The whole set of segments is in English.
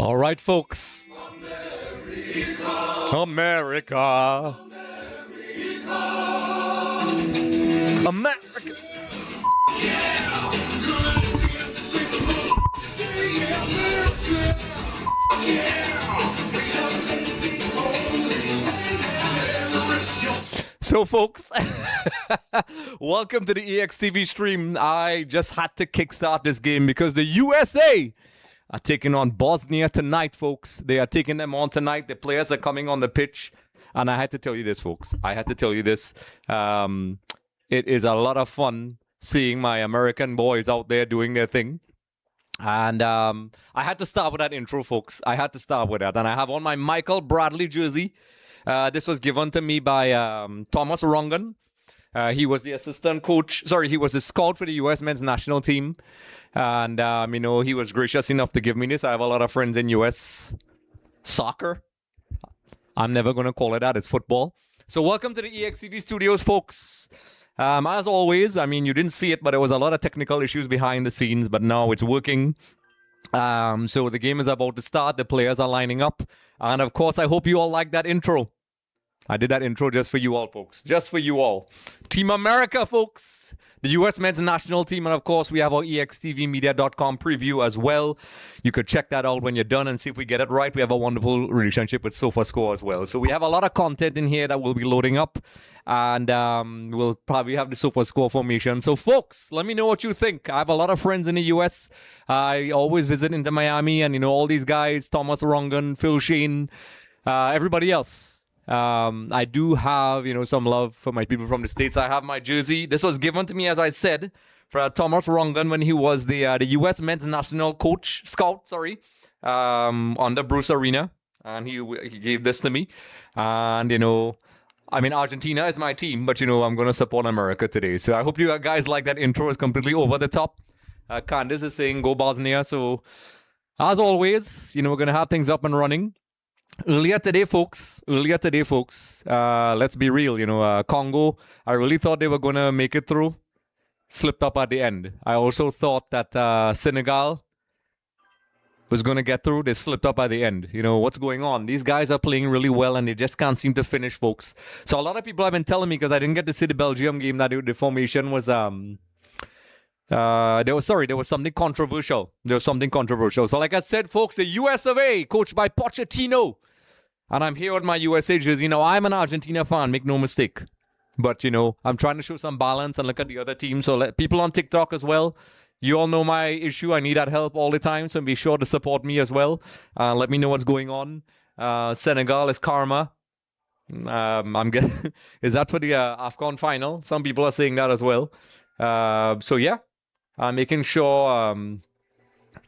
All right, folks. America. America. So, folks, welcome to the EXTV stream. I just had to kickstart this game because the USA are taking on Bosnia tonight, folks. They are taking them on tonight. The players are coming on the pitch. And I had to tell you this, folks. I had to tell you this. It is a lot of fun seeing my American boys out there doing their thing. And I had to start with that intro, folks. I had to start with that. And I have on my Michael Bradley jersey. This was given to me by Thomas Rongan. He was the assistant coach. Sorry, he was the scout for the US men's national team. And, he was gracious enough to give me this. I have a lot of friends in US soccer. I'm never going to call it that. It's football. So welcome to the EXTV studios, folks. As always, you didn't see it, but there was a lot of technical issues behind the scenes. But now it's working. So the game is about to start. The players are lining up. And, of course, I hope you all like that intro. I did that intro just for you all, folks. Just for you all. Team America, folks. The U.S. men's national team. And, of course, we have our EXTVmedia.com preview as well. You could check that out when you're done and see if we get it right. We have a wonderful relationship with Sofascore as well. So we have a lot of content in here that we'll be loading up. And we'll probably have the Sofascore formation. So, folks, let me know what you think. I have a lot of friends in the U.S. I always visit into Miami. And, all these guys, Thomas Rongan, Phil Shane, everybody else. I do have, some love for my people from the States. I have my jersey. This was given to me, as I said, for Thomas Rongan when he was the U.S. men's national scout, under Bruce Arena. And he gave this to me. And, Argentina is my team, but, I'm going to support America today. So I hope you guys like that intro. It's completely over the top. Candace is saying, go Bosnia. So, as always, we're going to have things up and running. Earlier today, folks, let's be real, Congo, I really thought they were going to make it through. Slipped up at the end. I also thought that Senegal was going to get through. They slipped up at the end. What's going on? These guys are playing really well and they just can't seem to finish, folks. So a lot of people have been telling me, because I didn't get to see the Belgium game, that the formation was... there was something controversial. So like I said, folks, the US of A, coached by Pochettino. And I'm here with my USA jersey. I'm an Argentina fan, make no mistake. But, I'm trying to show some balance and look at the other teams. So let people on TikTok as well. You all know my issue. I need that help all the time. So be sure to support me as well. Let me know what's going on. Senegal is karma. Is that for the AFCON final? Some people are saying that as well. So yeah. I'm making sure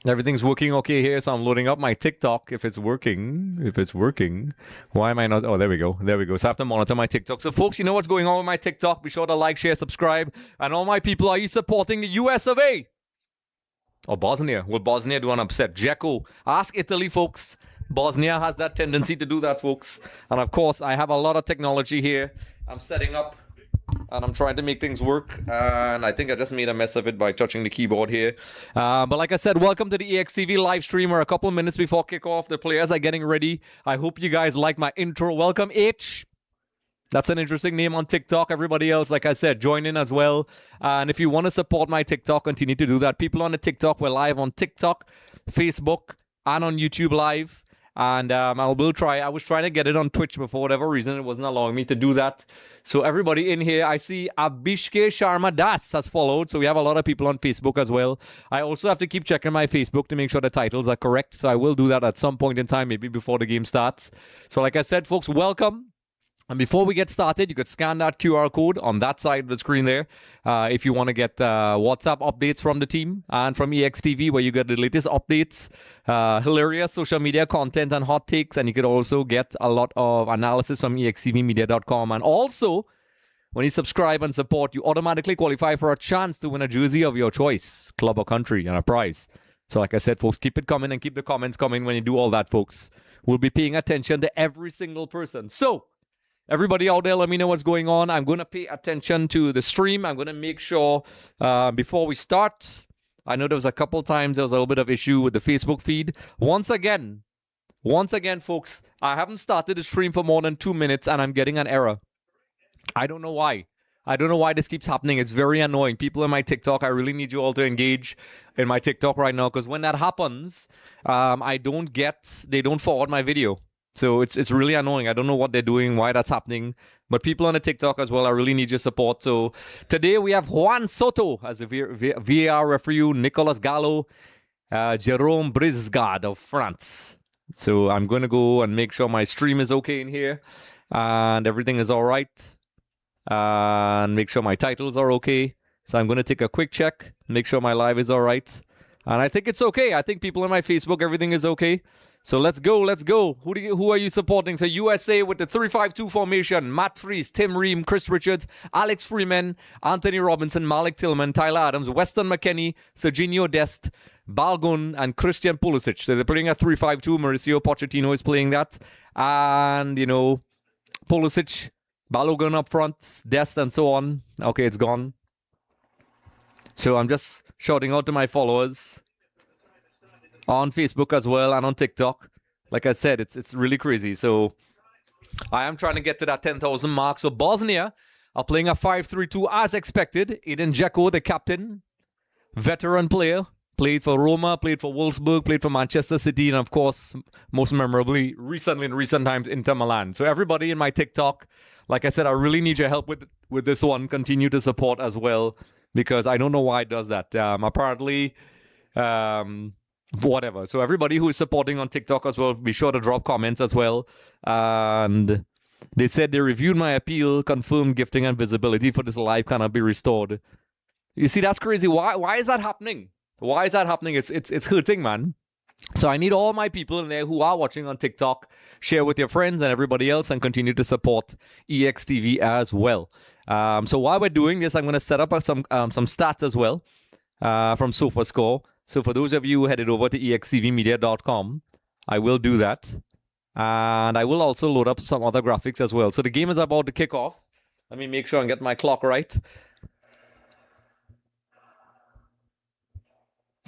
everything's working okay here. So I'm loading up my TikTok if it's working. Why am I not? Oh, there we go. So I have to monitor my TikTok. So folks, you know what's going on with my TikTok. Be sure to like, share, subscribe. And all my people, are you supporting the US of A? Or Bosnia? Will Bosnia do an upset? Dzeko. Ask Italy, folks. Bosnia has that tendency to do that, folks. And of course, I have a lot of technology here. I'm setting up. And I'm trying to make things work. And I think I just made a mess of it by touching the keyboard here. But like I said, welcome to the EXTV live stream. We're a couple of minutes before kickoff. The players are getting ready. I hope you guys like my intro. Welcome, H. That's an interesting name on TikTok. Everybody else, like I said, join in as well. And if you want to support my TikTok, continue to do that. People on the TikTok, we're live on TikTok, Facebook, and on YouTube Live. And I was trying to get it on Twitch, but for whatever reason, it wasn't allowing me to do that. So everybody in here, I see Abhishke Sharma Das has followed. So we have a lot of people on Facebook as well. I also have to keep checking my Facebook to make sure the titles are correct. So I will do that at some point in time, maybe before the game starts. So like I said, folks, welcome. And before we get started, you could scan that QR code on that side of the screen there if you want to get WhatsApp updates from the team and from EXTV, where you get the latest updates, hilarious social media content and hot takes. And you could also get a lot of analysis from EXTVmedia.com. And also, when you subscribe and support, you automatically qualify for a chance to win a jersey of your choice, club or country, and a prize. So like I said, folks, keep it coming and keep the comments coming when you do all that, folks. We'll be paying attention to every single person. So, everybody out there, let me know what's going on. I'm going to pay attention to the stream. I'm going to make sure before we start, I know there was a couple times there was a little bit of issue with the Facebook feed. Once again, Once again, folks, I haven't started the stream for more than 2 minutes and I'm getting an error. I don't know why. I don't know why this keeps happening. It's very annoying. People in my TikTok, I really need you all to engage in my TikTok right now, because when that happens, they don't forward my video. So it's really annoying. I don't know what they're doing, why that's happening. But people on the TikTok as well, I really need your support. So today we have Juan Soto as a VAR referee, Nicolas Gallo, Jerome Brisgard of France. So I'm going to go and make sure my stream is okay in here and everything is all right. And make sure my titles are okay. So I'm going to take a quick check, make sure my live is all right. And I think it's okay. I think people on my Facebook, everything is okay. So let's go, let's go. Who are you supporting? So USA with the 3-5-2 formation. Matt Fries, Tim Ream, Chris Richards, Alex Freeman, Anthony Robinson, Malik Tillman, Tyler Adams, Weston McKennie, Serginho Dest, Balgun, and Christian Pulisic. So they're playing a 3-5-2. Mauricio Pochettino is playing that. And, you know, Pulisic, Balogun up front, Dest, and so on. Okay, it's gone. So I'm just shouting out to my followers on Facebook as well and on TikTok. Like I said, it's really crazy. So I am trying to get to that 10,000 mark. So Bosnia are playing a 5-3-2 as expected. Edin Dzeko, the captain, veteran player, played for Roma, played for Wolfsburg, played for Manchester City, and of course, most memorably, recently in recent times, Inter Milan. So everybody in my TikTok, like I said, I really need your help with this one. Continue to support as well, because I don't know why it does that. Apparently, whatever. So everybody who is supporting on TikTok as well, be sure to drop comments as well. And they said they reviewed my appeal, confirmed gifting and visibility for this live cannot be restored. You see, that's crazy. Why is that happening? Why is that happening? It's hurting, man. So I need all my people in there who are watching on TikTok, share with your friends and everybody else, and continue to support EXTV as well. So while we're doing this, I'm going to set up some stats as well from Sofascore. So for those of you who headed over to extvmedia.com, I will do that. And I will also load up some other graphics as well. So the game is about to kick off. Let me make sure and get my clock right.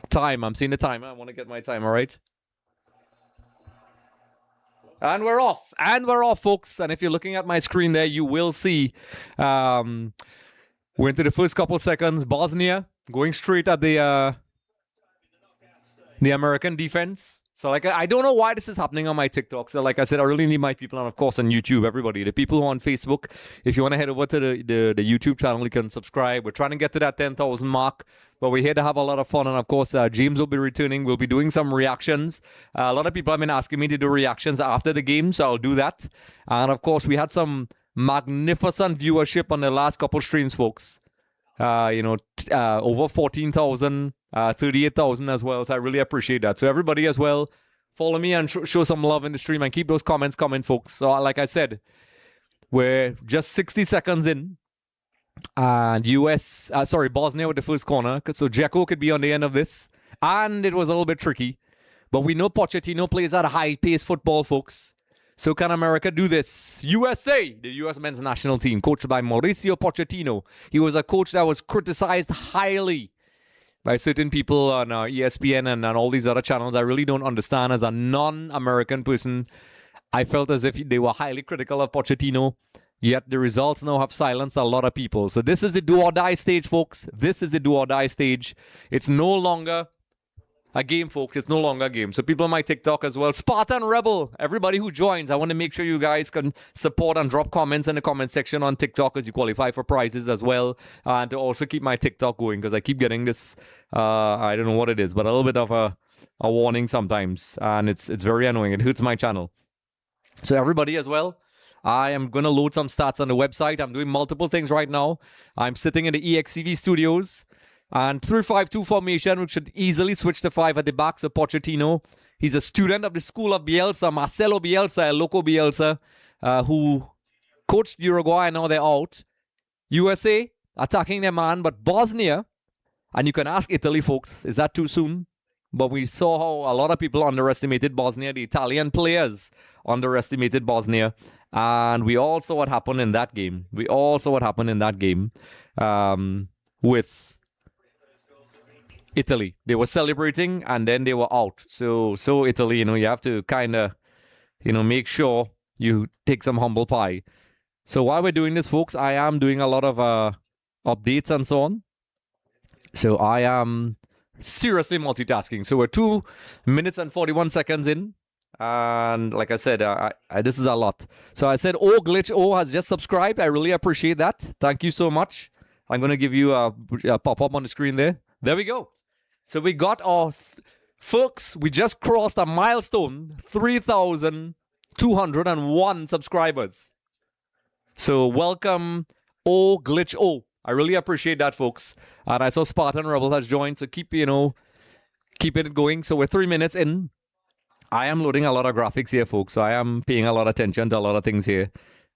Time. I'm seeing the timer. I want to get my timer right. And we're off. And we're off, folks. And if you're looking at my screen there, you will see we're into the first couple seconds. Bosnia going straight at the American defense. So, like, I don't know why this is happening on my TikTok. So, like I said, I really need my people, and of course on YouTube, everybody. The people who are on Facebook, if you want to head over to the YouTube channel, you can subscribe. We're trying to get to that 10,000 mark, but we're here to have a lot of fun. And of course, James will be returning. We'll be doing some reactions. A lot of people have been asking me to do reactions after the game, so I'll do that. And of course, we had some magnificent viewership on the last couple streams, folks. Over 14,000. 38,000 as well, so I really appreciate that. So everybody as well, follow me and show some love in the stream and keep those comments coming, folks. So like I said, we're just 60 seconds in, and Bosnia with the first corner. So Dzeko could be on the end of this, and it was a little bit tricky, but we know Pochettino plays at a high-paced football, folks. So can America do this? USA, the US men's national team, coached by Mauricio Pochettino. He was a coach that was criticized highly by certain people on ESPN and on all these other channels. I really don't understand. As a non-American person, I felt as if they were highly critical of Pochettino, yet the results now have silenced a lot of people. So this is the do-or-die stage, folks. This is the do-or-die stage. It's no longer a game, folks. It's no longer a game. So people on my TikTok as well, Spartan Rebel, everybody who joins, I want to make sure you guys can support and drop comments in the comment section on TikTok as you qualify for prizes as well. And to also keep my TikTok going, because I keep getting this, I don't know what it is, but a little bit of a warning sometimes. And it's very annoying. It hurts my channel. So everybody as well, I am going to load some stats on the website. I'm doing multiple things right now. I'm sitting in the EXTV studios. And 3-5-2 formation, which should easily switch to 5 at the back. So Pochettino, he's a student of the school of Bielsa, Marcelo Bielsa, Loco Bielsa, who coached Uruguay, and now they're out. USA attacking their man, but Bosnia, and you can ask Italy, folks, is that too soon? But we saw how a lot of people underestimated Bosnia. The Italian players underestimated Bosnia. And we all saw what happened in that game. With Italy. They were celebrating and then they were out. So Italy, you have to kind of make sure you take some humble pie. So while we're doing this, folks, I am doing a lot of updates and so on. So I am seriously multitasking. So we're 2 minutes and 41 seconds in. And like I said, this is a lot. So I said, Glitch O has just subscribed. I really appreciate that. Thank you so much. I'm going to give you a pop-up on the screen there. There we go. So we got our... Folks, we just crossed a milestone, 3,201 subscribers. So welcome, Glitch O. I really appreciate that, folks. And I saw Spartan Rebel has joined, so keep it going. So we're 3 minutes in. I am loading a lot of graphics here, folks. So I am paying a lot of attention to a lot of things here.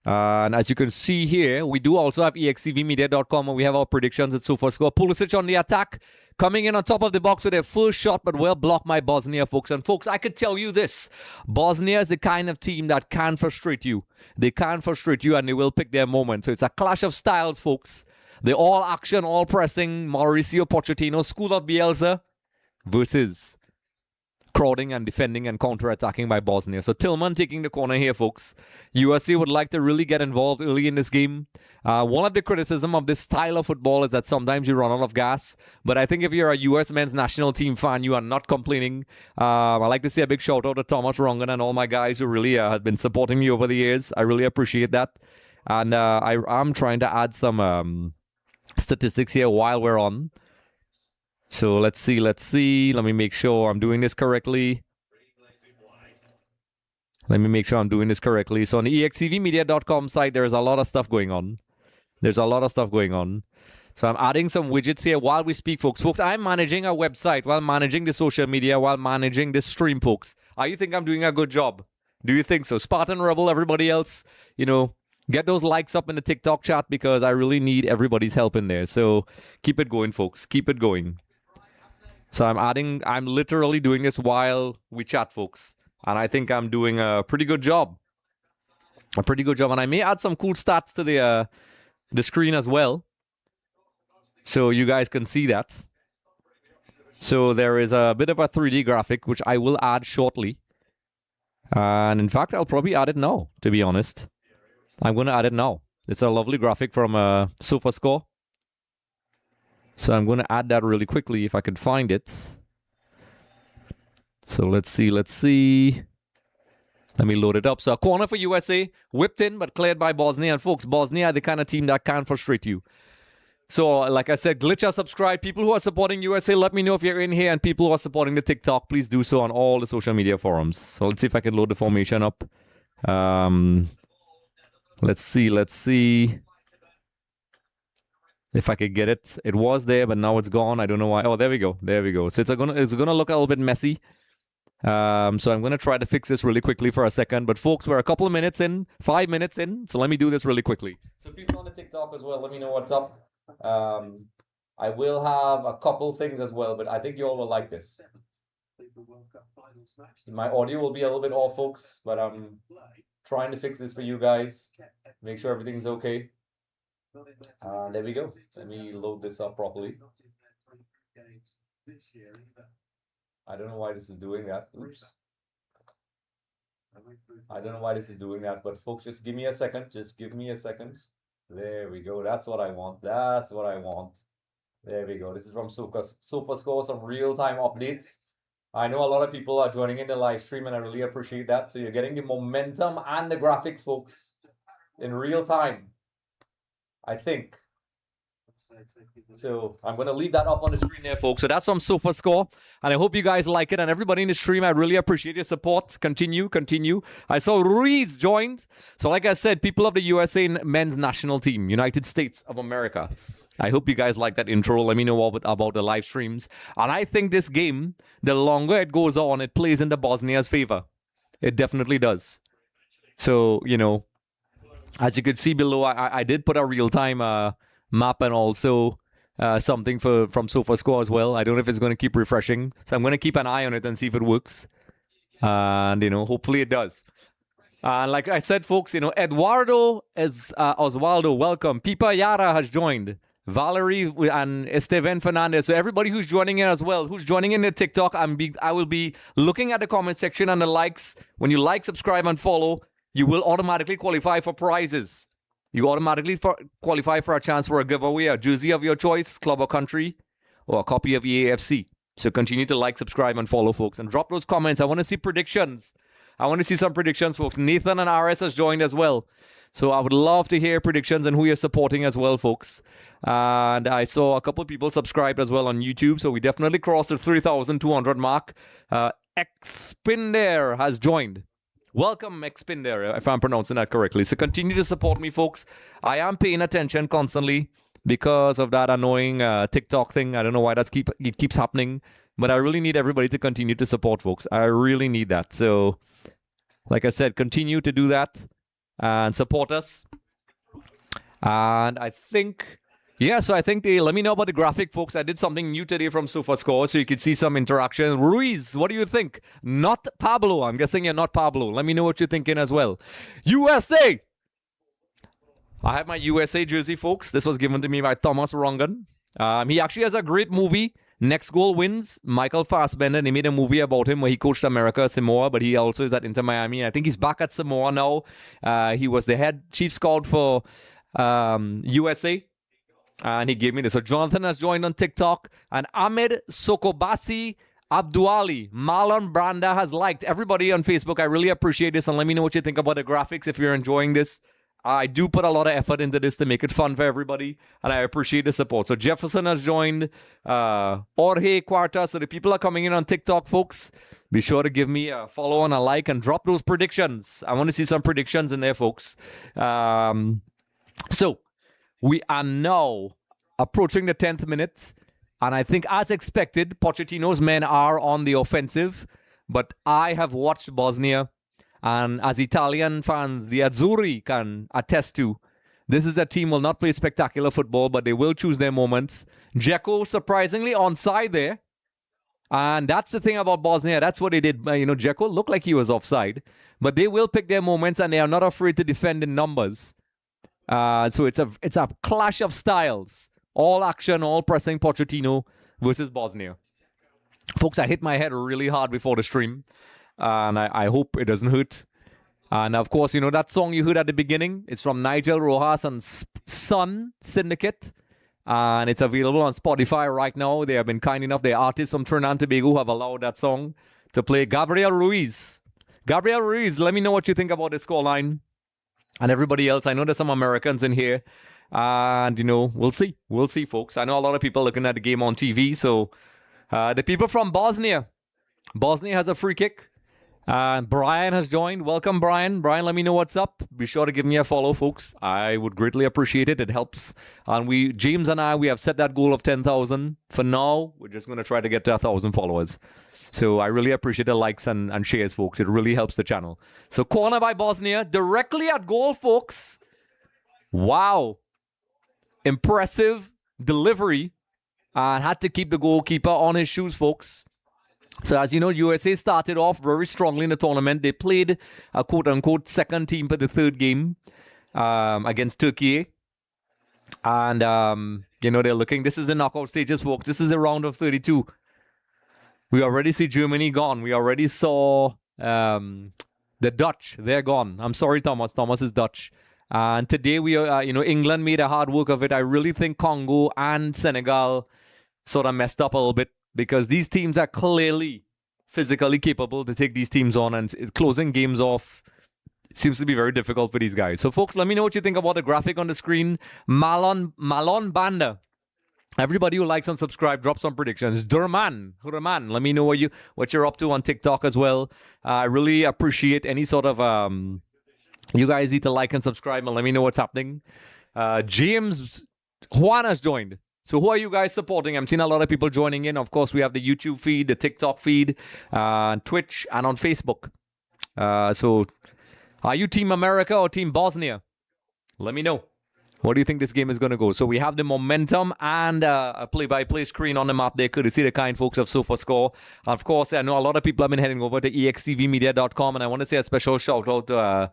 And as you can see here, we do also have EXTVmedia.com, and we have our predictions at Sofascore. Pulisic on the attack, coming in on top of the box with their first shot, but well blocked by Bosnia, folks. And folks, I could tell you this. Bosnia is the kind of team that can frustrate you. They can frustrate you, and they will pick their moment. So it's a clash of styles, folks. They're all action, all pressing. Mauricio Pochettino, school of Bielsa, versus crowding and defending and counter-attacking by Bosnia. So Tillman taking the corner here, folks. USA would like to really get involved early in this game. One of the criticism of this style of football is that sometimes you run out of gas. But I think if you're a US men's national team fan, you are not complaining. I'd like to say a big shout out to Thomas Rongan and all my guys who really have been supporting me over the years. I really appreciate that. And I'm trying to add some statistics here while we're on. So let's see. Let me make sure I'm doing this correctly. So on the EXTVmedia.com site, there's a lot of stuff going on. So I'm adding some widgets here while we speak, folks. Folks, I'm managing a website while managing the social media, while managing this stream, folks. You think I'm doing a good job? Do you think so? Spartan Rebel, everybody else, get those likes up in the TikTok chat because I really need everybody's help in there. So keep it going, folks. Keep it going. So I'm literally doing this while we chat, folks. And I think I'm doing a pretty good job. And I may add some cool stats to the screen as well, so you guys can see that. So there is a bit of a 3D graphic, which I will add shortly. And in fact, I'll probably add it now, to be honest. I'm going to add it now. It's a lovely graphic from Sofascore. So I'm going to add that really quickly if I can find it. So let's see. Let me load it up. So a corner for USA, whipped in but cleared by Bosnia. And folks, Bosnia are the kind of team that can frustrate you. So like I said, Glitch has subscribed. People who are supporting USA, let me know if you're in here. And people who are supporting the TikTok, please do so on all the social media forums. So let's see if I can load the formation up. Let's see. If I could get it. It was there, but now it's gone. I don't know why. Oh, there we go. So it's gonna look a little bit messy. So I'm gonna try to fix this really quickly for a second. But folks, we're a couple of minutes in, 5 minutes in. So let me do this really quickly. So people on the TikTok as well, let me know what's up. I will have a couple things as well, but I think you all will like this. My audio will be a little bit off, folks, but I'm trying to fix this for you guys. Make sure everything's okay. There we go. Let me load this up properly. I don't know why this is doing that. Oops. I don't know why this is doing that, but folks, just give me a second. There we go. That's what I want. There we go. This is from Sofascore, some real-time updates. I know a lot of people are joining in the live stream, and I really appreciate that. So you're getting the momentum and the graphics, folks, in real time, I think. So I'm going to leave that up on the screen there, folks. So that's from Sofascore, and I hope you guys like it. And everybody in the stream, I really appreciate your support. Continue. I saw Ruiz joined. So like I said, people of the USA men's national team, United States of America. I hope you guys like that intro. Let me know about the live streams. And I think this game, the longer it goes on, it plays into Bosnia's favor. It definitely does. So, as you can see below, I did put a real-time map and also something from Sofascore as well. I don't know if it's going to keep refreshing. So I'm going to keep an eye on it and see if it works. And, hopefully it does. Like I said, folks, Eduardo Osvaldo, welcome. Pipa Yara has joined. Valerie and Esteban Fernandez. So everybody who's joining in as well, who's joining in the TikTok, I will be looking at the comment section and the likes. When you like, subscribe, and follow, you will automatically qualify for prizes. You automatically qualify for a chance for a giveaway, a jersey of your choice, club or country, or a copy of EAFC. So continue to like, subscribe, and follow, folks. And drop those comments. I want to see predictions. I want to see some predictions, folks. Nathan and RS has joined as well. So I would love to hear predictions and who you're supporting as well, folks. And I saw a couple of people subscribed as well on YouTube. So we definitely crossed the 3,200 mark. Expinder has joined. Welcome, Expinder, if I'm pronouncing that correctly. So continue to support me, folks. I am paying attention constantly because of that annoying TikTok thing. I don't know why it keeps happening. But I really need everybody to continue to support, folks. I really need that. So, like I said, continue to do that. And support us. And I think, let me know about the graphic, folks. I did something new today from Sofascore, so you can see some interaction. Ruiz, what do you think? Not Pablo. I'm guessing you're not Pablo. Let me know what you're thinking as well. USA. I have my USA jersey, folks. This was given to me by Thomas Rongan. He actually has a great movie. Next Goal Wins, Michael Fassbender. They made a movie about him where he coached America, Samoa, but he also is at Inter Miami. I think he's back at Samoa now. He was the head chief scout for USA, and he gave me this. So Jonathan has joined on TikTok, and Ahmed Sokobasi Abduali, Marlon Branda has liked. Everybody on Facebook, I really appreciate this, and let me know what you think about the graphics if you're enjoying this. I do put a lot of effort into this to make it fun for everybody, and I appreciate the support. So Jefferson has joined, Jorge Cuarta. So the people are coming in on TikTok, folks. Be sure to give me a follow and a like and drop those predictions. I want to see some predictions in there, folks. So we are now approaching the 10th minute, and I think as expected, Pochettino's men are on the offensive, but I have watched Bosnia. And as Italian fans, the Azzurri can attest to, this is a team will not play spectacular football, but they will choose their moments. Dzeko, surprisingly, onside there. And that's the thing about Bosnia. That's what they did. Dzeko looked like he was offside. But they will pick their moments, and they are not afraid to defend in numbers. So it's a clash of styles. All action, all pressing Pochettino versus Bosnia. Folks, I hit my head really hard before the stream. And I hope it doesn't hurt. And of course, that song you heard at the beginning, it's from Nigel Rojas and Sun Syndicate. And it's available on Spotify right now. They have been kind enough. The artists from Trinidad and Tobago have allowed that song to play. Gabriel Ruiz, let me know what you think about the scoreline. And everybody else, I know there's some Americans in here. And, we'll see. We'll see, folks. I know a lot of people looking at the game on TV. So the people from Bosnia has a free kick. Brian has joined. Welcome, Brian. Brian, let me know what's up. Be sure to give me a follow, folks. I would greatly appreciate it. It helps. And James and I, we have set that goal of 10,000. For now, we're just going to try to get to 1,000 followers. So I really appreciate the likes and shares, folks. It really helps the channel. So corner by Bosnia, directly at goal, folks. Wow. Impressive delivery. And had to keep the goalkeeper on his shoes, folks. So as you know, USA started off very strongly in the tournament. They played a quote-unquote second team for the third game against Turkey. And, they're looking. This is the knockout stages, folks. This is the round of 32. We already see Germany gone. We already saw the Dutch. They're gone. I'm sorry, Thomas. Thomas is Dutch. And today, England made a hard work of it. I really think Congo and Senegal sort of messed up a little bit. Because these teams are clearly physically capable to take these teams on, and closing games off seems to be very difficult for these guys. So, folks, let me know what you think about the graphic on the screen. Malon Banda. Everybody who likes and subscribe, drop some predictions. Durman, let me know what you're up to on TikTok as well. I really appreciate any sort of you guys need to like and subscribe and let me know what's happening. James Juan has joined. So who are you guys supporting? I'm seeing a lot of people joining in. Of course, we have the YouTube feed, the TikTok feed, Twitch, and on Facebook. So are you Team America or Team Bosnia? Let me know. What do you think this game is going to go? So we have the momentum and a play-by-play screen on the map there. Courtesy the kind folks of Sofascore. Of course, I know a lot of people have been heading over to extvmedia.com, and I want to say a special shout-out to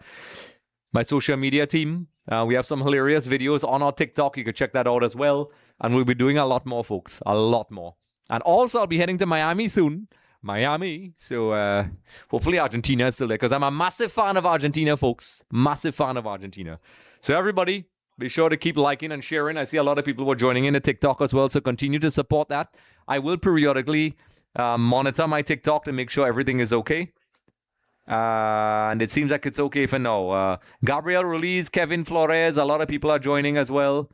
my social media team. We have some hilarious videos on our TikTok. You can check that out as well. And we'll be doing a lot more, folks. A lot more. And also, I'll be heading to Miami soon. Miami. So hopefully Argentina is still there, because I'm a massive fan of Argentina, folks. Massive fan of Argentina. So everybody, be sure to keep liking and sharing. I see a lot of people were joining in the TikTok as well. So continue to support that. I will periodically monitor my TikTok to make sure everything is okay. And it seems like it's okay for now. Gabriel Ruiz, Kevin Flores, a lot of people are joining as well.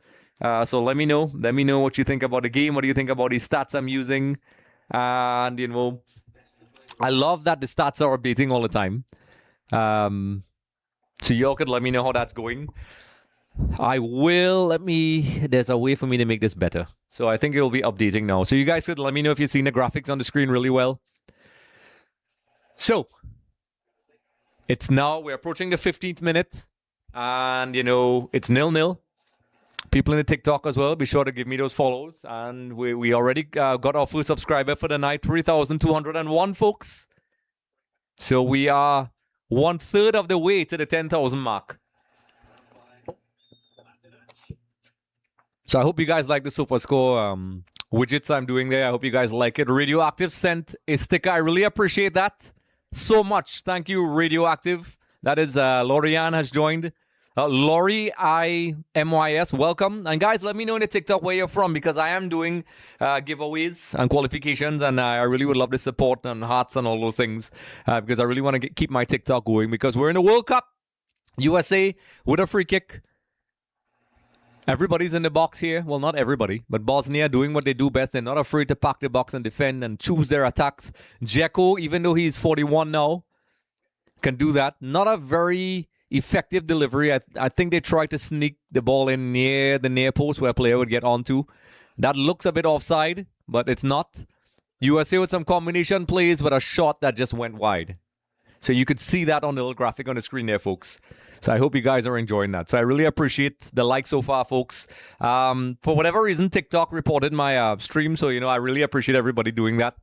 So let me know. Let me know what you think about the game. What do you think about these stats I'm using? And, you know, I love that the stats are updating all the time. So y'all could let me know how that's going. I will. There's a way for me to make this better. So I think it will be updating now. So you guys could let me know if you've seen the graphics on the screen really well. So it's now, we're approaching the 15th minute. And, you know, it's 0-0. People in the TikTok as well, be sure to give me those follows. And we already got our first subscriber for the night, 3,201 folks. So we are 1/3 of the way to the 10,000 mark. So I hope you guys like the Sofascore widgets I'm doing there. I hope you guys like it. Radioactive sent a sticker. I really appreciate that so much. Thank you, Radioactive. That is Lorianne has joined. Lori IMYS, welcome. And guys, let me know in the TikTok where you're from, because I am doing giveaways and qualifications, and I really would love the support and hearts and all those things, because I really want to keep my TikTok going, because we're in the World Cup. USA with a free kick. Everybody's in the box here. Well, not everybody, but Bosnia doing what they do best. They're not afraid to pack the box and defend and choose their attacks. Dzeko, even though he's 41 now, can do that. Not a very effective delivery. I think they tried to sneak the ball in near the near post where a player would get onto. That looks a bit offside, but it's not. USA with some combination plays, but a shot that just went wide. So you could see that on the little graphic on the screen there, folks. So I hope you guys are enjoying that. So I really appreciate the like so far, folks. For whatever reason, TikTok reported my stream. So, you know, I really appreciate everybody doing that.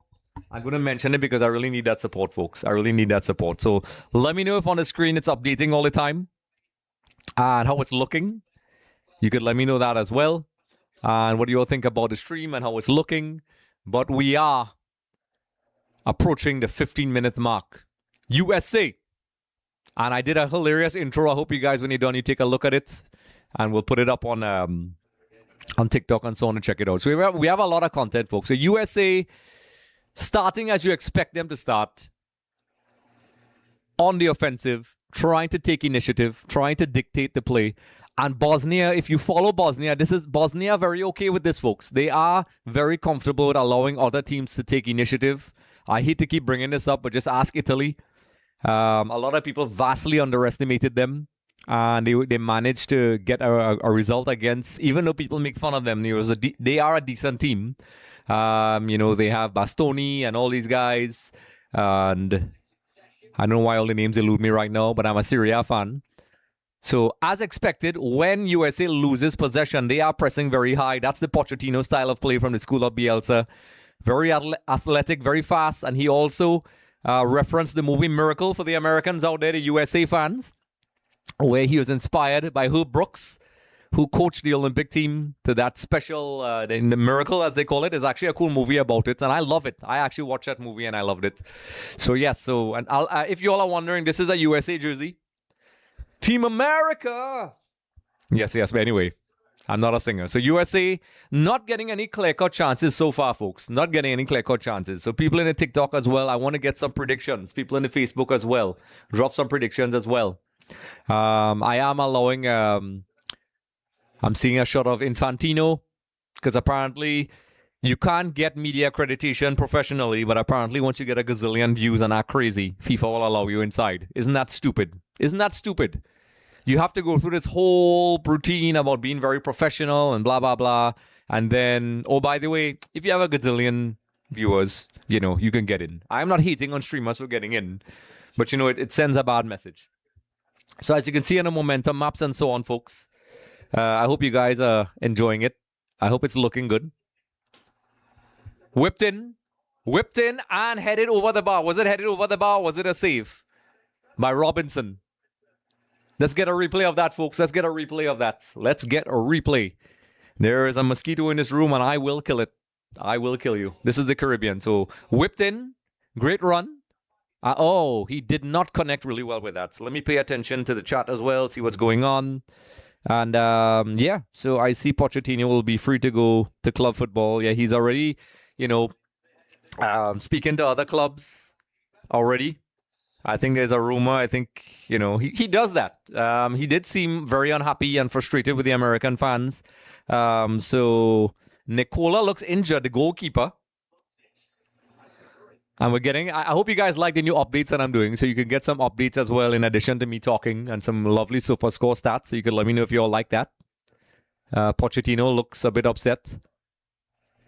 I'm going to mention it because I really need that support, folks. I really need that support. So let me know if on the screen it's updating all the time and how it's looking. You could let me know that as well. And what do you all think about the stream and how it's looking. But we are approaching the 15-minute mark. USA. And I did a hilarious intro. I hope you guys, when you're done, you take a look at it. And we'll put it up on TikTok and so on to check it out. So we have a lot of content, folks. So USA starting as you expect them to start, on the offensive, trying to take initiative, trying to dictate the play. And Bosnia, if you follow Bosnia, Bosnia very okay with this, folks. They are very comfortable with allowing other teams to take initiative. I hate to keep bringing this up, but just ask Italy. A lot of people vastly underestimated them. And they managed to get a result against, even though people make fun of them, they are a decent team. You know, they have Bastoni and all these guys. And I don't know why all the names elude me right now, but I'm a Serie A fan. So, as expected, when USA loses possession, they are pressing very high. That's the Pochettino style of play from the school of Bielsa. Very athletic, very fast. And he also referenced the movie Miracle for the Americans out there, the USA fans, where he was inspired by Herb Brooks, who coached the Olympic team to that special, the Miracle, as they call it. There's actually a cool movie about it, and I love it. I actually watched that movie, and I loved it. So, yes, and if you all are wondering, this is a USA jersey. Team America! Yes, but anyway, I'm not a singer. So, USA not getting any clear-cut chances so far, folks. Not getting any clear-cut chances. So, people in the TikTok as well, I want to get some predictions. People in the Facebook as well. Drop some predictions as well. I am allowing... I'm seeing a shot of Infantino, because apparently you can't get media accreditation professionally, but apparently once you get a gazillion views and are crazy, FIFA will allow you inside. Isn't that stupid? Isn't that stupid? You have to go through this whole routine about being very professional and blah, blah, blah. And then, oh, by the way, if you have a gazillion viewers, you know, you can get in. I'm not hating on streamers for getting in, but, you know, it sends a bad message. So as you can see on the momentum maps and so on, folks, I hope you guys are enjoying it. I hope it's looking good. Whipped in and headed over the bar. Was it headed over the bar or was it a save by Robinson? Let's get a replay of that, folks. Let's get a replay of that. Let's get a replay. There is a mosquito in this room, and I will kill it. I will kill you. This is the Caribbean. So whipped in. Great run. Oh, he did not connect really well with that. So let me pay attention to the chat as well, see what's going on. And yeah, so I see Pochettino will be free to go to club football. Yeah, he's already, speaking to other clubs already. I think there's a rumor. I think, he does that. He did seem very unhappy and frustrated with the American fans. So Nicola looks injured, the goalkeeper. And I hope you guys like the new updates that I'm doing. So you can get some updates as well in addition to me talking and some lovely Sofascore stats. So you can let me know if you all like that. Pochettino looks a bit upset.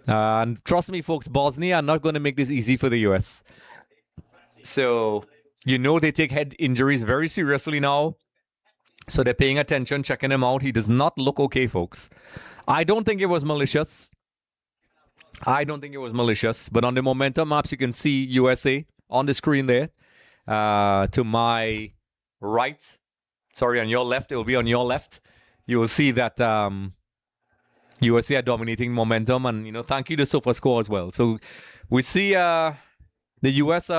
And trust me, folks, Bosnia are not going to make this easy for the US. So, they take head injuries very seriously now. So they're paying attention, checking him out. He does not look okay, folks. I don't think it was malicious. But on the momentum maps, you can see USA on the screen there. To my right, sorry, on your left, it will be on your left. You will see that USA are dominating momentum. And, thank you to Sofascore as well. So we see the US,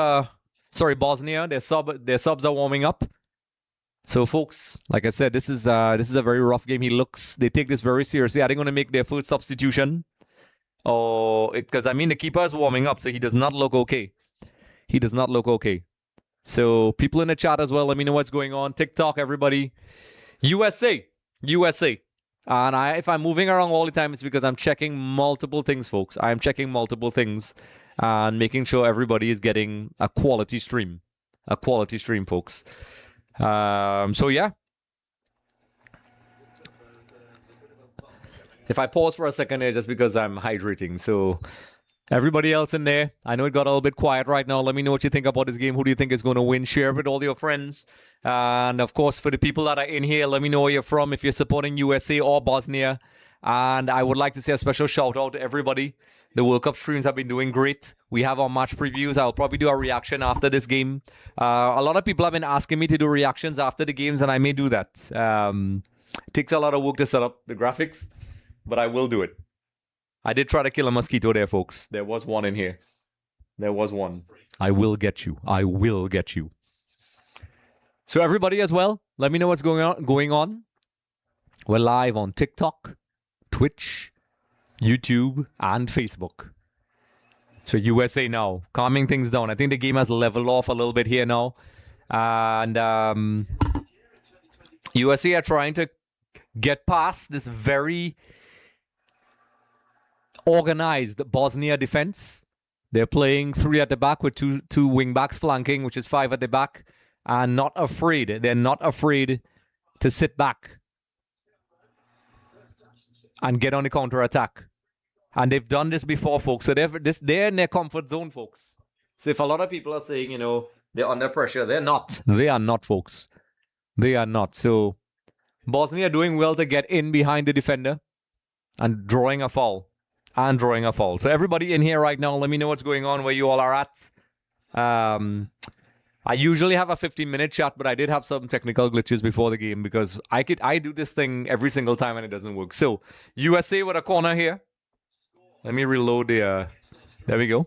Bosnia, their subs are warming up. So, folks, like I said, this is a very rough game. They take this very seriously. Are they going to make their first substitution? Because, the keeper is warming up, so he does not look okay. So, people in the chat as well, let me know what's going on. TikTok, everybody. USA. And if I'm moving around all the time, it's because I'm checking multiple things, folks. I am checking multiple things and making sure everybody is getting a quality stream. Folks. So, yeah. If I pause for a second here, just because I'm hydrating. So, everybody else in there, I know it got a little bit quiet right now. Let me know what you think about this game. Who do you think is going to win? Share it with all your friends. And, of course, for the people that are in here, let me know where you're from, if you're supporting USA or Bosnia. And I would like to say a special shout-out to everybody. The World Cup streams have been doing great. We have our match previews. I'll probably do a reaction after this game. A lot of people have been asking me to do reactions after the games, and I may do that. It takes a lot of work to set up the graphics, but I will do it. I did try to kill a mosquito there, folks. There was one in here. There was one. I will get you. So everybody as well, let me know what's going on. We're live on TikTok, Twitch, YouTube, and Facebook. So USA now, calming things down. I think the game has leveled off a little bit here now. And USA are trying to get past this very organized Bosnia defense. They're playing 3 at the back with two wing backs flanking, which is 5 at the back, and not afraid. They're not afraid to sit back and get on the counter attack. And they've done this before, folks. So they're in their comfort zone, folks. So if a lot of people are saying, they're under pressure, they're not. They are not, folks. They are not. So Bosnia are doing well to get in behind the defender and drawing a foul. So everybody in here right now, let me know what's going on, where you all are at. I usually have a 15-minute chat, but I did have some technical glitches before the game because I do this thing every single time and it doesn't work. So USA with a corner here. Let me reload the... there we go.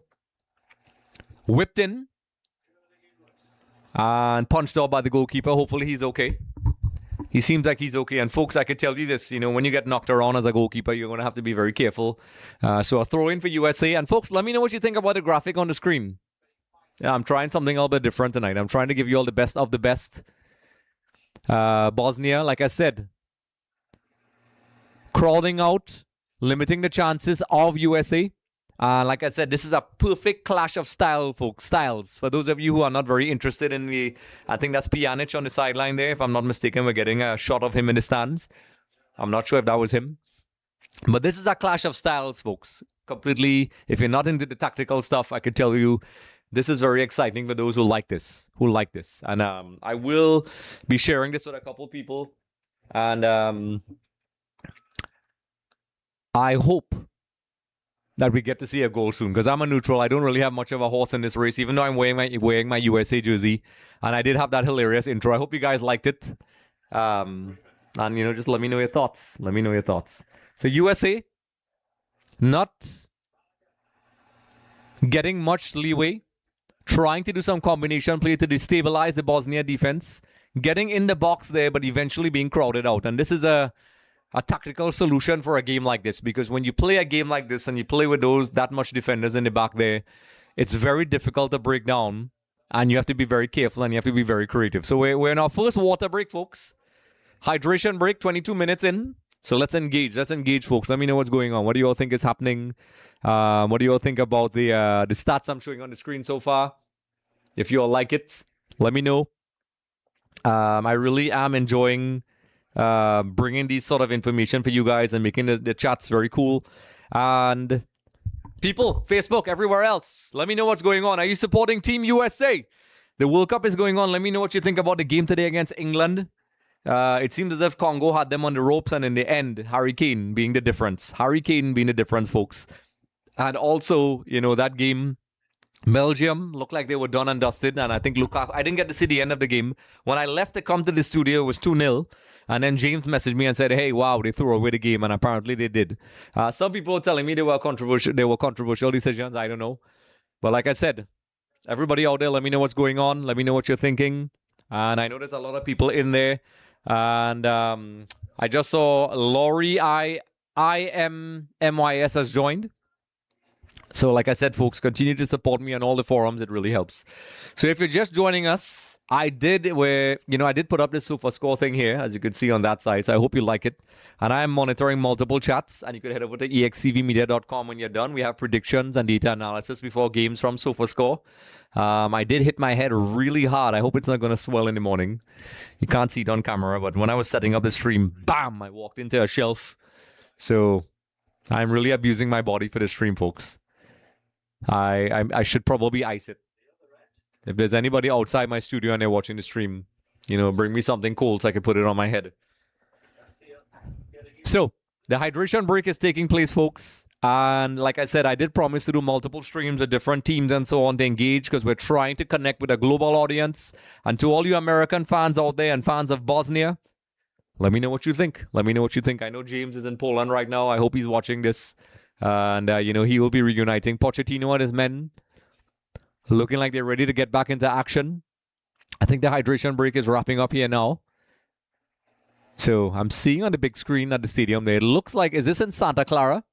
Whipped in. And punched out by the goalkeeper. Hopefully he's okay. He seems like he's okay. And folks, I could tell you this, when you get knocked around as a goalkeeper, you're going to have to be very careful. So a throw in for USA. And folks, let me know what you think about the graphic on the screen. Yeah, I'm trying something a little bit different tonight. I'm trying to give you all the best of the best. Bosnia, like I said, crawling out, limiting the chances of USA. Like I said, this is a perfect clash of styles. For those of you who are not very interested in I think that's Pjanic on the sideline there. If I'm not mistaken, we're getting a shot of him in the stands. I'm not sure if that was him. But this is a clash of styles, folks. Completely. If you're not into the tactical stuff, I could tell you this is very exciting for those who like this. And I will be sharing this with a couple people. And I hope that we get to see a goal soon, because I'm a neutral. I don't really have much of a horse in this race, even though I'm wearing my USA jersey. And I did have that hilarious intro. I hope you guys liked it. And, just let me know your thoughts. Let me know your thoughts. So USA, not getting much leeway, trying to do some combination play to destabilize the Bosnia defense, getting in the box there, but eventually being crowded out. And this is a tactical solution for a game like this, because when you play a game like this and you play with that much defenders in the back there, it's very difficult to break down, and you have to be very careful and you have to be very creative. So we're in our first water break, folks. Hydration break, 22 minutes in. So let's engage, folks. Let me know what's going on. What do you all think is happening? What do you all think about the stats I'm showing on the screen so far? If you all like it, let me know. I really am enjoying bringing these sort of information for you guys and making the chats very cool. And people, Facebook, everywhere else, let me know what's going on. Are you supporting Team USA? The World Cup is going on. Let me know what you think about the game today against England. It seems as if Congo had them on the ropes, and in the end, Harry Kane being the difference. Harry Kane being the difference, folks. And also, that game, Belgium looked like they were done and dusted, and I think Lukaku, I didn't get to see the end of the game. When I left to come to the studio, it was 2-0, and then James messaged me and said, hey, wow, they threw away the game, and apparently they did. Some people were telling me they were controversial decisions. I don't know. But like I said, everybody out there, let me know what's going on. Let me know what you're thinking. And I know there's a lot of people in there. And I just saw Laurie IMMYS has joined. So like I said, folks, continue to support me on all the forums. It really helps. So if you're just joining us, I did put up this Sofascore thing here, as you can see on that side. So I hope you like it. And I am monitoring multiple chats. And you can head over to extvmedia.com when you're done. We have predictions and data analysis before games from Sofascore. I did hit my head really hard. I hope it's not going to swell in the morning. You can't see it on camera, but when I was setting up the stream, bam, I walked into a shelf. So I'm really abusing my body for the stream, folks. I should probably ice it. If there's anybody outside my studio and they're watching the stream, bring me something cold so I can put it on my head. So the hydration break is taking place, folks. And like I said, I did promise to do multiple streams with different teams and so on to engage, because we're trying to connect with a global audience. And to all you American fans out there and fans of Bosnia, let me know what you think. Let me know what you think. I know James is in Poland right now. I hope he's watching this. And, he will be reuniting. Pochettino and his men looking like they're ready to get back into action. I think the hydration break is wrapping up here now. So I'm seeing on the big screen at the stadium there. It looks like, is this in Santa Clara?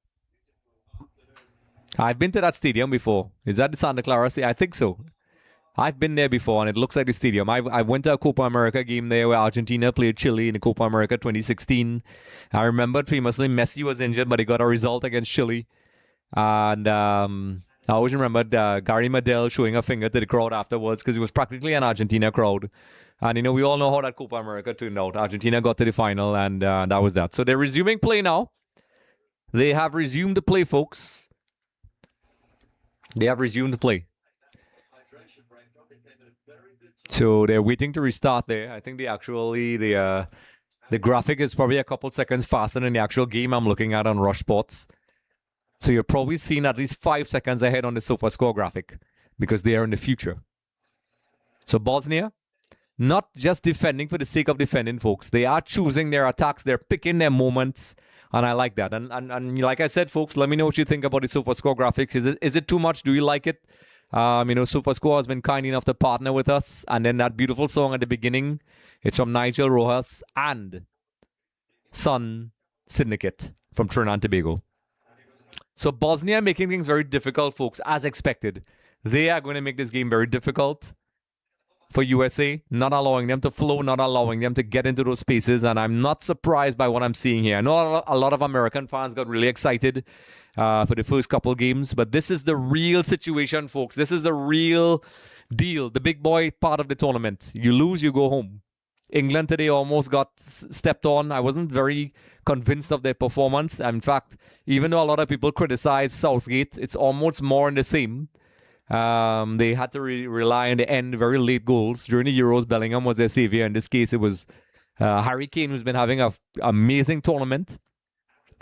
I've been to that stadium before. Is that the Santa Clara stadium? I think so. I've been there before, and it looks like the stadium. I went to a Copa America game there where Argentina played Chile in the Copa America 2016. I remembered famously Messi was injured, but he got a result against Chile. And I always remembered Gary Medel showing a finger to the crowd afterwards, because it was practically an Argentina crowd. And, we all know how that Copa America turned out. Argentina got to the final, and that was that. So they're resuming play now. They have resumed the play, folks. They have resumed the play. So they're waiting to restart there. I think the graphic is probably a couple seconds faster than the actual game I'm looking at on Rush Sports. So you're probably seeing at least 5 seconds ahead on the Sofascore graphic, because they are in the future. So Bosnia, not just defending for the sake of defending, folks. They are choosing their attacks. They're picking their moments. And I like that. And like I said, folks, let me know what you think about the Sofascore graphics. Is it too much? Do you like it? Sofascore has been kind enough to partner with us. And then that beautiful song at the beginning, it's from Nigel Rojas and Sun Syndicate from Trinidad and Tobago. So Bosnia making things very difficult, folks, as expected. They are going to make this game very difficult for USA, not allowing them to flow, not allowing them to get into those spaces. And I'm not surprised by what I'm seeing here. I know a lot of American fans got really excited for the first couple games, but this is the real situation, folks. This is the real deal, the big boy part of the tournament. You lose, you go home. England today almost got stepped on. I wasn't very convinced of their performance. In fact, even though a lot of people criticize Southgate, it's almost more in the same. They had to rely on the end, very late goals. During the Euros, Bellingham was their savior. In this case, it was Harry Kane, who's been having an amazing tournament.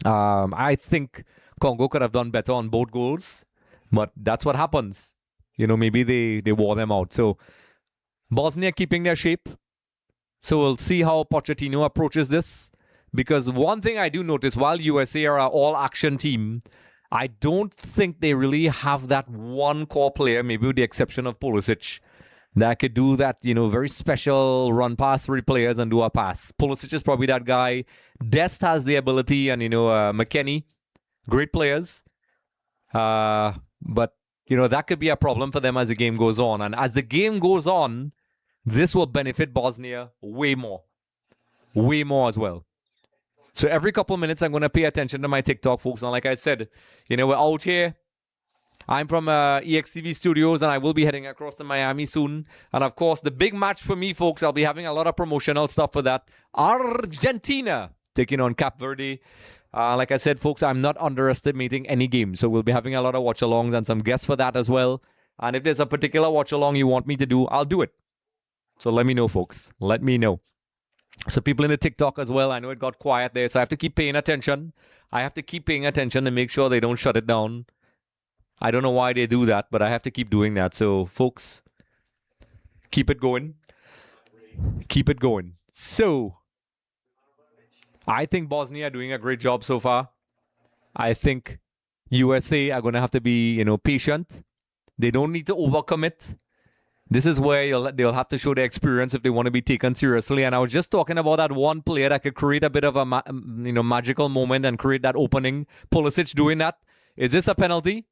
I think Congo could have done better on both goals, but that's what happens. Maybe they wore them out. So Bosnia keeping their shape. So we'll see how Pochettino approaches this. Because one thing I do notice, while USA are an all-action team, I don't think they really have that one core player, maybe with the exception of Pulisic, that could do that, very special run past 3 players and do a pass. Pulisic is probably that guy. Dest has the ability, and, McKennie, great players. But, that could be a problem for them as the game goes on. And as the game goes on, this will benefit Bosnia way more. Way more as well. So every couple of minutes, I'm going to pay attention to my TikTok, folks. And like I said, we're out here. I'm from EXTV Studios, and I will be heading across to Miami soon. And, of course, the big match for me, folks, I'll be having a lot of promotional stuff for that. Argentina taking on Cape Verde. Like I said, folks, I'm not underestimating any game. So we'll be having a lot of watch-alongs and some guests for that as well. And if there's a particular watch-along you want me to do, I'll do it. So let me know, folks. Let me know. So people in the TikTok as well, I know it got quiet there, so I have to keep paying attention. I have to keep paying attention to make sure they don't shut it down. I don't know why they do that, but I have to keep doing that. So, folks, keep it going. Keep it going. So, I think Bosnia are doing a great job so far. I think USA are going to have to be, patient. They don't need to overcommit. This is where they'll have to show their experience if they want to be taken seriously. And I was just talking about that one player that could create a bit of a magical moment and create that opening. Pulisic doing that. Is this a penalty?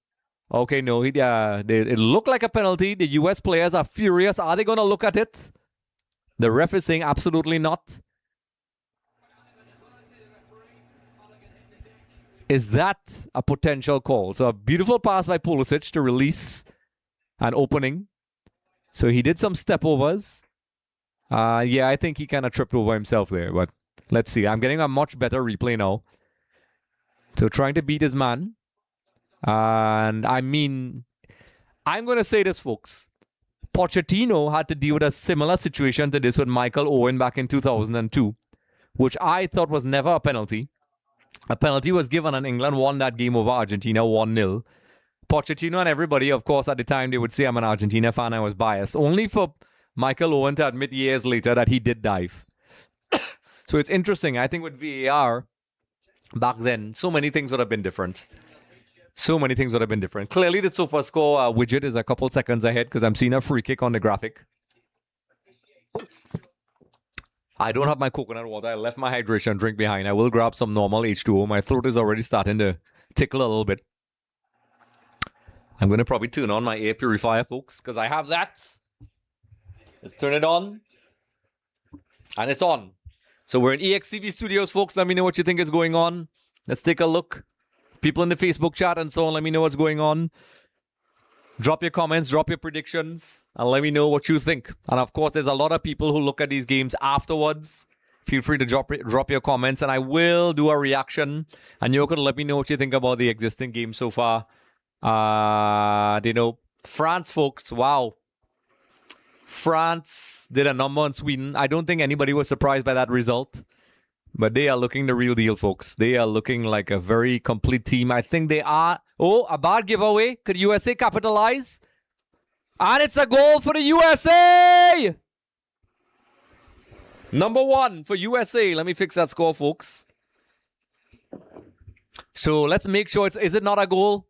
Okay, no. It looked like a penalty. The US players are furious. Are they going to look at it? The ref is saying absolutely not. Is that a potential call? So a beautiful pass by Pulisic to release an opening. So he did some step overs. I think he kind of tripped over himself there. But let's see. I'm getting a much better replay now. So trying to beat his man. And I mean, I'm going to say this, folks. Pochettino had to deal with a similar situation to this with Michael Owen back in 2002, which I thought was never a penalty. A penalty was given and England won that game over Argentina 1-0. Pochettino and everybody, of course, at the time, they would say I'm an Argentina fan. I was biased. Only for Michael Owen to admit years later that he did dive. So it's interesting. I think with VAR, back then, so many things would have been different. So many things would have been different. Clearly, the Sofascore widget is a couple seconds ahead because I'm seeing a free kick on the graphic. I don't have my coconut water. I left my hydration drink behind. I will grab some normal H2O. My throat is already starting to tickle a little bit. I'm going to probably turn on my air purifier, folks, because I have that. Let's turn it on. And it's on. So we're in EXTV Studios, folks. Let me know what you think is going on. Let's take a look. People in the Facebook chat and so on, let me know what's going on. Drop your comments, drop your predictions, and let me know what you think. And of course, there's a lot of people who look at these games afterwards. Feel free to drop your comments, and I will do a reaction. And you could let me know what you think about the existing game so far. France, folks, wow. France did a number on Sweden. I don't think anybody was surprised by that result. But they are looking the real deal, folks. They are looking like a very complete team. I think they are. Oh, a bad giveaway. Could USA capitalize? And it's a goal for the USA! Number 1 for USA. Let me fix that score, folks. So let's make sure it's... Is it not a goal?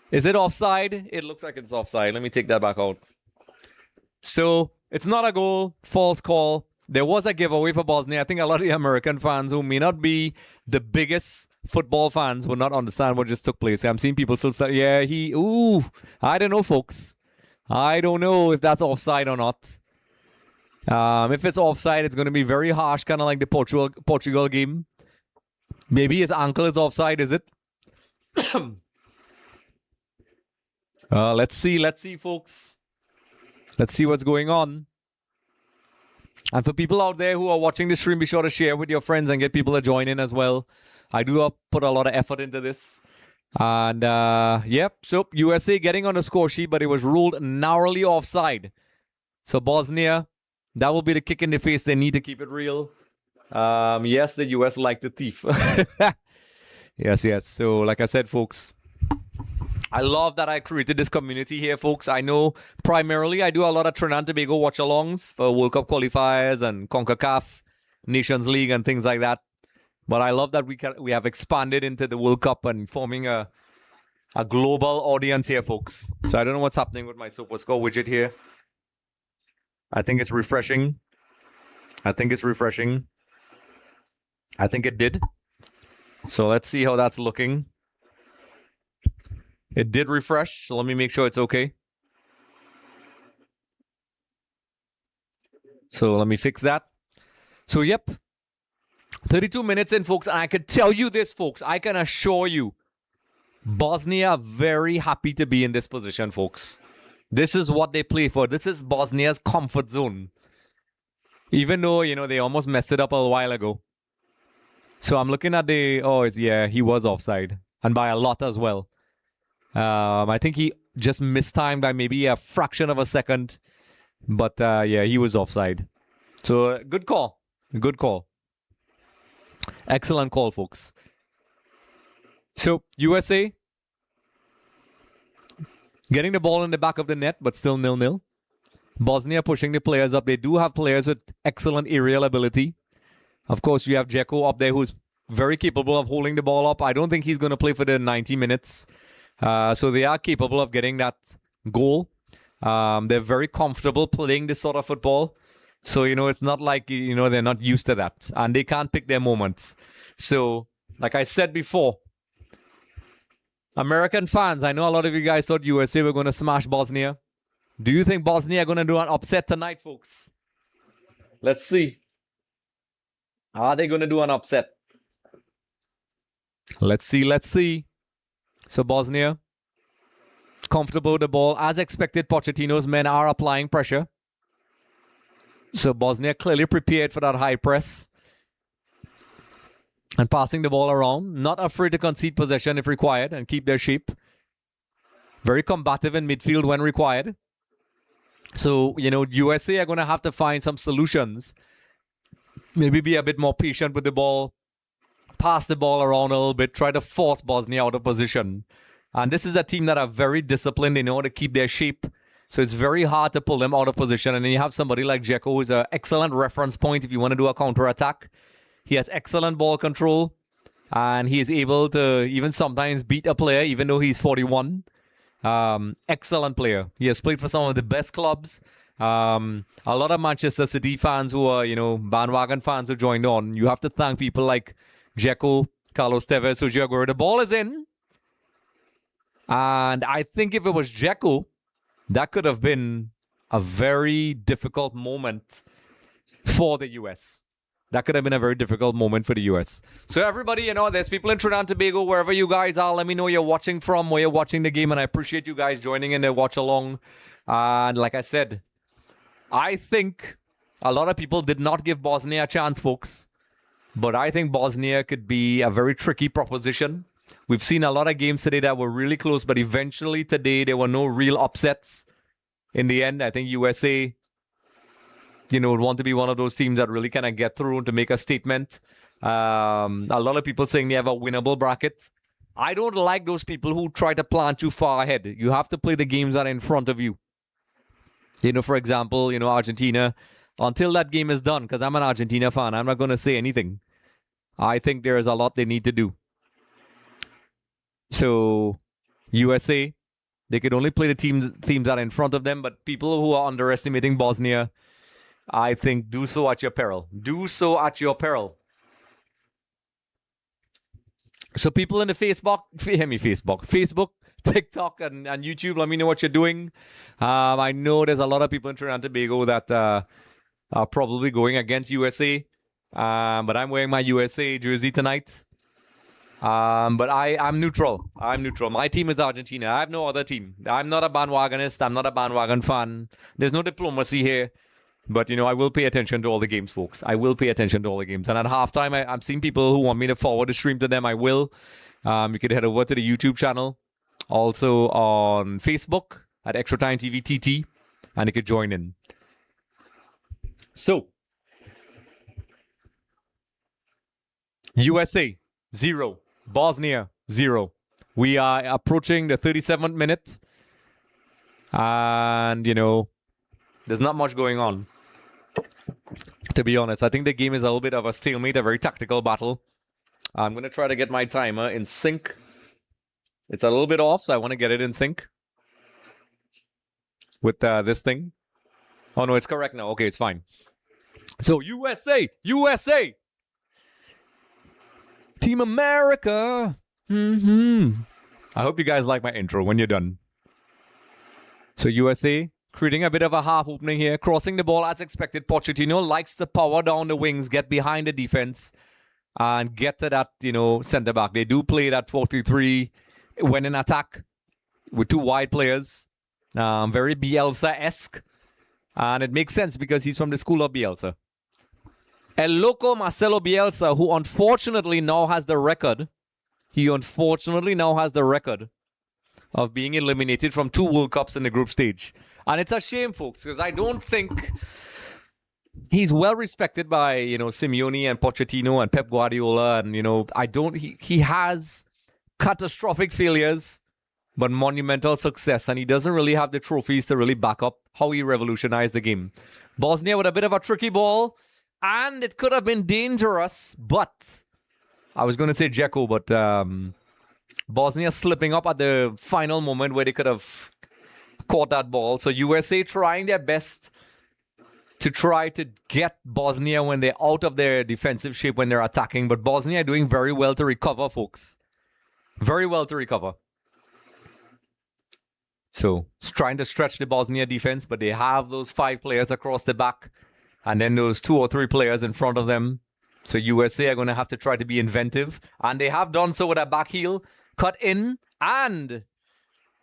Is it offside? It looks like it's offside. Let me take that back out. So it's not a goal. False call. There was a giveaway for Bosnia. I think a lot of the American fans who may not be the biggest football fans will not understand what just took place. I'm seeing people still say, I don't know, folks. I don't know if that's offside or not. If it's offside, it's going to be very harsh, kind of like the Portugal game. Maybe his ankle is offside, is it? Let's see, folks. Let's see what's going on. And for people out there who are watching the stream, be sure to share with your friends and get people to join in as well. I do put a lot of effort into this. And, so USA getting on the score sheet, but it was ruled narrowly offside. So Bosnia, that will be the kick in the face. They need to keep it real. Yes, the US like the thief. Yes. So, like I said, folks, I love that I created this community here, folks. I know primarily I do a lot of Trinidad and Tobago watch-alongs for World Cup qualifiers and CONCACAF Nations League and things like that. But I love that we have expanded into the World Cup and forming a global audience here, folks. So I don't know what's happening with my Sofascore widget here. I think it's refreshing. I think it did. So let's see how that's looking. It did refresh, so let me make sure it's okay. So let me fix that. So yep, 32 minutes in, folks, and I can tell you this, folks. I can assure you, Bosnia are very happy to be in this position, folks. This is what they play for. This is Bosnia's comfort zone. Even though, they almost messed it up a while ago. So I'm looking at yeah, he was offside. And by a lot as well. I think he just mistimed by maybe a fraction of a second. But yeah, he was offside. So good call. Good call. Excellent call, folks. So USA getting the ball in the back of the net, but still 0-0. Bosnia pushing the players up. They do have players with excellent aerial ability. Of course, you have Dzeko up there who's very capable of holding the ball up. I don't think he's going to play for the 90 minutes. So they are capable of getting that goal. They're very comfortable playing this sort of football. So, it's not like, they're not used to that. And they can't pick their moments. So, like I said before, American fans, I know a lot of you guys thought USA were going to smash Bosnia. Do you think Bosnia are going to do an upset tonight, folks? Let's see. Are they going to do an upset? Let's see. So Bosnia, comfortable with the ball. As expected, Pochettino's men are applying pressure. So Bosnia clearly prepared for that high press. And passing the ball around. Not afraid to concede possession if required and keep their shape. Very combative in midfield when required. So, USA are going to have to find some solutions. Maybe be a bit more patient with the ball. Pass the ball around a little bit. Try to force Bosnia out of position. And this is a team that are very disciplined. They know how to keep their shape. So it's very hard to pull them out of position. And then you have somebody like Dzeko who's an excellent reference point if you want to do a counter-attack. He has excellent ball control. And he is able to even sometimes beat a player even though he's 41. Excellent player. He has played for some of the best clubs. A lot of Manchester City fans who are, bandwagon fans who joined on. You have to thank people like Dzeko, Carlos Tevez, Sergio Aguero. The ball is in. And I think if it was Dzeko, that could have been a very difficult moment for the US. That could have been a very difficult moment for the US. So everybody, there's people in Trinidad and Tobago, wherever you guys are, let me know you're watching from, where you're watching the game, and I appreciate you guys joining in the watch along. And like I said, I think a lot of people did not give Bosnia a chance, folks. But I think Bosnia could be a very tricky proposition. We've seen a lot of games today that were really close, but eventually today there were no real upsets. In the end, I think USA, would want to be one of those teams that really kind of get through to make a statement. A lot of people saying they have a winnable bracket. I don't like those people who try to plan too far ahead. You have to play the games that are in front of you. For example, Argentina, until that game is done, because I'm an Argentina fan, I'm not going to say anything. I think there is a lot they need to do. So, USA, they could only play the teams that are in front of them, but people who are underestimating Bosnia, I think do so at your peril. Do so at your peril. So people in the Facebook, TikTok, and YouTube, let me know what you're doing. I know there's a lot of people in Trinidad and Tobago that are probably going against USA. But I'm wearing my USA jersey tonight. But I'm neutral. My team is Argentina. I have no other team. I'm not a bandwagonist. I'm not a bandwagon fan. There's no diplomacy here. But, I will pay attention to all the games, folks. I will pay attention to all the games. And at halftime, I'm seeing people who want me to forward the stream to them. I will. You could head over to the YouTube channel. Also on Facebook at Extra Time TV TT. And you could join in. So, USA, 0. Bosnia, 0. We are approaching the 37th minute. And, there's not much going on. To be honest, I think the game is a little bit of a stalemate, a very tactical battle. I'm going to try to get my timer in sync. It's a little bit off, so I want to get it in sync with this thing. Oh, no, it's correct now. Okay, it's fine. So, USA! Team America! I hope you guys like my intro when you're done. So, USA creating a bit of a half opening here, crossing the ball as expected. Pochettino likes to power down the wings, get behind the defense, and get to that, center back. They do play that 4-3-3 when in attack with two wide players. Very Bielsa-esque. And it makes sense because he's from the school of Bielsa. El Loco Marcelo Bielsa, who unfortunately now has the record. He unfortunately now has the record of being eliminated from 2 World Cups in the group stage. And it's a shame, folks, because I don't think he's well respected by, Simeone and Pochettino and Pep Guardiola. And, he has catastrophic failures, but monumental success. And he doesn't really have the trophies to really back up how he revolutionized the game. Bosnia with a bit of a tricky ball. And it could have been dangerous, but I was going to say Dzeko, but Bosnia slipping up at the final moment where they could have caught that ball. So USA trying their best to try to get Bosnia when they're out of their defensive shape when they're attacking. But Bosnia doing very well to recover, folks. Very well to recover. So trying to stretch the Bosnia defense, but they have those 5 players across the back. And then those 2 or 3 players in front of them. So USA are going to have to try to be inventive. And they have done so with a back heel cut in. And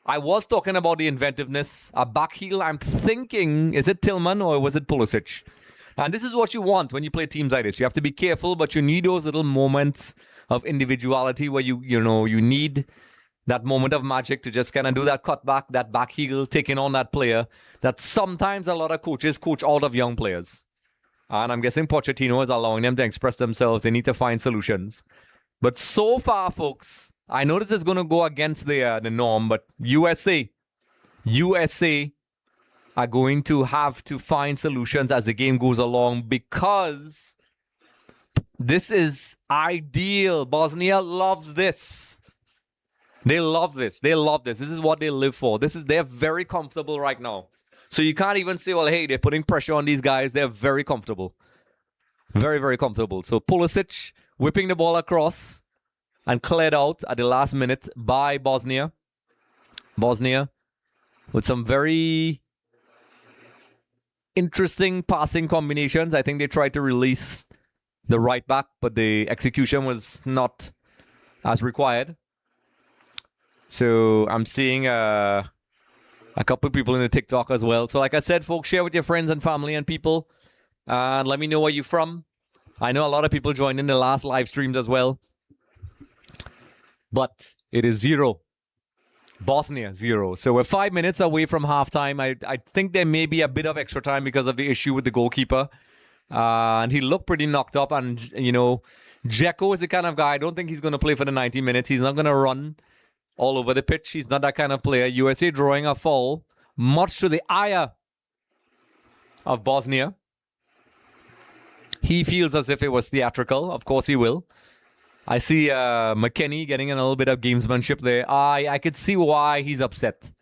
I was talking about the inventiveness. A back heel, I'm thinking, is it Tillman or was it Pulisic? And this is what you want when you play teams like this. You have to be careful, but you need those little moments of individuality where you need that moment of magic to just kind of do that cutback, that back heel, taking on that player that sometimes a lot of coaches coach out of young players. And I'm guessing Pochettino is allowing them to express themselves. They need to find solutions. But so far, folks, I know this is going to go against the norm, but USA are going to have to find solutions as the game goes along because this is ideal. Bosnia loves this. They love this. They love this. This is what they live for. They're very comfortable right now. So you can't even say, well, hey, they're putting pressure on these guys. They're very comfortable. Very, very comfortable. So Pulisic whipping the ball across and cleared out at the last minute by Bosnia. Bosnia with some very interesting passing combinations. I think they tried to release the right back, but the execution was not as required. So I'm seeing a couple of people in the TikTok as well. So like I said, folks, share with your friends and family and people. And let me know where you're from. I know a lot of people joined in the last live streams as well. But it is 0. Bosnia 0. So we're 5 minutes away from halftime. I think there may be a bit of extra time because of the issue with the goalkeeper. And he looked pretty knocked up. And, Dzeko is the kind of guy, I don't think he's going to play for the 90 minutes. He's not going to run all over the pitch. He's not that kind of player. USA drawing a foul, much to the ire of Bosnia. He feels as if it was theatrical. Of course he will. I see McKennie getting in a little bit of gamesmanship there. I could see why he's upset.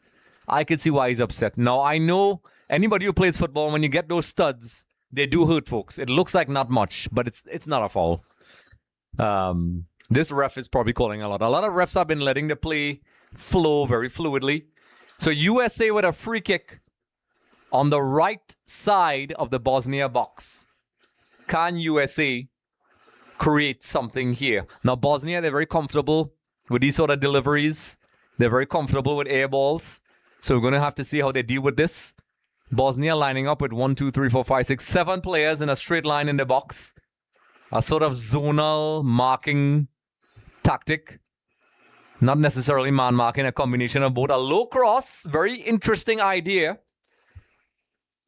Now, I know anybody who plays football, when you get those studs, they do hurt folks. It looks like not much, but it's not a foul. This ref is probably calling a lot. A lot of refs have been letting the play flow very fluidly. So USA with a free kick on the right side of the Bosnia box. Can USA create something here? Now, Bosnia, they're very comfortable with these sort of deliveries. They're very comfortable with air balls. So we're going to have to see how they deal with this. Bosnia lining up with 1, 2, 3, 4, 5, 6, 7 players in a straight line in the box. A sort of zonal marking tactic. Not necessarily man marking, a combination of both. A low cross, very interesting idea,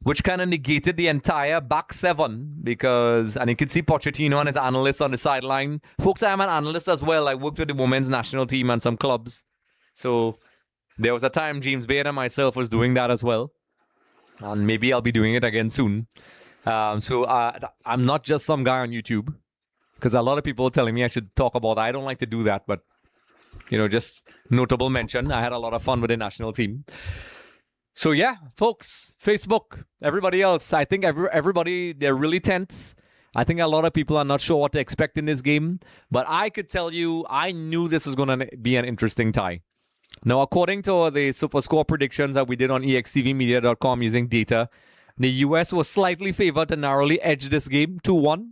which kind of negated the entire back 7 because, and you can see Pochettino and his analysts on the sideline. Folks, I am an analyst as well. I worked with the women's national team and some clubs. So there was a time James Baird and myself was doing that as well. And maybe I'll be doing it again soon. So I'm not just some guy on YouTube, because a lot of people are telling me I should talk about that. I don't like to do that, but, just notable mention. I had a lot of fun with the national team. So yeah, folks, Facebook, everybody else, I think everybody, they're really tense. I think a lot of people are not sure what to expect in this game. But I could tell you, I knew this was going to be an interesting tie. Now, according to the Sofascore predictions that we did on EXTVmedia.com using data, the US was slightly favored to narrowly edge this game 2-1.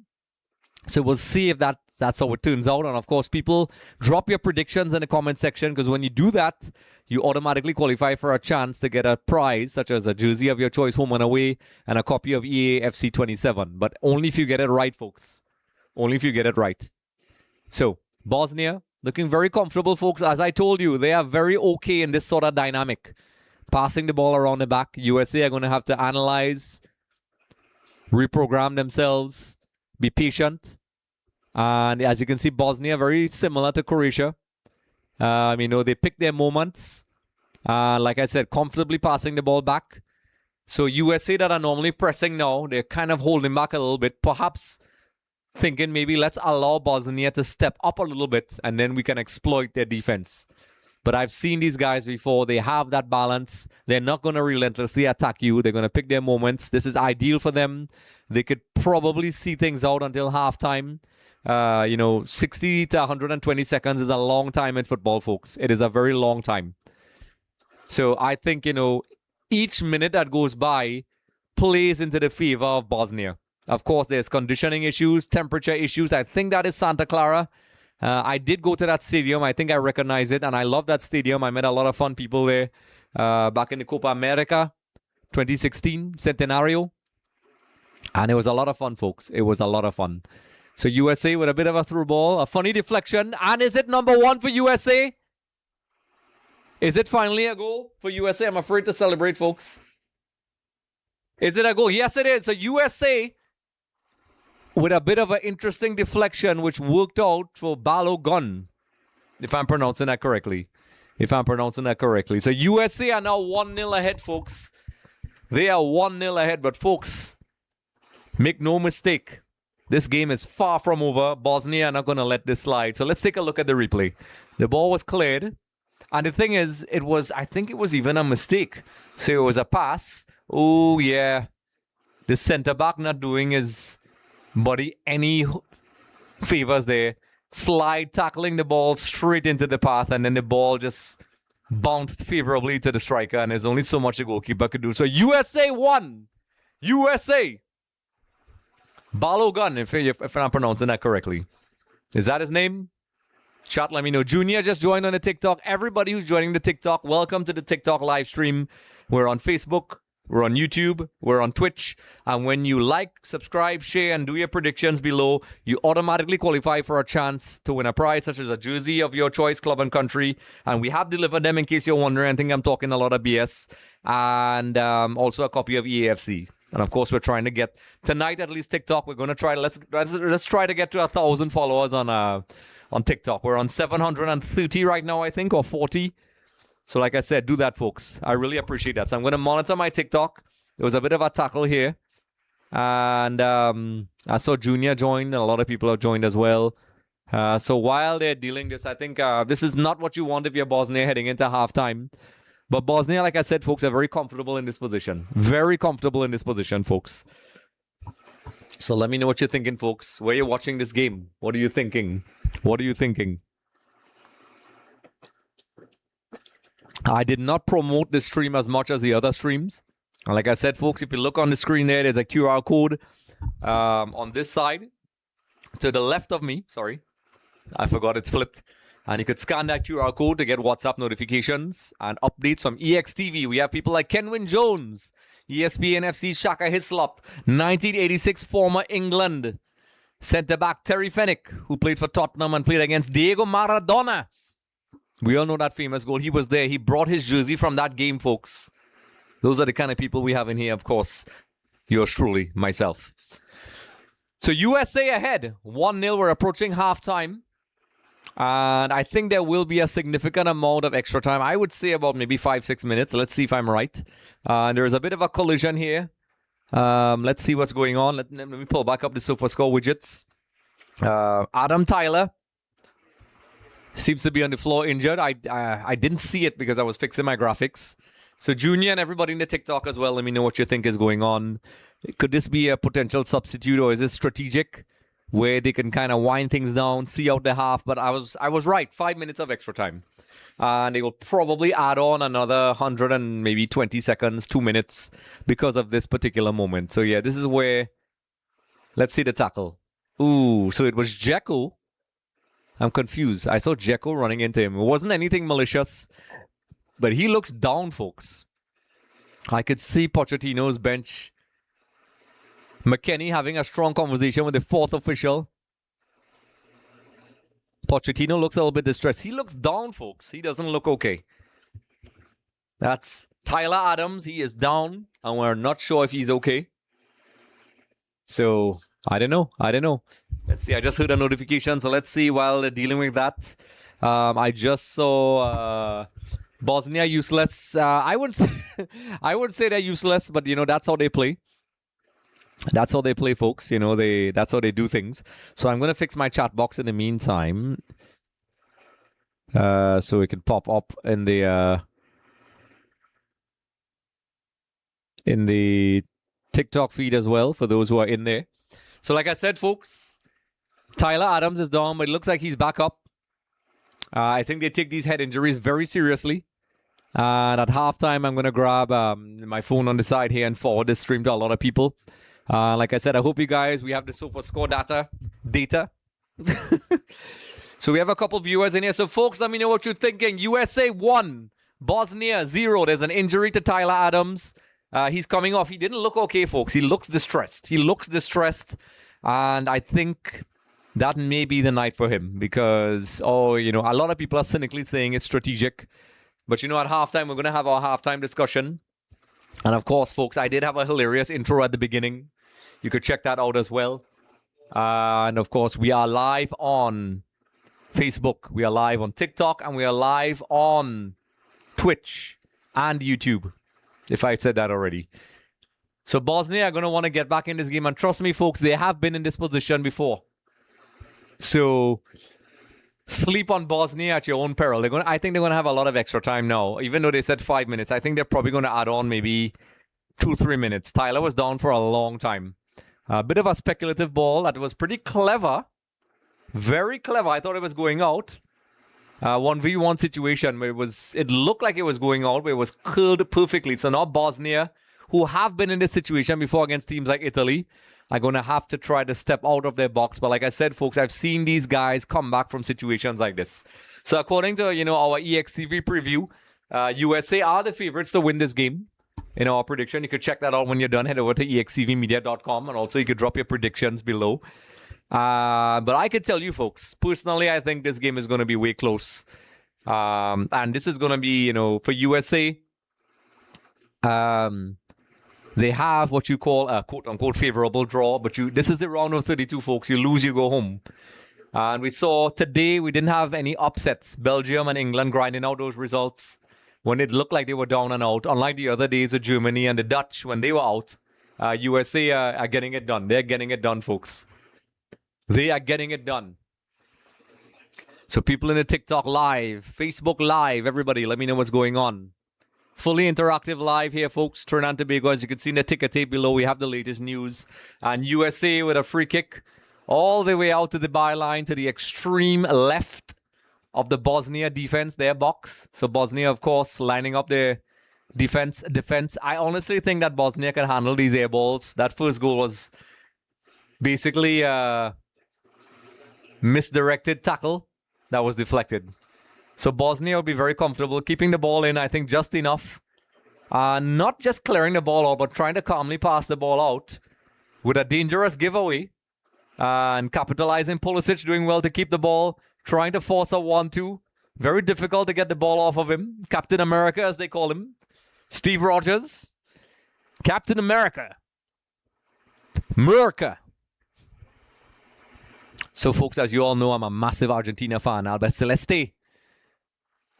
So we'll see if that's how it turns out. And of course, people drop your predictions in the comment section, because when you do that, you automatically qualify for a chance to get a prize, such as a jersey of your choice, home and away, and a copy of EA FC 27. But only if you get it right, folks. Only if you get it right. So, Bosnia, looking very comfortable, folks. As I told you, they are very okay in this sort of dynamic. Passing the ball around the back. USA are going to have to analyze, reprogram themselves, be patient. And as you can see, Bosnia, very similar to Croatia. They pick their moments. Like I said, comfortably passing the ball back. So USA that are normally pressing now, they're kind of holding back a little bit. Perhaps thinking maybe let's allow Bosnia to step up a little bit and then we can exploit their defense. But I've seen these guys before. They have that balance. They're not going to relentlessly attack you. They're going to pick their moments. This is ideal for them. They could probably see things out until halftime. 60 to 120 seconds is a long time in football, folks. It is a very long time. So I think, each minute that goes by plays into the favor of Bosnia. Of course, there's conditioning issues, temperature issues. I think that is Santa Clara. I did go to that stadium. I think I recognize it, and I love that stadium. I met a lot of fun people there back in the Copa America 2016 Centenario. And it was a lot of fun, folks. It was a lot of fun. So USA with a bit of a through ball, a funny deflection. And is it number 1 for USA? Is it finally a goal for USA? I'm afraid to celebrate, folks. Is it a goal? Yes, it is. So USA with a bit of an interesting deflection, which worked out for Balogun, if I'm pronouncing that correctly. So USA are now 1-0 ahead, folks. They are 1-0 ahead. But, folks, make no mistake. This game is far from over. Bosnia are not going to let this slide. So let's take a look at the replay. The ball was cleared. And the thing is, I think it was even a mistake. So it was a pass. Oh, yeah. The centre-back not doing his body any favors there. Slide, tackling the ball straight into the path. And then the ball just bounced favorably to the striker. And there's only so much a goalkeeper could do. So USA won. USA. Balogun, if I'm pronouncing that correctly. Is that his name? Chat, let me know. Junior just joined on the TikTok. Everybody who's joining the TikTok, welcome to the TikTok live stream. We're on Facebook. We're on YouTube. We're on Twitch. And when you like, subscribe, share, and do your predictions below, you automatically qualify for a chance to win a prize, such as a jersey of your choice, club and country. And we have delivered them, in case you're wondering. I think I'm talking a lot of BS. And also a copy of EAFC. And of course, we're trying to get tonight, at least TikTok. We're going to try. Let's try to get to 1,000 followers on TikTok. We're on 730 right now, I think, or 40. So, like I said, do that, folks. I really appreciate that. So I'm going to monitor my TikTok. There was a bit of a tackle here, and I saw Junior join. And a lot of people have joined as well. So while they're dealing this, I think this is not what you want if you're Bosnia heading into halftime. But Bosnia, like I said, folks, are very comfortable in this position. Very comfortable in this position, folks. So let me know what you're thinking, folks. Where you're watching this game. What are you thinking? I did not promote this stream as much as the other streams. And like I said, folks, if you look on the screen there's a QR code on this side. To the left of me, sorry. I forgot it's flipped. And you could scan that QR code to get WhatsApp notifications and updates from EXTV. We have people like Kenwin Jones, ESPN FC Shaka Hislop, 1986 former England centre-back Terry Fenwick, who played for Tottenham and played against Diego Maradona. We all know that famous goal. He was there. He brought his jersey from that game, folks. Those are the kind of people we have in here, of course. Yours truly, myself. So USA ahead, 1-0. We're approaching halftime. And I think there will be a significant amount of extra time. I would say about maybe 5-6 minutes. Let's see if I'm right. There's a bit of a collision here. Let's see what's going on. Let me pull back up the Sofascore widgets. Adam Tyler seems to be on the floor injured. I didn't see it because I was fixing my graphics. So Junior and everybody in the TikTok as well, let me know what you think is going on. Could this be a potential substitute, or is this strategic where they can kind of wind things down, see out the half? But I was right, 5 minutes of extra time. And they will probably add on another 100 and maybe 20 seconds, 2 minutes because of this particular moment. So yeah, this is where, let's see the tackle. Ooh, so it was Dzeko. I'm confused. I saw Dzeko running into him. It wasn't anything malicious, but he looks down, folks. I could see Pochettino's bench. McKennie having a strong conversation with the fourth official. Pochettino looks a little bit distressed. He looks down, folks. He doesn't look okay. That's Tyler Adams. He is down, and we're not sure if he's okay. So, I don't know. Let's see. I just heard a notification, so let's see while they're dealing with that. I just saw Bosnia useless. I wouldn't say they're useless, but that's how they play. That's how they play, folks. That's how they do things. So I'm gonna fix my chat box in the meantime, so it can pop up in the TikTok feed as well for those who are in there. So like I said, folks, Tyler Adams is down, but it looks like he's back up. I think they take these head injuries very seriously. And at halftime, I'm going to grab my phone on the side here and forward this stream to a lot of people. Like I said, I hope you guys, we have the Sofascore data. So we have a couple viewers in here. So folks, let me know what you're thinking. USA 1, Bosnia 0. There's an injury to Tyler Adams. He's coming off. He didn't look okay, folks. He looks distressed. And I think that may be the night for him because, a lot of people are cynically saying it's strategic. But, at halftime, we're going to have our halftime discussion. And, of course, folks, I did have a hilarious intro at the beginning. You could check that out as well. And, of course, we are live on Facebook. We are live on TikTok. And we are live on Twitch and YouTube, if I said that already. So Bosnia are going to want to get back in this game. And trust me, folks, they have been in this position before. So sleep on Bosnia at your own peril. I think they're going to have a lot of extra time now. Even though they said 5 minutes, I think they're probably going to add on maybe 2-3 minutes. Tyler was down for a long time. A bit of a speculative ball that was pretty clever. Very clever. I thought it was going out. 1v1 situation where it looked like it was going out, but it was curled perfectly. So now Bosnia, who have been in this situation before against teams like Italy, are going to have to try to step out of their box. But like I said, folks, I've seen these guys come back from situations like this. So according to, our EXTV preview, USA are the favorites to win this game. In our prediction, you could check that out when you're done. Head over to extvmedia.com, and also you could drop your predictions below. But I could tell you, folks, personally, I think this game is going to be way close. And this is going to be, for USA, they have what you call a quote-unquote favorable draw. But this is the round of 32, folks. You lose, you go home. And we saw today we didn't have any upsets. Belgium and England grinding out those results when it looked like they were down and out. Unlike the other days with Germany and the Dutch when they were out. USA are getting it done. They're getting it done, folks. They are getting it done. So people in the TikTok live, Facebook live, everybody, let me know what's going on. Fully interactive live here, folks. Trinidad and Tobago, as you can see in the ticker tape below, we have the latest news. And USA with a free kick all the way out to the byline to the extreme left of the Bosnia defense, their box. So Bosnia, of course, lining up their defense. I honestly think that Bosnia can handle these air balls. That first goal was basically misdirected tackle that was deflected. So Bosnia will be very comfortable keeping the ball in, I think, just enough. Not just clearing the ball out, but trying to calmly pass the ball out with a dangerous giveaway. And capitalizing. Pulisic doing well to keep the ball, trying to force a 1-2. Very difficult to get the ball off of him. Captain America, as they call him. Steve Rogers. Captain America. So, folks, as you all know, I'm a massive Argentina fan. Alba Celeste.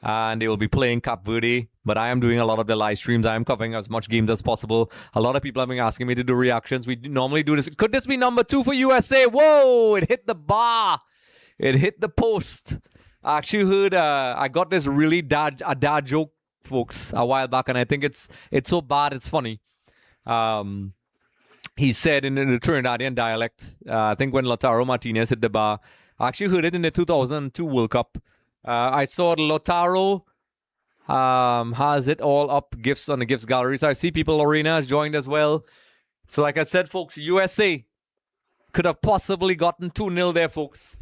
And they will be playing Cape Verde. But I am doing a lot of the live streams. I am covering as much games as possible. A lot of people have been asking me to do reactions. We normally do this. Could this be number 2 for USA? Whoa! It hit the bar. It hit the post. I actually heard I got this really dad joke, folks, a while back. And I think it's so bad it's funny. He said in the Trinidadian dialect, I think when Lautaro Martinez hit the bar, I actually heard it in the 2002 World Cup. I saw Lautaro has it all up, gifts on the gifts gallery. So I see people, Lorena has joined as well. So like I said, folks, USA could have possibly gotten 2-0 there, folks.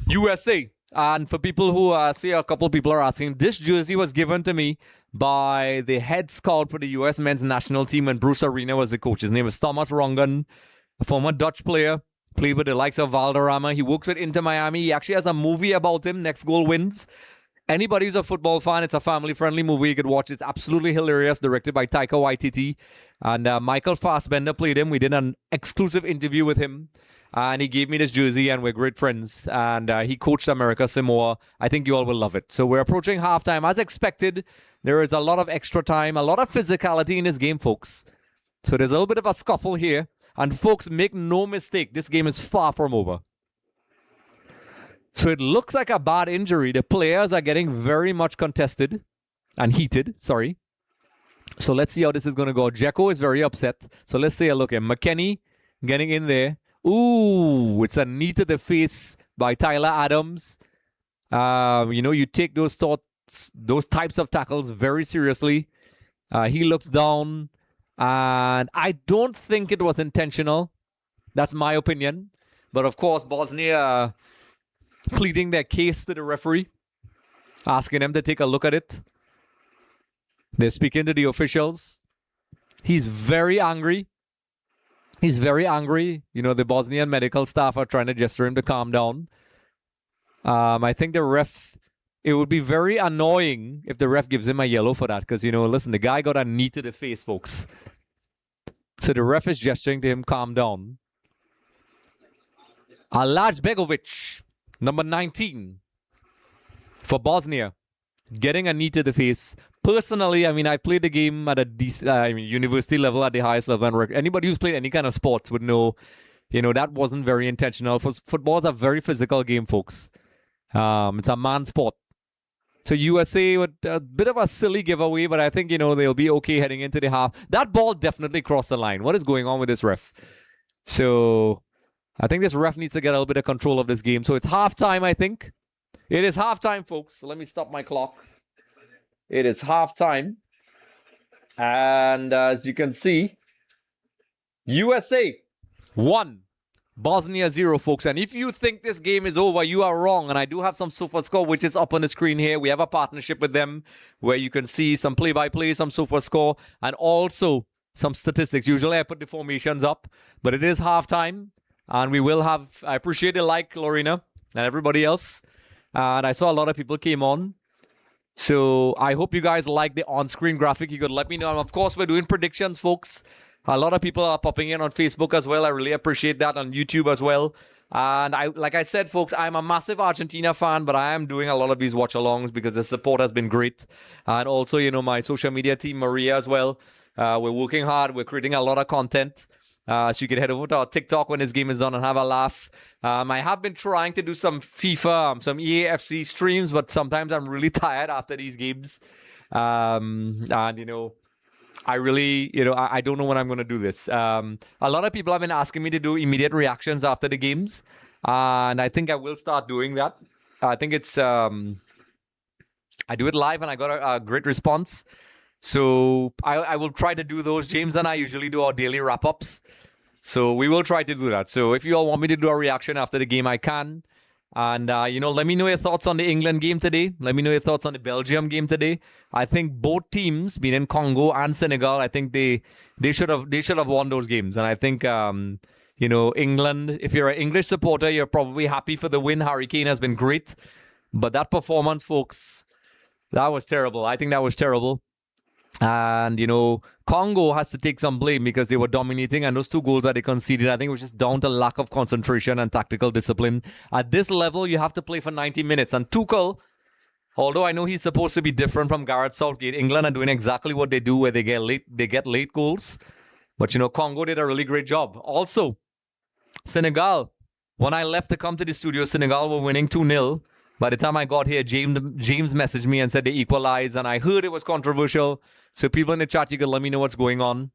USA. And for people who see a couple people are asking, this jersey was given to me by the head scout for the US men's national team when Bruce Arena was the coach. His name is Thomas Rongen, a former Dutch player. Played with the likes of Valderrama. He works with Inter Miami. He actually has a movie about him, Next Goal Wins. Anybody who's a football fan, it's a family-friendly movie you could watch. It's absolutely hilarious, directed by Taika Waititi. And Michael Fassbender played him. We did an exclusive interview with him. And he gave me this jersey, and we're great friends. And he coached America Samoa. I think you all will love it. So we're approaching halftime. As expected, there is a lot of extra time, a lot of physicality in this game, folks. So there's a little bit of a scuffle here. And folks, make no mistake, this game is far from over. So it looks like a bad injury. The players are getting very much contested and heated, sorry. So let's see how this is going to go. Dzeko is very upset. So let's say a look at McKennie getting in there. Ooh, it's a knee to the face by Tyler Adams. You take those types of tackles very seriously. He looks down. And I don't think it was intentional. That's my opinion. But of course, Bosnia pleading their case to the referee, asking them to take a look at it. They're speaking to the officials. He's very angry. He's very angry. The Bosnian medical staff are trying to gesture him to calm down. I think the ref, it would be very annoying if the ref gives him a yellow for that. Because, listen, the guy got a knee to the face, folks. So the ref is gesturing to him, calm down. Alaj Begovic, number 19 for Bosnia, getting a knee to the face. Personally, I played the game at a university level, at the highest level. And anybody who's played any kind of sports would know, that wasn't very intentional. Football is a very physical game, folks. It's a man sport. So USA with a bit of a silly giveaway, but I think, they'll be okay heading into the half. That ball definitely crossed the line. What is going on with this ref? So I think this ref needs to get a little bit of control of this game. So it's halftime, I think. It is halftime, folks. So let me stop my clock. It is halftime. And as you can see, USA 1. Bosnia 0, folks. And if you think this game is over, you are wrong. And I do have some Sofascore, which is up on the screen here. We have a partnership with them where you can see some play-by-play, some Sofascore, and also some statistics. Usually I put the formations up, but it is halftime. And we will have, I appreciate the like, Lorena, and everybody else. And I saw a lot of people came on. So I hope you guys like the on-screen graphic. You could let me know. And of course, we're doing predictions, folks. A lot of people are popping in on Facebook as well. I really appreciate that, on YouTube as well. And like I said, folks, I'm a massive Argentina fan, but I am doing a lot of these watch-alongs because the support has been great. And also, my social media team, Maria, as well. We're working hard. We're creating a lot of content. So you can head over to our TikTok when this game is done and have a laugh. I have been trying to do some FIFA, some EAFC streams, but sometimes I'm really tired after these games. I really, I don't know when I'm going to do this. A lot of people have been asking me to do immediate reactions after the games. And I think I will start doing that. I think it's, I do it live and I got a great response. So I will try to do those. James and I usually do our daily wrap-ups. So we will try to do that. So if you all want me to do a reaction after the game, I can. And, let me know your thoughts on the England game today. Let me know your thoughts on the Belgium game today. I think both teams, meaning Congo and Senegal, I think they should have won those games. And I think, England, if you're an English supporter, you're probably happy for the win. Harry Kane has been great. But that performance, folks, that was terrible. I think that was terrible. And, Congo has to take some blame because they were dominating, and those 2 goals that they conceded, I think it was just down to lack of concentration and tactical discipline. At this level, you have to play for 90 minutes. And Tuchel, although I know he's supposed to be different from Gareth Southgate, England are doing exactly what they do, where they get late goals. But, Congo did a really great job. Also, Senegal, when I left to come to the studio, Senegal were winning 2-0. By the time I got here, James messaged me and said they equalized, and I heard it was controversial. So people in the chat, you can let me know what's going on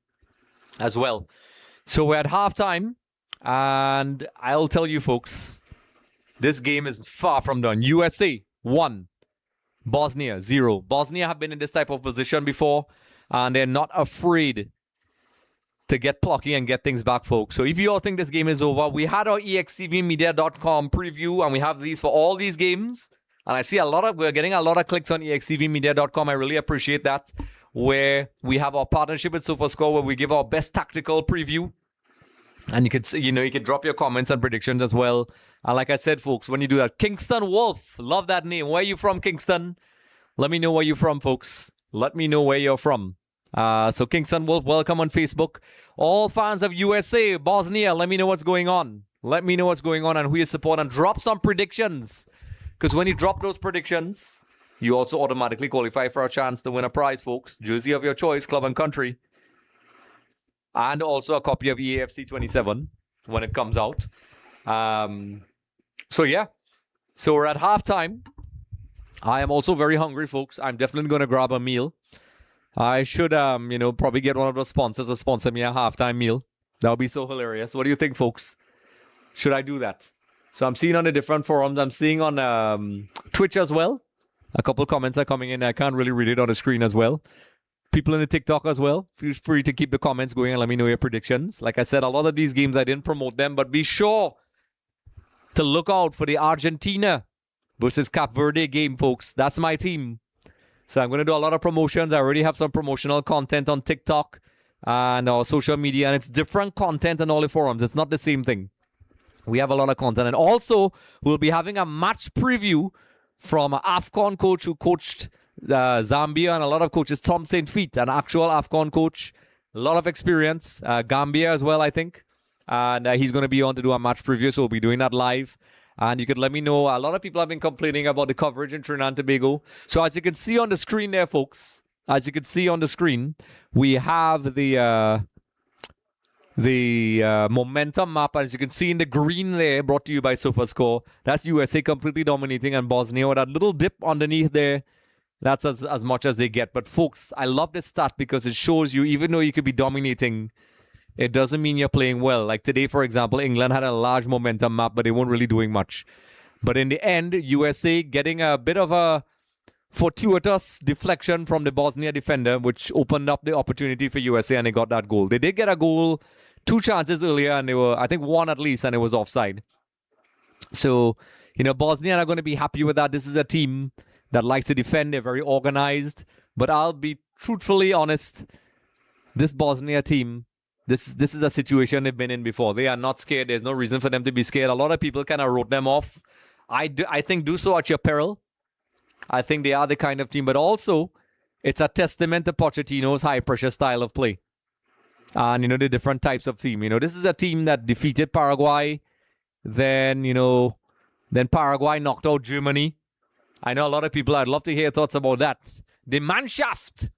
as well. So we're at halftime, and I'll tell you folks, this game is far from done. USA 1, Bosnia 0. Bosnia have been in this type of position before, and they're not afraid to get plucky and get things back, folks. So if you all think this game is over, we had our EXTVmedia.com preview, and we have these for all these games. And I see we're getting a lot of clicks on EXTVmedia.com. I really appreciate that. Where we have our partnership with Sofascore, where we give our best tactical preview. And you could, you could drop your comments and predictions as well. And like I said, folks, when you do that, Kingston Wolf, love that name. Where are you from, Kingston? Let me know where you're from, folks. Let me know where you're from. So Kingston Wolf, welcome on Facebook. All fans of USA, Bosnia, let me know what's going on. Let me know what's going on and who you support, and drop some predictions. Because when you drop those predictions, you also automatically qualify for a chance to win a prize, folks. Jersey of your choice, club and country. And also a copy of EAFC 27 when it comes out. So yeah. So we're at halftime. I am also very hungry, folks. I'm definitely going to grab a meal. I should, probably get one of those sponsors to sponsor me a halftime meal. That would be so hilarious. What do you think, folks? Should I do that? So I'm seeing on the different forums. I'm seeing on Twitch as well. A couple comments are coming in. I can't really read it on the screen as well. People in the TikTok as well. Feel free to keep the comments going and let me know your predictions. Like I said, a lot of these games I didn't promote them, but be sure to look out for the Argentina versus Cape Verde game, folks. That's my team. So I'm going to do a lot of promotions. I already have some promotional content on TikTok and our social media, and it's different content on all the forums. It's not the same thing. We have a lot of content. And also, we'll be having a match preview from an AFCON coach who coached Zambia, and a lot of coaches, Tom St. Feet, an actual AFCON coach. A lot of experience. Gambia as well, I think. And he's going to be on to do a match preview, so we'll be doing that live. And you could let me know. A lot of people have been complaining about the coverage in Trinidad and Tobago. So as you can see on the screen there, folks, as you can see on the screen, we have the momentum map. As you can see in the green there, brought to you by Sofascore. That's USA completely dominating, and Bosnia with that little dip underneath there. That's as much as they get. But folks, I love this stat because it shows you, even though you could be dominating, it doesn't mean you're playing well. Like today, for example, England had a large momentum map, but they weren't really doing much. But in the end, USA getting a bit of a fortuitous deflection from the Bosnia defender, which opened up the opportunity for USA, and they got that goal. They did get a goal, 2 chances earlier, and they were, I think, 1 at least, and it was offside. So, Bosnia are going to be happy with that. This is a team that likes to defend. They're very organized. But I'll be truthfully honest, this Bosnia team, This is a situation they've been in before. They are not scared. There's no reason for them to be scared. A lot of people kind of wrote them off. I think do so at your peril. I think they are the kind of team. But also, it's a testament to Pochettino's high-pressure style of play. And, the different types of team. This is a team that defeated Paraguay. Then Paraguay knocked out Germany. I know a lot of people, I'd love to hear your thoughts about that. The Mannschaft.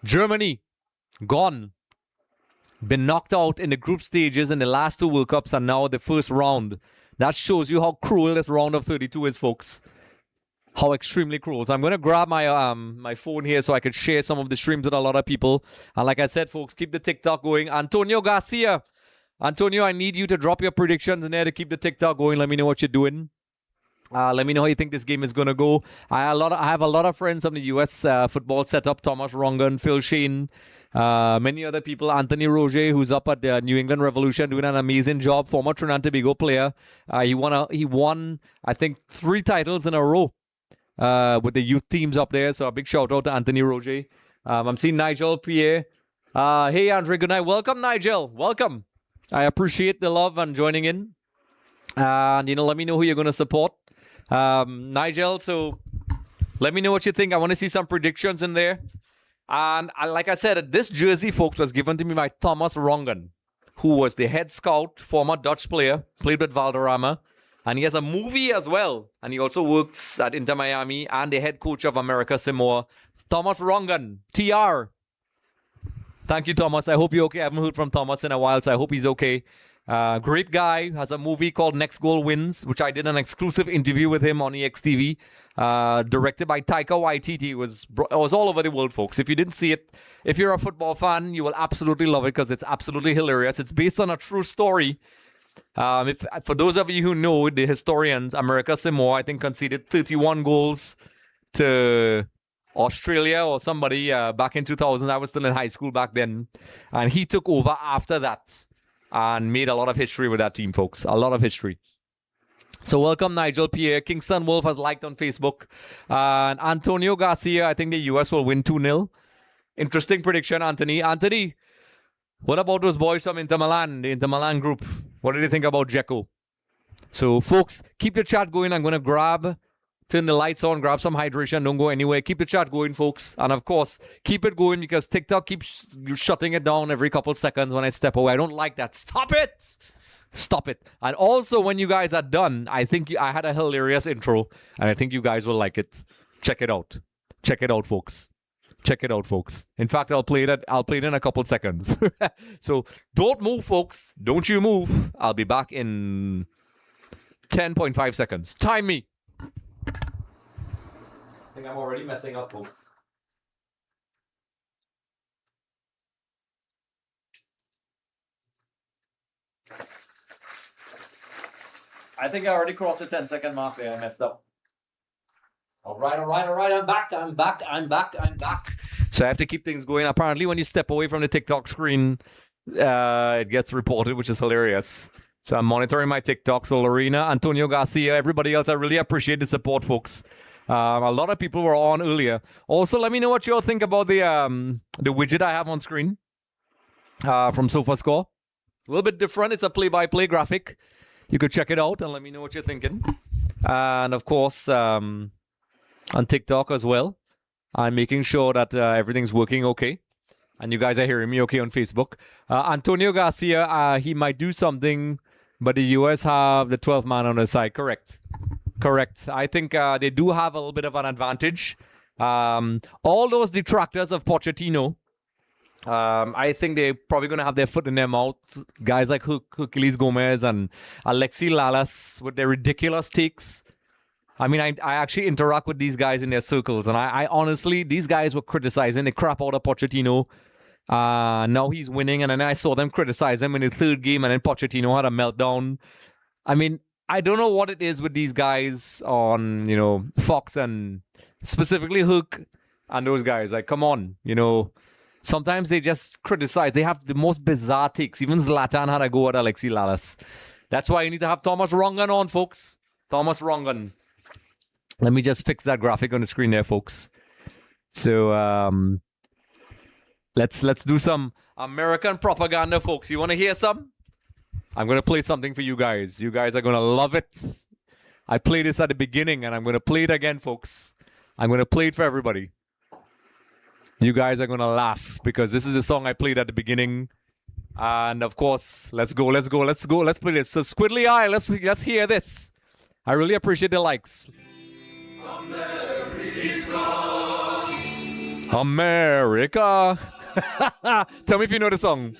Germany. Gone. Been knocked out in the group stages in the last 2 World Cups, and now the first round. That shows you how cruel this round of 32 is, folks. How extremely cruel. So I'm going to grab my my phone here so I can share some of the streams with a lot of people. And like I said, folks, keep the TikTok going. Antonio Garcia. Antonio, I need you to drop your predictions in there to keep the TikTok going. Let me know what you're doing. Let me know how you think this game is going to go. I have a lot of friends from the US football setup. Thomas Rongan, Phil Shane, many other people. Anthony Roger, who's up at the New England Revolution, doing an amazing job. Former Trinidad and Tobago player. He won, I think, 3 titles in a row with the youth teams up there. So a big shout out to Anthony Roger. I'm seeing Nigel Pierre. Hey, Andre, good night. Welcome, Nigel. Welcome. I appreciate the love and joining in. And, let me know who you're going to support. Nigel, so let me know what you think. I want to see some predictions in there. And like I said, this jersey, folks, was given to me by Thomas Rongen, who was the head scout, former Dutch player, played with Valderrama. And he has a movie as well. And he also works at Inter Miami and the head coach of America Samoa. Thomas Rongen, TR. Thank you, Thomas. I hope you're okay. I haven't heard from Thomas in a while, so I hope he's okay. Great guy. Has a movie called Next Goal Wins, which I did an exclusive interview with him on EXTV. Directed by Taika Waititi. It was all over the world, folks. If you didn't see it, if you're a football fan, you will absolutely love it because it's absolutely hilarious. It's based on a true story. For those of you who know, the historians, America Samoa, I think, conceded 31 goals to Australia or somebody back in 2000. I was still in high school back then. And he took over after that and made a lot of history with that team, folks. A lot of history. So welcome, Nigel Pierre. Kingston Wolf has liked on Facebook. And Antonio Garcia, I think the US will win 2-0. Interesting prediction, Anthony. Anthony, what about those boys from Inter Milan, the Inter Milan group? What did you think about Dzeko? So, folks, keep the chat going. I'm going to turn the lights on, grab some hydration. Don't go anywhere. Keep the chat going, folks. And, of course, keep it going because TikTok keeps shutting it down every couple seconds when I step away. I don't like that. Stop it! Stop it. And also, when you guys are done, I think I had a hilarious intro, and I think you guys will like it. Check it out. Check it out, folks. Check it out, folks. In fact, I'll play it in a couple seconds. So don't move, folks. Don't you move. I'll be back in 10.5 seconds. Time me. I think I'm already messing up, folks. I think I already crossed the 10-second mark there. I messed up. All right. I'm back. So I have to keep things going. Apparently, when you step away from the TikTok screen, it gets reported, which is hilarious. So I'm monitoring my TikTok. So Lorena, Antonio Garcia, everybody else, I really appreciate the support, folks. A lot of people were on earlier. Also, let me know what you all think about the widget I have on screen from Sofascore. A little bit different. It's a play-by-play graphic. You could check it out and let me know what you're thinking. And of course, on TikTok as well, I'm making sure that everything's working okay. And you guys are hearing me okay on Facebook. Antonio Garcia, he might do something, but the US have the 12th man on their side. Correct. I think they do have a little bit of an advantage. All those detractors of Pochettino, I think they're probably going to have their foot in their mouth. Guys like Hercules Gomez and Alexi Lalas with their ridiculous takes. I mean, I actually interact with these guys in their circles. And I honestly, these guys were criticizing the crap out of Pochettino. Now he's winning. And then I saw them criticize him in the third game. And then Pochettino had a meltdown. I mean, I don't know what it is with these guys on, Fox and specifically Hook and those guys. Like, come on, Sometimes they just criticize. They have the most bizarre takes. Even Zlatan had a go at Alexi Lalas. That's why you need to have Thomas Rongen on, folks. Thomas Rongen. Let me just fix that graphic on the screen there, folks. So let's do some American propaganda, folks. You want to hear some? I'm going to play something for you guys. You guys are going to love it. I played this at the beginning, and I'm going to play it again, folks. I'm going to play it for everybody. You guys are going to laugh because this is the song I played at the beginning. And, of course, let's go. Let's play this. So, Squiddly Eye, let's hear this. I really appreciate the likes. America. Tell me if you know the song.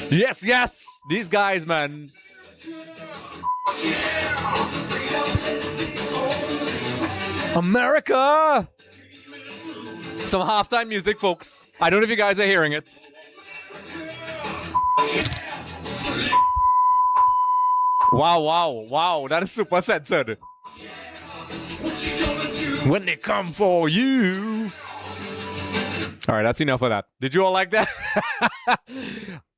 Yes. These guys, man. America! Some halftime music, folks. I don't know if you guys are hearing it. Wow. That is super censored. When they come for you. All right, that's enough of that. Did you all like that?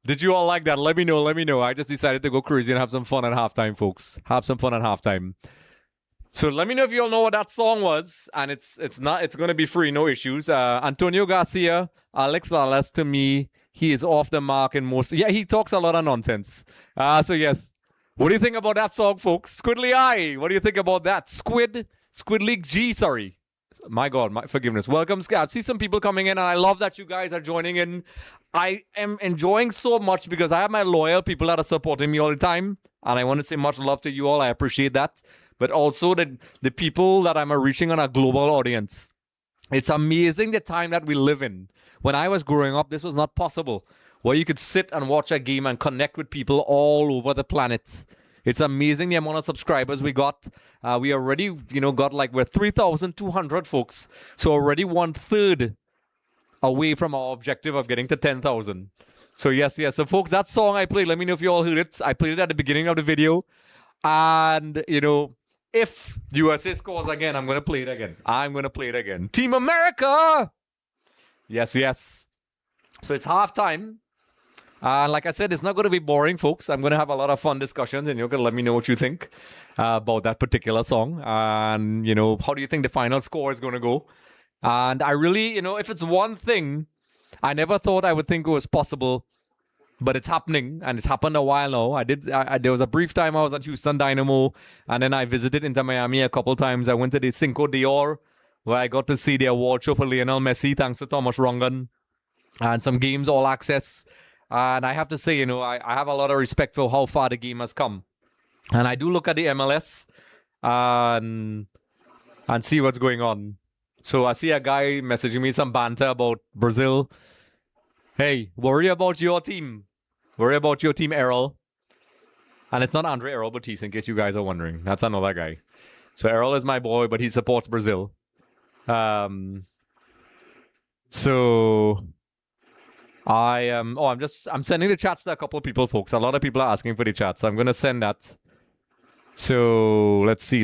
Did you all like that? Let me know. I just decided to go crazy and have some fun at halftime, folks. Have some fun at halftime. So let me know if you all know what that song was. And it's going to be free, no issues. Antonio Garcia, Alex Lalas, to me, he is off the mark in most... Yeah, he talks a lot of nonsense. So yes. What do you think about that song, folks? Squiddly Eye, what do you think about that? Squid League G, sorry. My God, my forgiveness. Welcome, Scab. See some people coming in, and I love that you guys are joining in. I am enjoying so much because I have my loyal people that are supporting me all the time, and I want to say much love to you all. I appreciate that. But also the people that I'm reaching on a global audience. It's amazing the time that we live in. When I was growing up, this was not possible, where you could sit and watch a game and connect with people all over the planet. It's amazing the amount of subscribers we got. We already, got we're 3,200 folks. So already 1/3 away from our objective of getting to 10,000. So yes. So folks, that song I played, let me know if you all heard it. I played it at the beginning of the video. And, if USA scores again, I'm going to play it again. Team America! Yes. So it's halftime. And like I said, it's not going to be boring, folks. I'm going to have a lot of fun discussions, and you're going to let me know what you think about that particular song. And, how do you think the final score is going to go? And I really, if it's one thing, I never thought I would think it was possible, but it's happening, and it's happened a while now. There was a brief time I was at Houston Dynamo, and then I visited Inter Miami a couple times. I went to the Cinco de Oro, where I got to see the award show for Lionel Messi, thanks to Thomas Rongan, and some games all access. And I have to say, I have a lot of respect for how far the game has come. And I do look at the MLS and see what's going on. So I see a guy messaging me some banter about Brazil. Hey, worry about your team. Worry about your team, Errol. And it's not Andre Errol Batiste, in case you guys are wondering. That's another guy. So Errol is my boy, but he supports Brazil. I'm sending the chats to a couple of people, folks. A lot of people are asking for the chats, so I'm going to send that. So let's see.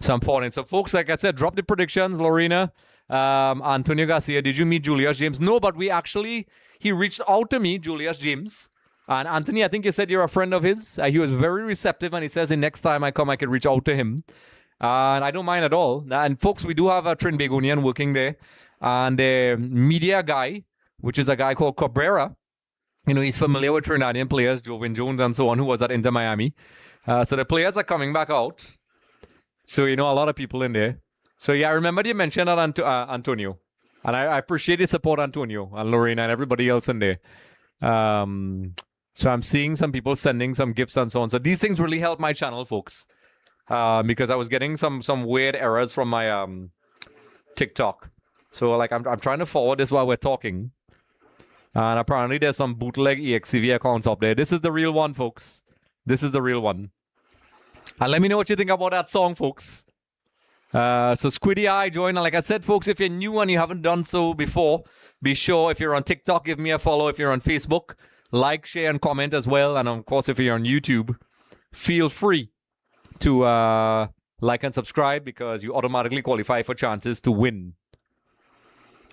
So I'm falling. So folks, like I said, drop the predictions. Lorena, Antonio Garcia, did you meet Julius James? No, but he reached out to me, Julius James. And Anthony, I think you said you're a friend of his. He was very receptive, and he says the next time I come, I could reach out to him. And I don't mind at all. And folks, we do have a Trinbagonian working there. And the media guy, which is a guy called Cabrera, he's familiar with Trinidadian players, Jovan Jones and so on, who was at Inter Miami. So the players are coming back out. So, a lot of people in there. So, yeah, I remember you mentioned that Antonio. And I appreciate your support, Antonio, and Lorena, and everybody else in there. So I'm seeing some people sending some gifts and so on. So these things really help my channel, folks. Because I was getting some weird errors from my TikTok. So I'm trying to forward this while we're talking. And apparently there's some bootleg EXTV accounts up there. This is the real one, folks. This is the real one. And let me know what you think about that song, folks. So Squiddy Eye join. And like I said, folks, if you're new and you haven't done so before, be sure, if you're on TikTok, give me a follow. If you're on Facebook, like, share, and comment as well. And of course, if you're on YouTube, feel free to like and subscribe, because you automatically qualify for chances to win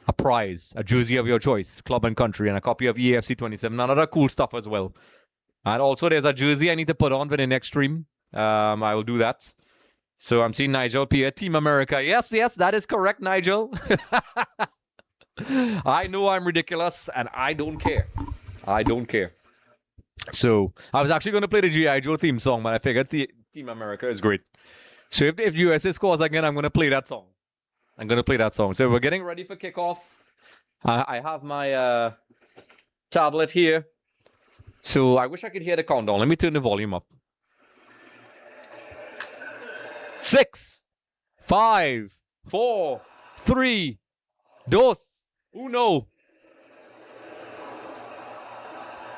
a prize, a jersey of your choice, club and country, and a copy of EFC 27, and other cool stuff as well. And also, there's a jersey I need to put on for the next stream. I will do that. So I'm seeing Nigel Pierre, Team America. Yes, that is correct, Nigel. I know I'm ridiculous, and I don't care. So I was actually going to play the G.I. Joe theme song, but I figured Team America is great. So if USA scores again, I'm going to play that song. So we're getting ready for kickoff. I have my tablet here. So I wish I could hear the countdown. Let me turn the volume up. 6, 5, 4, 3, 2, 1.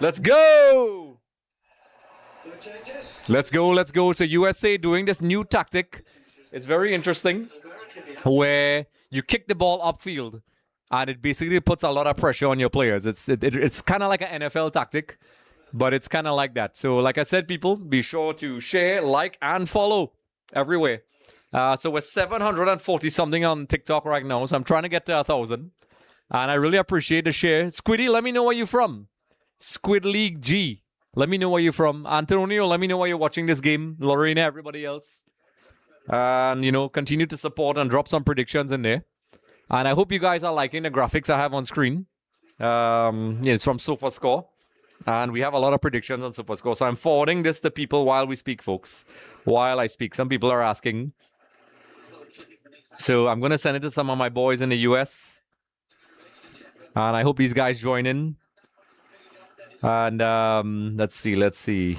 Let's go! Let's go. So USA doing this new tactic. It's very interesting, where you kick the ball upfield, and it basically puts a lot of pressure on your players. It's kind of like an NFL tactic, but it's kind of like that. So like I said, people, be sure to share, like, and follow everywhere. So we're 740 something on TikTok right now, so I'm trying to get to 1,000, and I really appreciate the share. Squiddy, let me know where you're from. Squid League G, let me know where you're from. Antonio, let me know where you're watching this game. Lorena, everybody else. And, continue to support and drop some predictions in there. And I hope you guys are liking the graphics I have on screen. It's from Sofascore. And we have a lot of predictions on Sofascore. So I'm forwarding this to people while we speak, folks. While I speak. Some people are asking So I'm going to send it to some of my boys in the US. And I hope these guys join in. And let's see.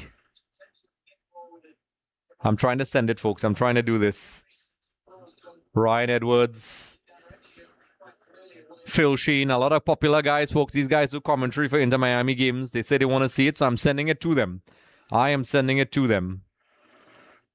I'm trying to send it, folks. I'm trying to do this. Ryan Edwards, Phil Sheen, a lot of popular guys, folks. These guys do commentary for Inter Miami games. They say they want to see it, so I'm sending it to them. I am sending it to them.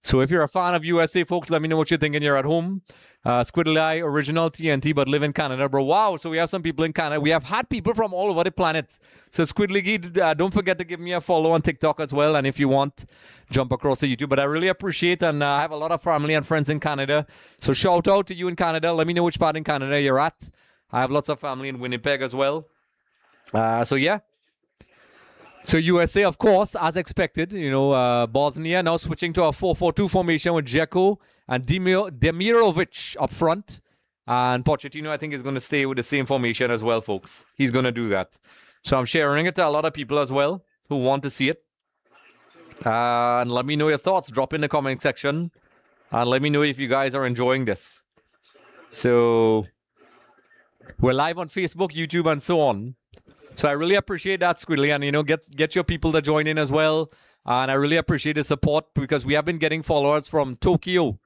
So if you're a fan of USA, folks, let me know what you're thinking. You're at home. Squiddly Eye, original TNT, but live in Canada, bro. Wow, so we have some people in Canada. We have had people from all over the planet. So Squiddly Gee, don't forget to give me a follow on TikTok as well. And if you want, jump across to YouTube. But I really appreciate, and I have a lot of family and friends in Canada. So shout out to you in Canada. Let me know which part in Canada you're at. I have lots of family in Winnipeg as well. So yeah. So USA, of course, as expected, Bosnia now switching to a 4-4-2 formation with Dzeko and Demirovic up front. And Pochettino, I think, is going to stay with the same formation as well, folks. He's going to do that. So I'm sharing it to a lot of people as well who want to see it. And let me know your thoughts. Drop in the comment section. And let me know if you guys are enjoying this. So we're live on Facebook, YouTube, and so on. So I really appreciate that, Squiddly, and get your people to join in as well. And I really appreciate the support because we have been getting followers from Tokyo,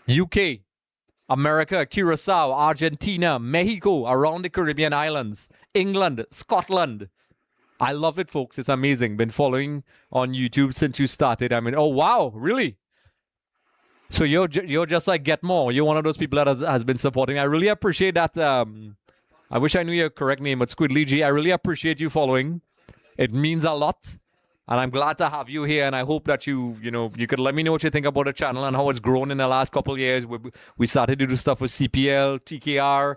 UK, America, Curacao, Argentina, Mexico, around the Caribbean islands, England, Scotland. I love it, folks. It's amazing. Been following on YouTube since you started. I mean, oh wow, really? So you're just like Get More. You're one of those people that has been supporting. I really appreciate that. I wish I knew your correct name, but Squiddly G, I really appreciate you following. It means a lot. And I'm glad to have you here. And I hope that you could let me know what you think about the channel and how it's grown in the last couple of years. We started to do stuff with CPL, TKR,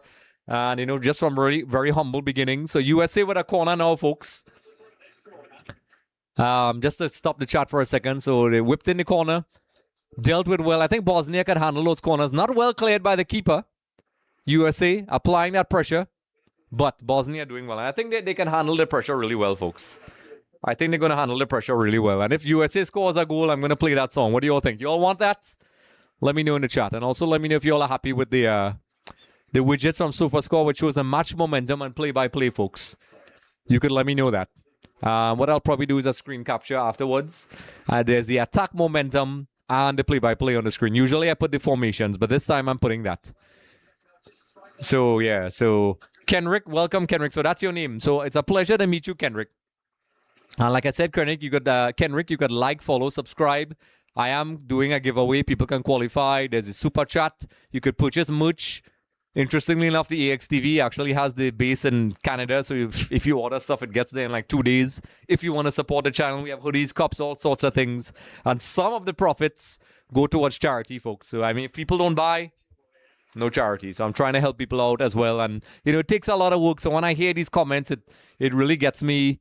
and, just from very, very humble beginnings. So USA with a corner now, folks. Just to stop the chat for a second. So they whipped in the corner. Dealt with well. I think Bosnia could handle those corners. Not well cleared by the keeper. USA applying that pressure. But Bosnia doing well. And I think they can handle the pressure really well, folks. I think they're going to handle the pressure really well. And if USA scores a goal, I'm going to play that song. What do you all think? You all want that? Let me know in the chat. And also let me know if you all are happy with the widgets from Sofascore, which shows the match momentum and play-by-play, folks. You could let me know that. What I'll probably do is a screen capture afterwards. There's the attack momentum and the play-by-play on the screen. Usually I put the formations, but this time I'm putting that. So, yeah. So, Kenrick, welcome, Kenrick. So, that's your name. So, it's a pleasure to meet you, Kenrick. And like I said, Kenrick, you could like, follow, subscribe. I am doing a giveaway. People can qualify. There's a super chat. You could purchase merch. Interestingly enough, the EXTV actually has the base in Canada. So if you order stuff, it gets there in like 2 days. If you want to support the channel, we have hoodies, cups, all sorts of things. And some of the profits go towards charity, folks. So, I mean, if people don't buy, no charity. So I'm trying to help people out as well. And, it takes a lot of work. So when I hear these comments, it really gets me,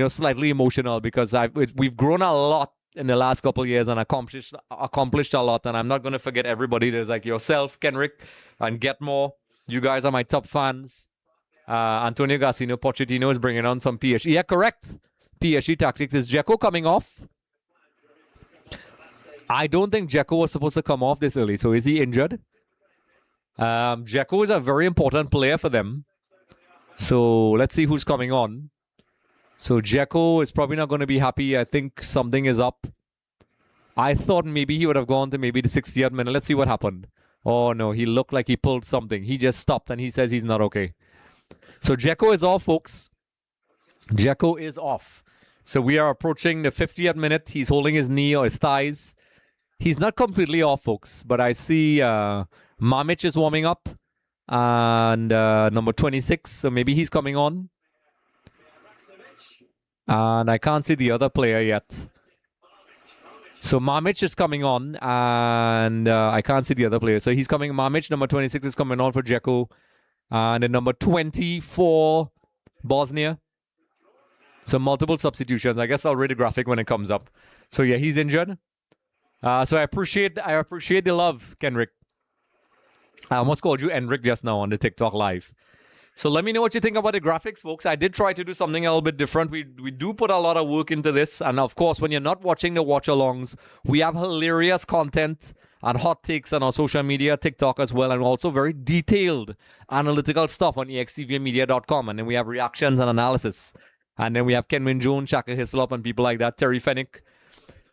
slightly emotional because we've grown a lot in the last couple of years and accomplished a lot. And I'm not going to forget everybody. There's like yourself, Kenrick, and Get More. You guys are my top fans. Antonio Garcino Pochettino is bringing on some PSG. Yeah, correct. PSG tactics. Is Dzeko coming off? I don't think Dzeko was supposed to come off this early. So is he injured? Dzeko is a very important player for them. So let's see who's coming on. So Dzeko is probably not going to be happy. I think something is up. I thought maybe he would have gone to maybe the 60th minute. Let's see what happened. Oh no, he looked like he pulled something. He just stopped and he says he's not okay. So Dzeko is off, folks. Dzeko is off. So we are approaching the 50th minute. He's holding his knee or his thighs. He's not completely off, folks. But I see Mamic is warming up. And number 26. So maybe he's coming on. And I can't see the other player yet. So Mamic is coming on. And I can't see the other player. So he's coming. Mamic, number 26, is coming on for Dzeko. And then number 24, Bosnia. So multiple substitutions. I guess I'll read the graphic when it comes up. So yeah, he's injured. So I appreciate the love, Kenrick. I almost called you Enric just now on the TikTok live. So let me know what you think about the graphics, folks. I did try to do something a little bit different. We do put a lot of work into this. And of course, when you're not watching the watch-alongs, we have hilarious content and hot takes on our social media, TikTok as well, and also very detailed analytical stuff on extvmedia.com. And then we have reactions and analysis. And then we have Kenwin Jones, Shaka Hislop, and people like that, Terry Fennick.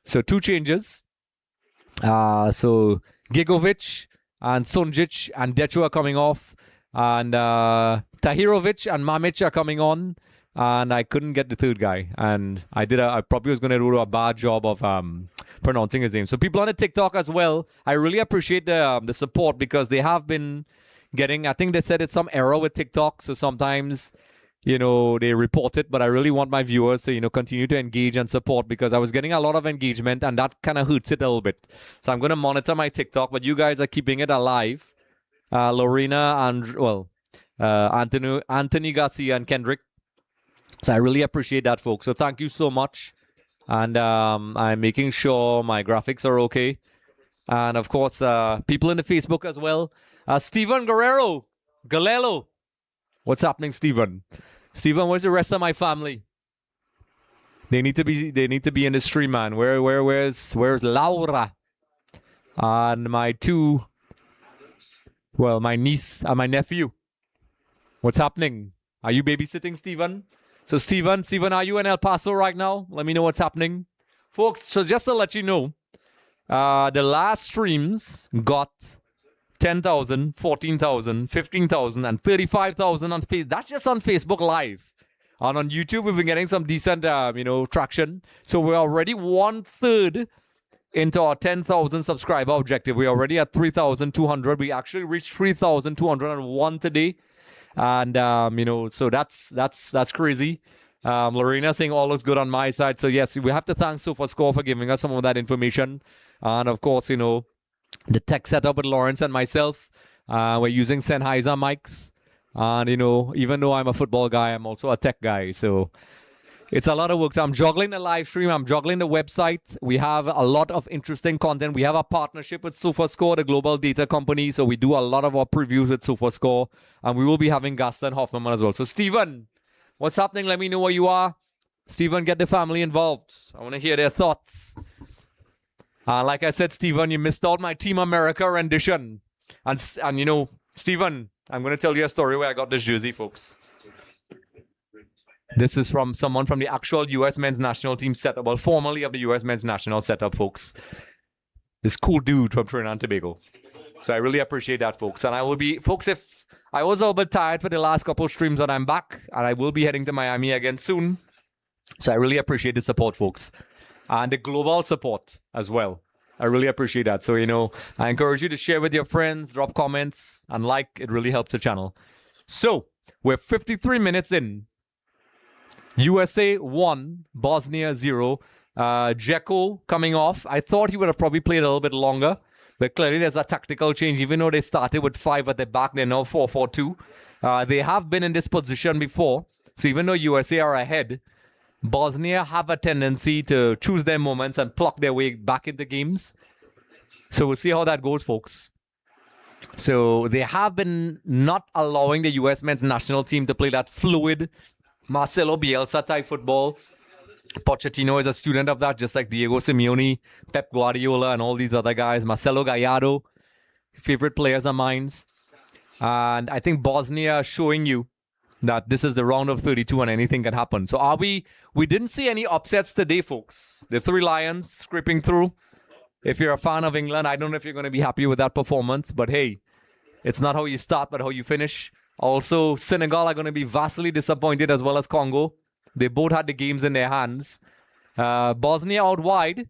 So 2 changes. So Gigovic and Sunjic and Decho are coming off. And Tahirovic and Mamic are coming on. And I couldn't get the third guy. And I probably was going to do a bad job of pronouncing his name. So people on the TikTok as well, I really appreciate the support because they have been getting, I think they said it's some error with TikTok. So sometimes, you know, they report it. But I really want my viewers to, you know, continue to engage and support because I was getting a lot of engagement and that kind of hurts it a little bit. So I'm going to monitor my TikTok, but you guys are keeping it alive. Lorena and, well, Anthony Garcia and Kendrick. So I really appreciate that, folks. So thank you so much. And I'm making sure my graphics are okay. And, of course, people in the Facebook as well. Steven Guerrero. Galelo. What's happening, Steven? Steven, where's the rest of my family? They need to be in the stream, man. Where's Laura? And my my niece and my nephew. What's happening? Are you babysitting, Steven? So, Steven, are you in El Paso right now? Let me know what's happening. Folks, so just to let you know, the last streams got 10,000, 14,000, 15,000, and 35,000 on Facebook. That's just on Facebook Live. And on YouTube, we've been getting some decent, traction. So we're already 1/3 into our 10,000 subscriber objective. We're already at 3,200. We actually reached 3,201 today. And, so that's crazy. Lorena saying all looks good on my side. So, yes, we have to thank Sofascore for giving us some of that information. And, of course, the tech setup with Lawrence and myself, we're using Sennheiser mics. And, even though I'm a football guy, I'm also a tech guy. So it's a lot of work. So I'm juggling the live stream. I'm juggling the website. We have a lot of interesting content. We have a partnership with Sofascore, the global data company. So we do a lot of our previews with Sofascore. And we will be having Gaston Hoffman as well. So, Steven, what's happening? Let me know where you are. Steven, get the family involved. I want to hear their thoughts. Like I said, Steven, you missed out my Team America rendition. And Steven, I'm going to tell you a story where I got this jersey, folks. This is from someone from the actual U.S. men's national team setup. Well, formerly of the U.S. men's national setup, folks. This cool dude from Trinidad and Tobago. So I really appreciate that, folks. And I will be, folks, if I was a little bit tired for the last couple of streams, but I'm back. And I will be heading to Miami again soon. So I really appreciate the support, folks. And the global support as well. I really appreciate that. So, I encourage you to share with your friends, drop comments, and like. It really helps the channel. So, we're 53 minutes in. USA 1, Bosnia 0. Dzeko coming off. I thought he would have probably played a little bit longer. But clearly there's a tactical change. Even though they started with 5 at the back, they're now 4-4-2. They have been in this position before. So even though USA are ahead, Bosnia have a tendency to choose their moments and pluck their way back into games. So we'll see how that goes, folks. So they have been not allowing the US men's national team to play that fluid Marcelo Bielsa type football. Pochettino is a student of that, just like Diego Simeone, Pep Guardiola, and all these other guys. Marcelo Gallardo, favorite players of mine. And I think Bosnia is showing you that this is the round of 32 and anything can happen. So we didn't see any upsets today, folks. The 3 Lions scraping through. If you're a fan of England, I don't know if you're going to be happy with that performance. But hey, it's not how you start, but how you finish. Also, Senegal are going to be vastly disappointed as well as Congo. They both had the games in their hands. Bosnia out wide,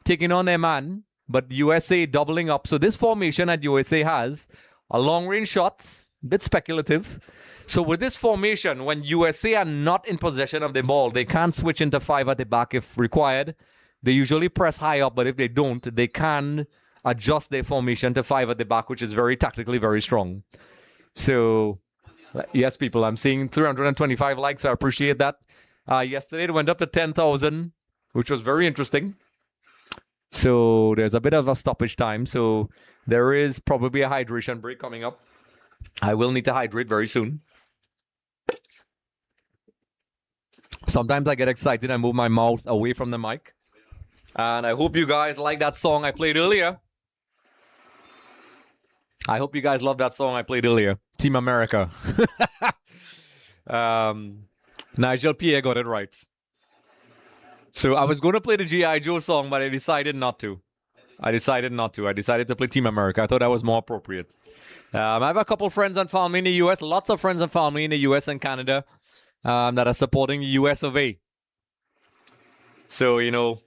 taking on their man, but USA doubling up. So this formation that USA has, a long-range shots, a bit speculative. So with this formation, when USA are not in possession of the ball, they can switch into 5 at the back if required. They usually press high up, but if they don't, they can adjust their formation to 5 at the back, which is very tactically very strong. So, yes, people, I'm seeing 325 likes. I appreciate that. Yesterday, it went up to 10,000, which was very interesting. So, there's a bit of a stoppage time. So, there is probably a hydration break coming up. I will need to hydrate very soon. Sometimes I get excited and move my mouth away from the mic. And I hope you guys like that song I played earlier. I hope you guys love that song I played earlier. Team America. Nigel Pierre got it right. So I was going to play the G.I. Joe song, but I decided not to. I decided to play Team America. I thought that was more appropriate. I have a couple friends and family in the U.S., lots of friends and family in the U.S. and Canada that are supporting the U.S. of A. So, you know,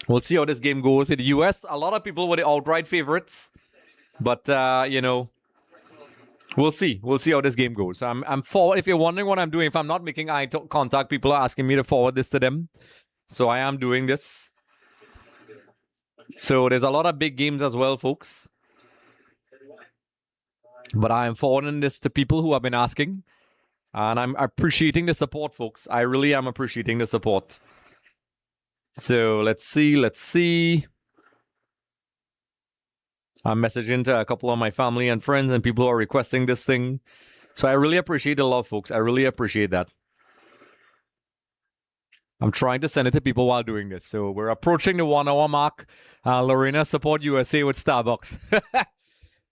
we'll see how this game goes. In the U.S., a lot of people were the outright favorites. But, you know, we'll see. We'll see how this game goes. I'm forward. If you're wondering what I'm doing, if I'm not making eye contact, people are asking me to forward this to them. So I am doing this. So there's a lot of big games as well, folks. But I am forwarding this to people who have been asking. And I'm appreciating the support, folks. I really am appreciating the support. So let's see. I'm messaging to a couple of my family and friends and people who are requesting this thing. So I really appreciate the love, folks. I really appreciate that. I'm trying to send it to people while doing this. So we're approaching the 1 hour mark. Lorena, support USA with Starbucks.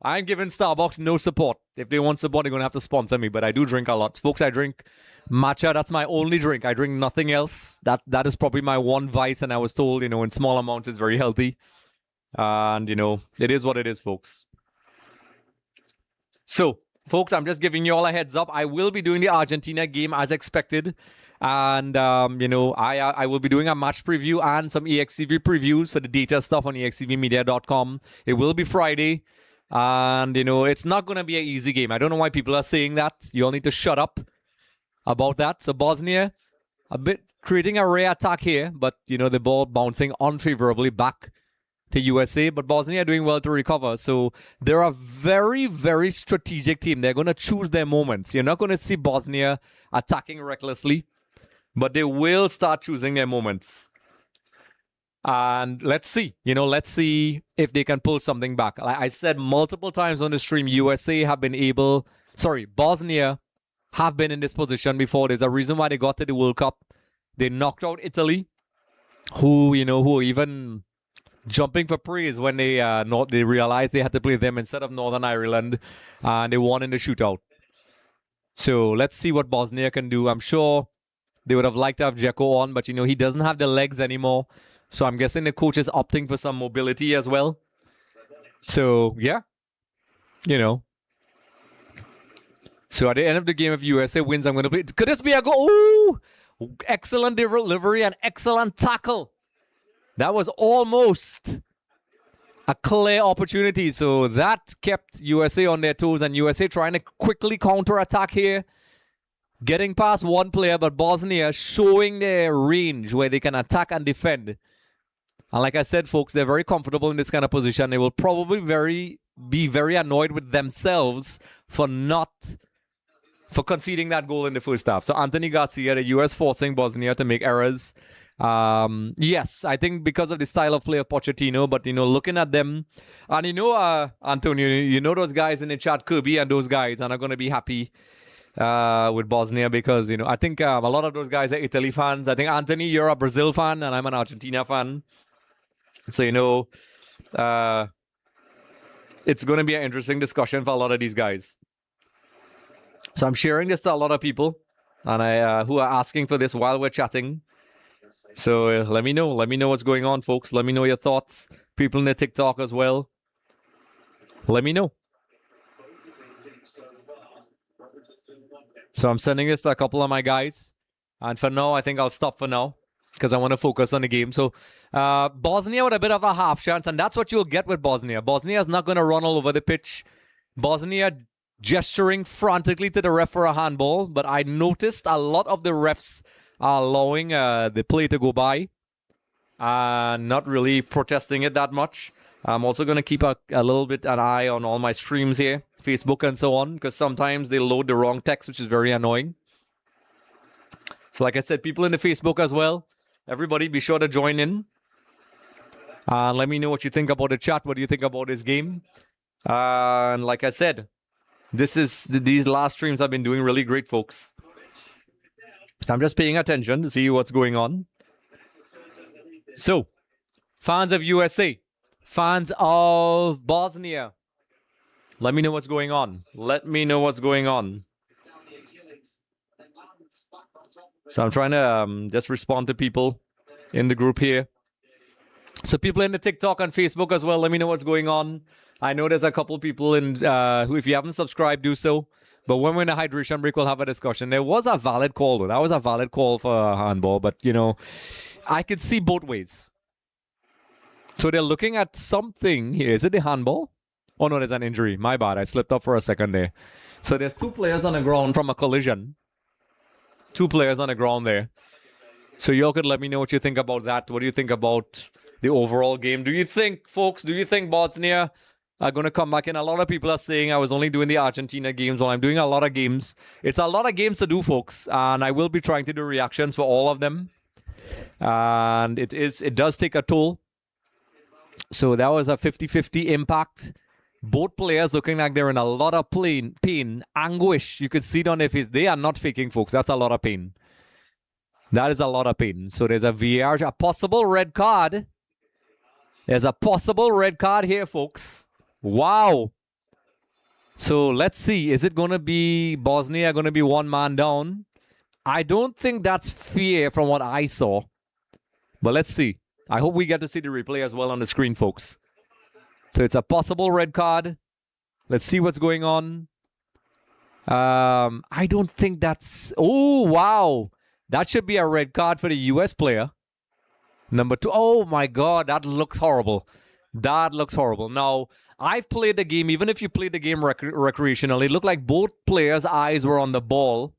I ain't giving Starbucks no support. If they want support, they're going to have to sponsor me. But I do drink a lot. Folks, I drink matcha. That's my only drink. I drink nothing else. That is probably my one vice. And I was told, you know, in small amounts, it's very healthy. And, you know, it is what it is, folks. So, folks, I'm just giving you all a heads up. I will be doing the Argentina game as expected. And, you know, I will be doing a match preview and some EXTV previews for the data stuff on extvmedia.com. It will be Friday. And, you know, it's not going to be an easy game. I don't know why people are saying that. You all need to shut up about that. So, Bosnia, a bit creating a rare attack here. But, you know, the ball bouncing unfavorably back to USA, but Bosnia are doing well to recover. So they're a very, very strategic team. They're going to choose their moments. You're not going to see Bosnia attacking recklessly, but they will start choosing their moments. And let's see, you know, let's see if they can pull something back. Like I said multiple times on the stream, Bosnia have been in this position before. There's a reason why they got to the World Cup. They knocked out Italy, who even jumping for praise when they realized they had to play them instead of Northern Ireland, and they won in the shootout. So let's see what Bosnia can do. I'm sure they would have liked to have Dzeko on, but, you know, he doesn't have the legs anymore. So I'm guessing the coach is opting for some mobility as well. So, yeah, you know. So at the end of the game, if USA wins, I'm going to play. Could this be a goal? Ooh! Excellent delivery and excellent tackle. That was almost a clear opportunity. So that kept USA on their toes, and USA trying to quickly counter-attack here. Getting past one player, but Bosnia showing their range where they can attack and defend. And like I said, folks, they're very comfortable in this kind of position. They will probably be very annoyed with themselves for conceding that goal in the first half. So Anthony Garcia, the US forcing Bosnia to make errors. Yes, I think because of the style of play of Pochettino, but, you know, looking at them, and, you know, Antonio, you know those guys in the chat, Kirby and those guys are not going to be happy with Bosnia because, you know, I think a lot of those guys are Italy fans. I think, Anthony, you're a Brazil fan and I'm an Argentina fan. So, you know, it's going to be an interesting discussion for a lot of these guys. So I'm sharing this to a lot of people and who are asking for this while we're chatting. So let me know. Let me know what's going on, folks. Let me know your thoughts. People in the TikTok as well. Let me know. So I'm sending this to a couple of my guys. And for now, I think I'll stop for now because I want to focus on the game. So Bosnia with a bit of a half chance, and that's what you'll get with Bosnia. Bosnia is not going to run all over the pitch. Bosnia gesturing frantically to the ref for a handball, but I noticed a lot of the refs are allowing the play to go by and not really protesting it that much. I'm also going to keep a little bit an eye on all my streams here, Facebook and so on, because sometimes they load the wrong text, which is very annoying. So like I said, people in the Facebook as well, everybody be sure to join in. Let me know what you think about the chat. What do you think about this game? And like I said, these last streams I've been doing really great, folks. I'm just paying attention to see what's going on. So, fans of USA, fans of Bosnia, let me know what's going on. Let me know what's going on. So I'm trying to just respond to people in the group here. So people in the TikTok and Facebook as well, let me know what's going on. I know there's a couple people in who, if you haven't subscribed, do so. But when we're in a hydration break, we'll have a discussion. There was a valid call, though. That was a valid call for handball. But, you know, I could see both ways. So they're looking at something here. Is it the handball? Oh, no, there's an injury. My bad. I slipped up for a second there. So there's two players on the ground from a collision. Two players on the ground there. So y'all could let me know what you think about that. What do you think about the overall game? Do you think, folks, Bosnia are going to come back in? A lot of people are saying I was only doing the Argentina games. Well, I'm doing a lot of games. It's a lot of games to do, folks. And I will be trying to do reactions for all of them. And it does take a toll. So that was a 50-50 impact. Both players looking like they're in a lot of pain, anguish. You could see it on their face. They are not faking, folks. That's a lot of pain. That is a lot of pain. So there's a VAR, a possible red card. There's a possible red card here, folks. Wow. So let's see. Is it going to be Bosnia going to be one man down? I don't think that's fair from what I saw. But let's see. I hope we get to see the replay as well on the screen, folks. So it's a possible red card. Let's see what's going on. I don't think that's... Oh, wow. That should be a red card for the US player. Number 2. Oh, my God. That looks horrible. That looks horrible. Now, I've played the game. Even if you played the game recreationally, it looked like both players' eyes were on the ball.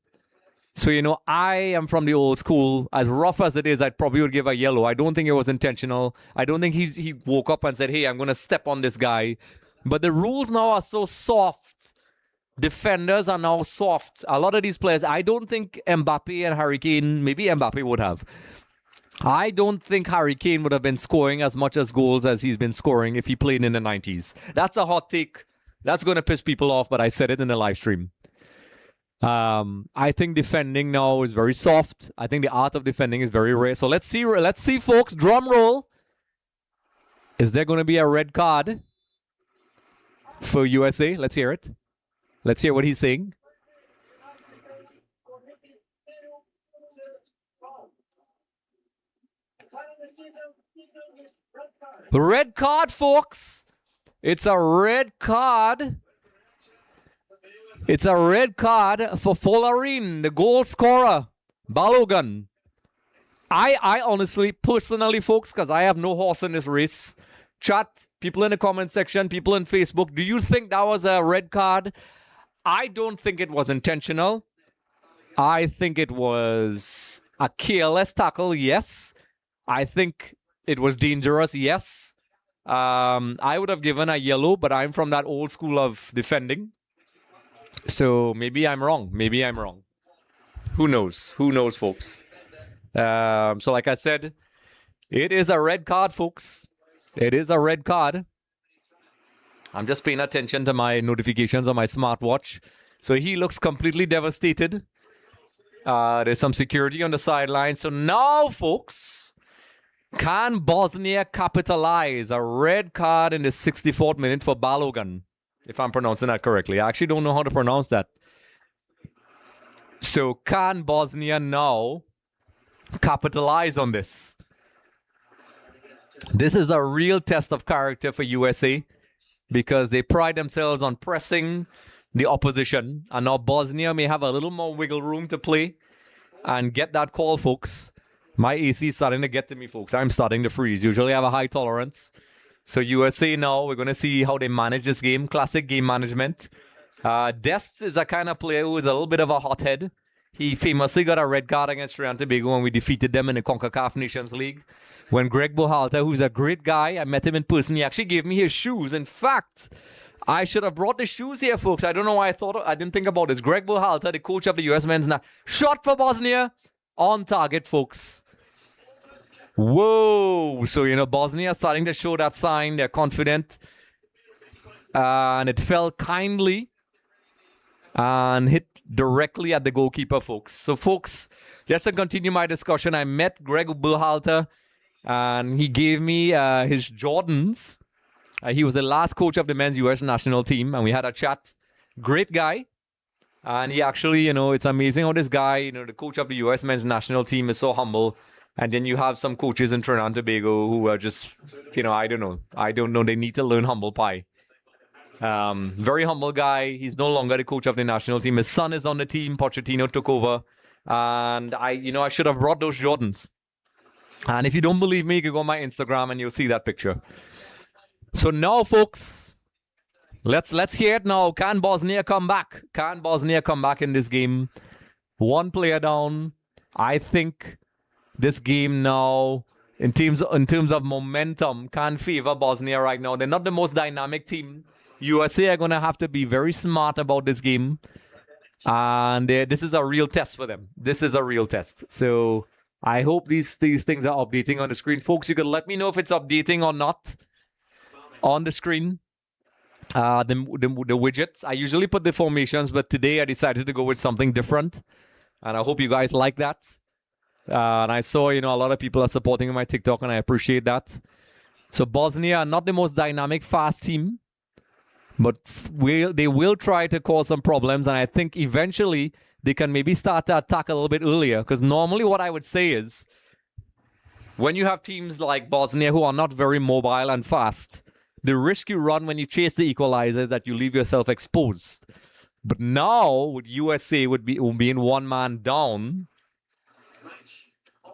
So, you know, I am from the old school. As rough as it is, I probably would give a yellow. I don't think it was intentional. I don't think he woke up and said, hey, I'm going to step on this guy. But the rules now are so soft. Defenders are now soft. A lot of these players, I don't think Mbappe and Harry Kane, maybe Mbappe would have. I don't think Harry Kane would have been scoring as much as goals as he's been scoring if he played in the 90s. That's a hot take. That's going to piss people off, but I said it in the live stream. I think defending now is very soft. I think the art of defending is very rare. So let's see, folks. Drum roll. Is there going to be a red card for USA? Let's hear it. Let's hear what he's saying. Red card, folks. It's a red card. It's a red card for Folarin, the goal scorer, Balogun. I honestly, personally, folks, because I have no horse in this race. Chat, people in the comment section, people in Facebook, do you think that was a red card? I don't think it was intentional. I think it was a careless tackle, yes. I think it was dangerous, yes. I would have given a yellow, but I'm from that old school of defending. So maybe I'm wrong. Maybe I'm wrong. Who knows? Who knows, folks? So like I said, it is a red card, folks. It is a red card. I'm just paying attention to my notifications on my smartwatch. So he looks completely devastated. There's some security on the sideline. So now, folks, can Bosnia capitalize? A red card in the 64th minute for Balogun, if I'm pronouncing that correctly. I actually don't know how to pronounce that. So can Bosnia now capitalize on this? This is a real test of character for USA because they pride themselves on pressing the opposition. And now Bosnia may have a little more wiggle room to play and get that call, folks. My AC is starting to get to me, folks. I'm starting to freeze. Usually I have a high tolerance. So USA now, we're going to see how they manage this game. Classic game management. Dest is a kind of player who is a little bit of a hothead. He famously got a red card against Trinidad and Tobago when we defeated them in the CONCACAF Nations League. When Greg Bohalter, who's a great guy, I met him in person, he actually gave me his shoes. In fact, I should have brought the shoes here, folks. I don't know why I didn't think about this. Greg Bohalter, the coach of the US men's now. Shot for Bosnia. On target, folks. Whoa. So, you know, Bosnia starting to show that sign. They're confident. And it fell kindly. and hit directly at the goalkeeper, folks. So, folks, just to continue my discussion, I met Greg Berhalter, and he gave me his Jordans. He was the last coach of the men's U.S. national team, and we had a chat. Great guy. And he actually, it's amazing how this guy, the coach of the U.S. men's national team is so humble. And then you have some coaches in Trinidad and Tobago who are just, I don't know. They need to learn humble pie. Very humble guy. He's no longer the coach of the national team. His son is on the team. Pochettino took over. And I should have brought those Jordans. And if you don't believe me, you can go on my Instagram and you'll see that picture. So now, folks, let's hear it now. Can Bosnia come back? Can Bosnia come back in this game? One player down. I think this game now, in terms of momentum, can favor Bosnia right now. They're not the most dynamic team. USA are going to have to be very smart about this game. And this is a real test for them. This is a real test. So I hope these things are updating on the screen. Folks, you can let me know if it's updating or not on the screen. The widgets. I usually put the formations, but today I decided to go with something different. And I hope you guys like that. And I saw, a lot of people are supporting my TikTok, and I appreciate that. So Bosnia are not the most dynamic, fast team, but they will try to cause some problems. And I think eventually they can maybe start to attack a little bit earlier. Because normally what I would say is, when you have teams like Bosnia who are not very mobile and fast, the risk you run when you chase the equalizer is that you leave yourself exposed. But now, with USA would be in one man down,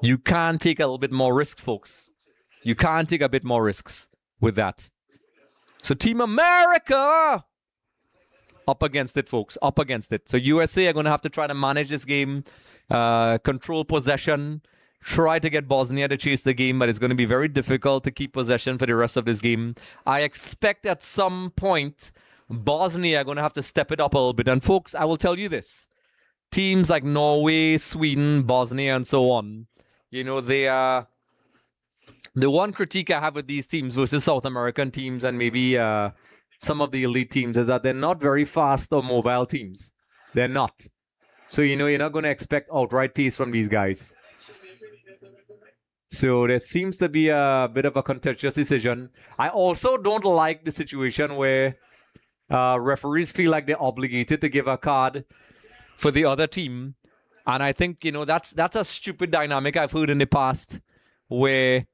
you can take a little bit more risk, folks. You can take a bit more risks with that. So Team America, up against it, folks. Up against it. So USA are going to have to try to manage this game, control possession, try to get Bosnia to chase the game, but it's going to be very difficult to keep possession for the rest of this game. I expect at some point, Bosnia are going to have to step it up a little bit. And folks, I will tell you this. Teams like Norway, Sweden, Bosnia, and so on, they are... The one critique I have with these teams versus South American teams and maybe some of the elite teams is that they're not very fast or mobile teams. They're not. So, you're not going to expect outright pace from these guys. So there seems to be a bit of a contentious decision. I also don't like the situation where referees feel like they're obligated to give a card for the other team. And I think, that's a stupid dynamic I've heard in the past where,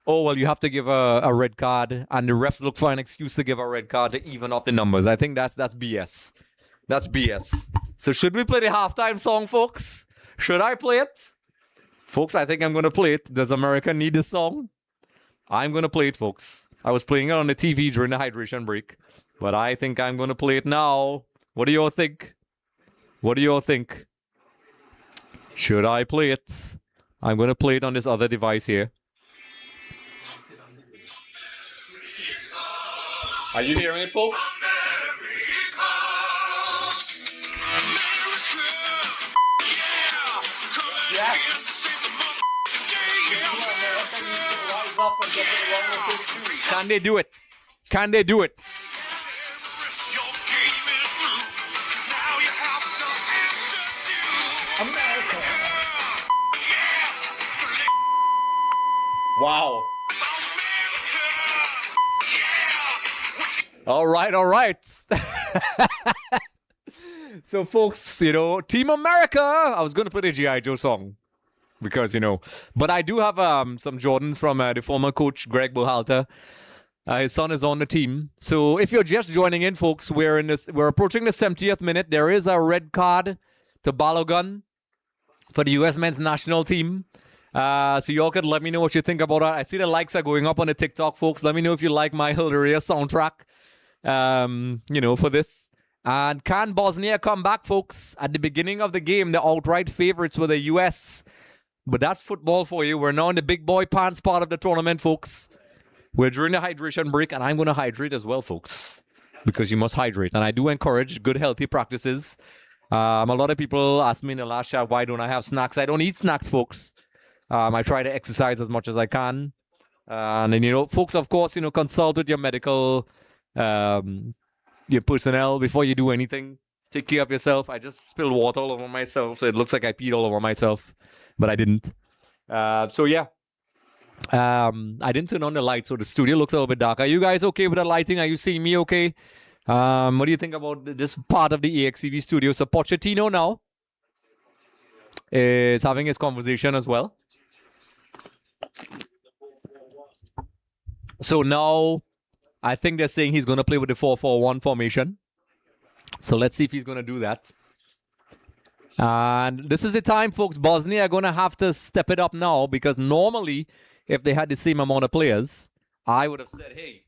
you have to give a red card and the refs look for an excuse to give a red card to even up the numbers. I think that's BS. That's BS. So should we play the halftime song, folks? Should I play it? Folks, I think I'm going to play it. Does America need this song? I'm going to play it, folks. I was playing it on the TV during the hydration break, but I think I'm going to play it now. What do you all think? What do you all think? Should I play it? I'm going to play it on this other device here. Are you hearing it, folks? Can they do it? Can they do it? America. Wow. All right. So, folks, Team America. I was going to play the G.I. Joe song. Because, but I do have some Jordans from the former coach, Greg Berhalter. His son is on the team. So if you're just joining in, folks, we're approaching the 70th minute. There is a red card to Balogun for the U.S. men's national team. So y'all could let me know what you think about that. I see the likes are going up on the TikTok, folks. Let me know if you like my hilarious soundtrack, for this. And can Bosnia come back, folks? At the beginning of the game, the outright favorites were the U.S., but that's football for you. We're now in the big boy pants part of the tournament, folks. We're during the hydration break, and I'm going to hydrate as well, folks, because you must hydrate. And I do encourage good, healthy practices. A lot of people asked me in the last chat, why don't I have snacks? I don't eat snacks, folks. I try to exercise as much as I can. And then, folks, of course, consult with your medical, your personnel before you do anything. Take care of yourself. I just spilled water all over myself, so it looks like I peed all over myself, but I didn't. So yeah. I didn't turn on the light, so the studio looks a little bit dark. Are you guys okay with the lighting? Are you seeing me okay? What do you think about this part of the EXTV studio? So Pochettino now is having his conversation as well. So now I think they're saying he's going to play with the 4-4-1 formation. So let's see if he's going to do that. And this is the time, folks. Bosnia are going to have to step it up now, because normally if they had the same amount of players, I would have said, hey,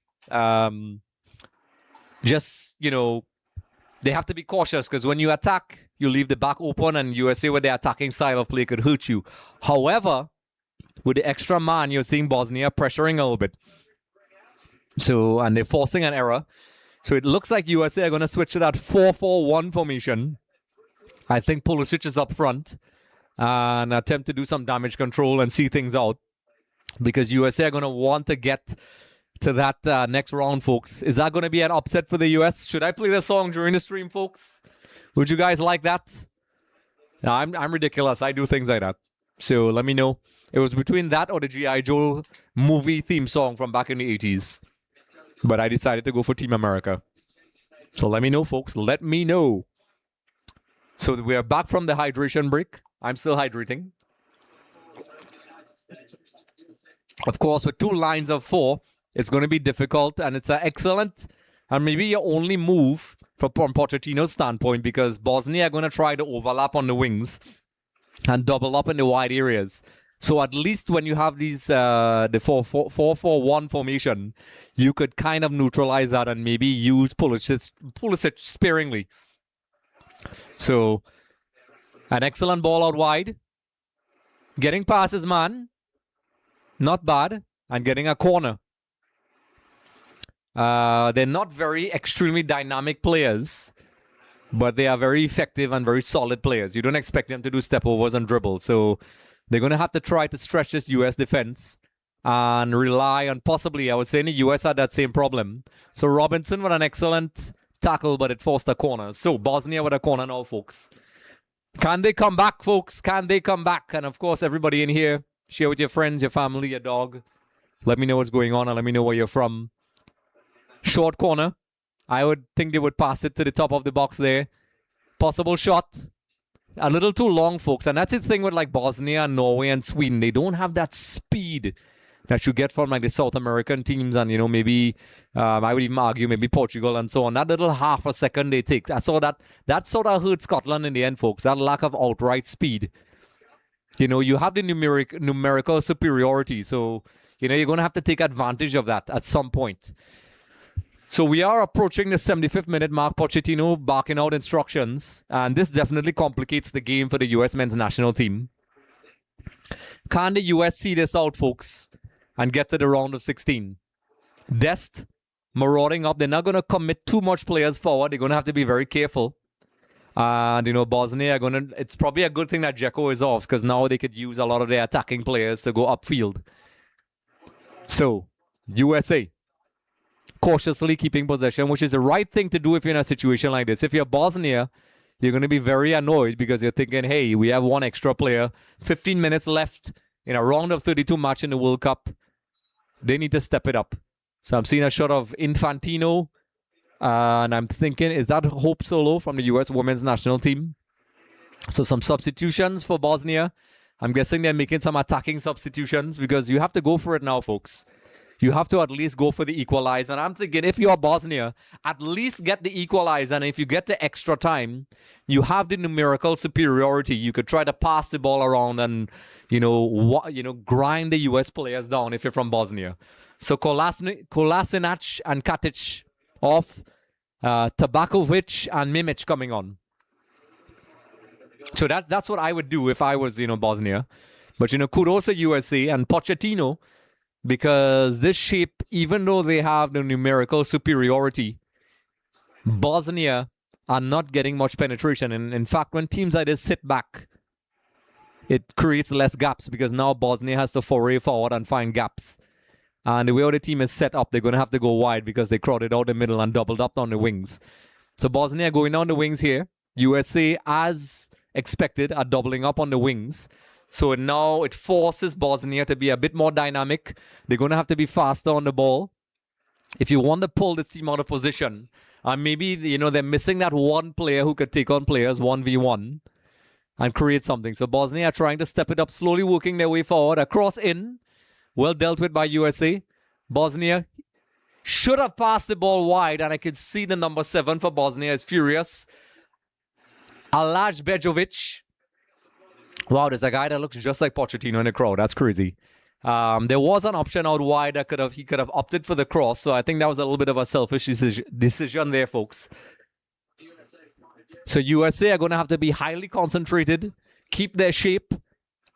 just, they have to be cautious, because when you attack, you leave the back open, and USA with their attacking style of play could hurt you. However, with the extra man, you're seeing Bosnia pressuring a little bit. So, and they're forcing an error. So it looks like USA are going to switch to that 4-4-1 formation. I think Pulisic is up front and attempt to do some damage control and see things out, because USA are going to want to get to that next round, folks. Is that going to be an upset for the US? Should I play the song during the stream, folks? Would you guys like that? No, I'm ridiculous. I do things like that. So let me know. It was between that or the G.I. Joe movie theme song from back in the 80s. But I decided to go for Team America. So let me know, folks. Let me know. So we are back from the hydration break. I'm still hydrating. Of course, with 2 lines of 4, it's going to be difficult. And it's an excellent, and maybe your only move from Pochettino's standpoint, because Bosnia are going to try to overlap on the wings and double up in the wide areas. So at least when you have these the 4-4-1 formation, you could kind of neutralize that and maybe use Pulisic sparingly. So an excellent ball out wide. Getting past his man. Not bad. And getting a corner. They're not very extremely dynamic players, but they are very effective and very solid players. You don't expect them to do step overs and dribbles. So they're going to have to try to stretch this U.S. defense and rely on possibly, I was saying the U.S. had that same problem. So Robinson with an excellent tackle, but it forced a corner. So Bosnia with a corner now, folks. Can they come back, folks? Can they come back? And of course, everybody in here, share with your friends, your family, your dog. Let me know what's going on and let me know where you're from. Short corner. I would think they would pass it to the top of the box there. Possible shot. A little too long, folks. And that's the thing with like Bosnia, Norway, and Sweden. They don't have that speed that you get from like the South American teams, and maybe I would even argue maybe Portugal and so on. That little half a second they take. I saw that sort of hurt Scotland in the end, folks. That lack of outright speed. You have the numerical superiority, so you're going to have to take advantage of that at some point. So we are approaching the 75th minute mark. Pochettino barking out instructions, and this definitely complicates the game for the U.S. men's national team. Can the U.S. see this out, folks, and get to the round of 16? Dest marauding up. They're not going to commit too much players forward. They're going to have to be very careful. And, Bosnia are it's probably a good thing that Dzeko is off, because now they could use a lot of their attacking players to go upfield. So, USA cautiously keeping possession, which is the right thing to do if you're in a situation like this. If you're Bosnia, you're going to be very annoyed because you're thinking, hey, we have one extra player, 15 minutes left in a round of 32 match in the World Cup. They need to step it up. So I'm seeing a shot of Infantino, and I'm thinking, is that Hope Solo from the U.S. women's national team? So some substitutions for Bosnia. I'm guessing they're making some attacking substitutions, because you have to go for it now, folks. You have to at least go for the equalizer. And I'm thinking, if you're Bosnia, at least get the equalizer. And if you get the extra time, you have the numerical superiority. You could try to pass the ball around and, grind the U.S. players down if you're from Bosnia. So Kolasinac and Katic off. Tabakovic and Mimic coming on. So that's what I would do if I was, Bosnia. But, kudos to USA and Pochettino, because this shape, even though they have the numerical superiority, Bosnia are not getting much penetration. And in fact, when teams like this sit back, it creates less gaps, because now Bosnia has to foray forward and find gaps. And the way the team is set up, they're going to have to go wide because they crowded out the middle and doubled up on the wings. So Bosnia going down the wings here. USA, as expected, are doubling up on the wings. So now it forces Bosnia to be a bit more dynamic. They're going to have to be faster on the ball. If you want to pull this team out of position, maybe, they're missing that one player who could take on players 1v1 and create something. So Bosnia are trying to step it up, slowly working their way forward. A cross in, well dealt with by USA. Bosnia should have passed the ball wide, and I could see the number 7 for Bosnia is furious. Alaj Bejovic. Wow, there's a guy that looks just like Pochettino in the crowd. That's crazy. There was an option out wide that he could have opted for the cross. So I think that was a little bit of a selfish decision there, folks. So USA are going to have to be highly concentrated, keep their shape,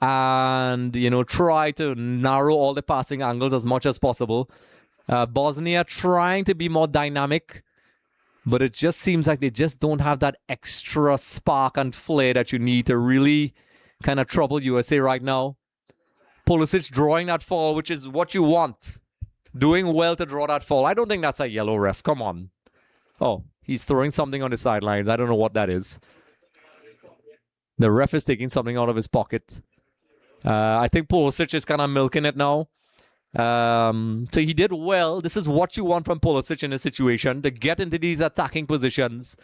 and, try to narrow all the passing angles as much as possible. Bosnia trying to be more dynamic, but it just seems like they just don't have that extra spark and flair that you need to really kind of trouble USA right now. Pulisic drawing that foul, which is what you want. Doing well to draw that foul. I don't think that's a yellow, ref. Come on. Oh, he's throwing something on the sidelines. I don't know what that is. The ref is taking something out of his pocket. I think Pulisic is kind of milking it now. So he did well. This is what you want from Pulisic in this situation. To get into these attacking positions,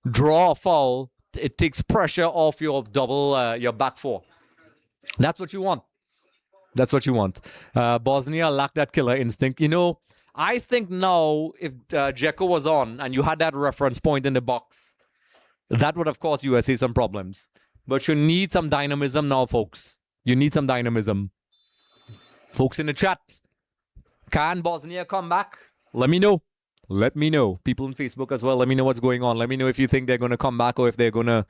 draw a foul. It takes pressure off your your back four. That's what you want. That's what you want. Bosnia lacked that killer instinct. I think now if Dzeko was on and you had that reference point in the box, that would have caused USA some problems. But you need some dynamism now, folks. You need some dynamism. Folks in the chat, can Bosnia come back? Let me know. Let me know. People on Facebook as well, let me know what's going on. Let me know if you think they're going to come back or if they're going to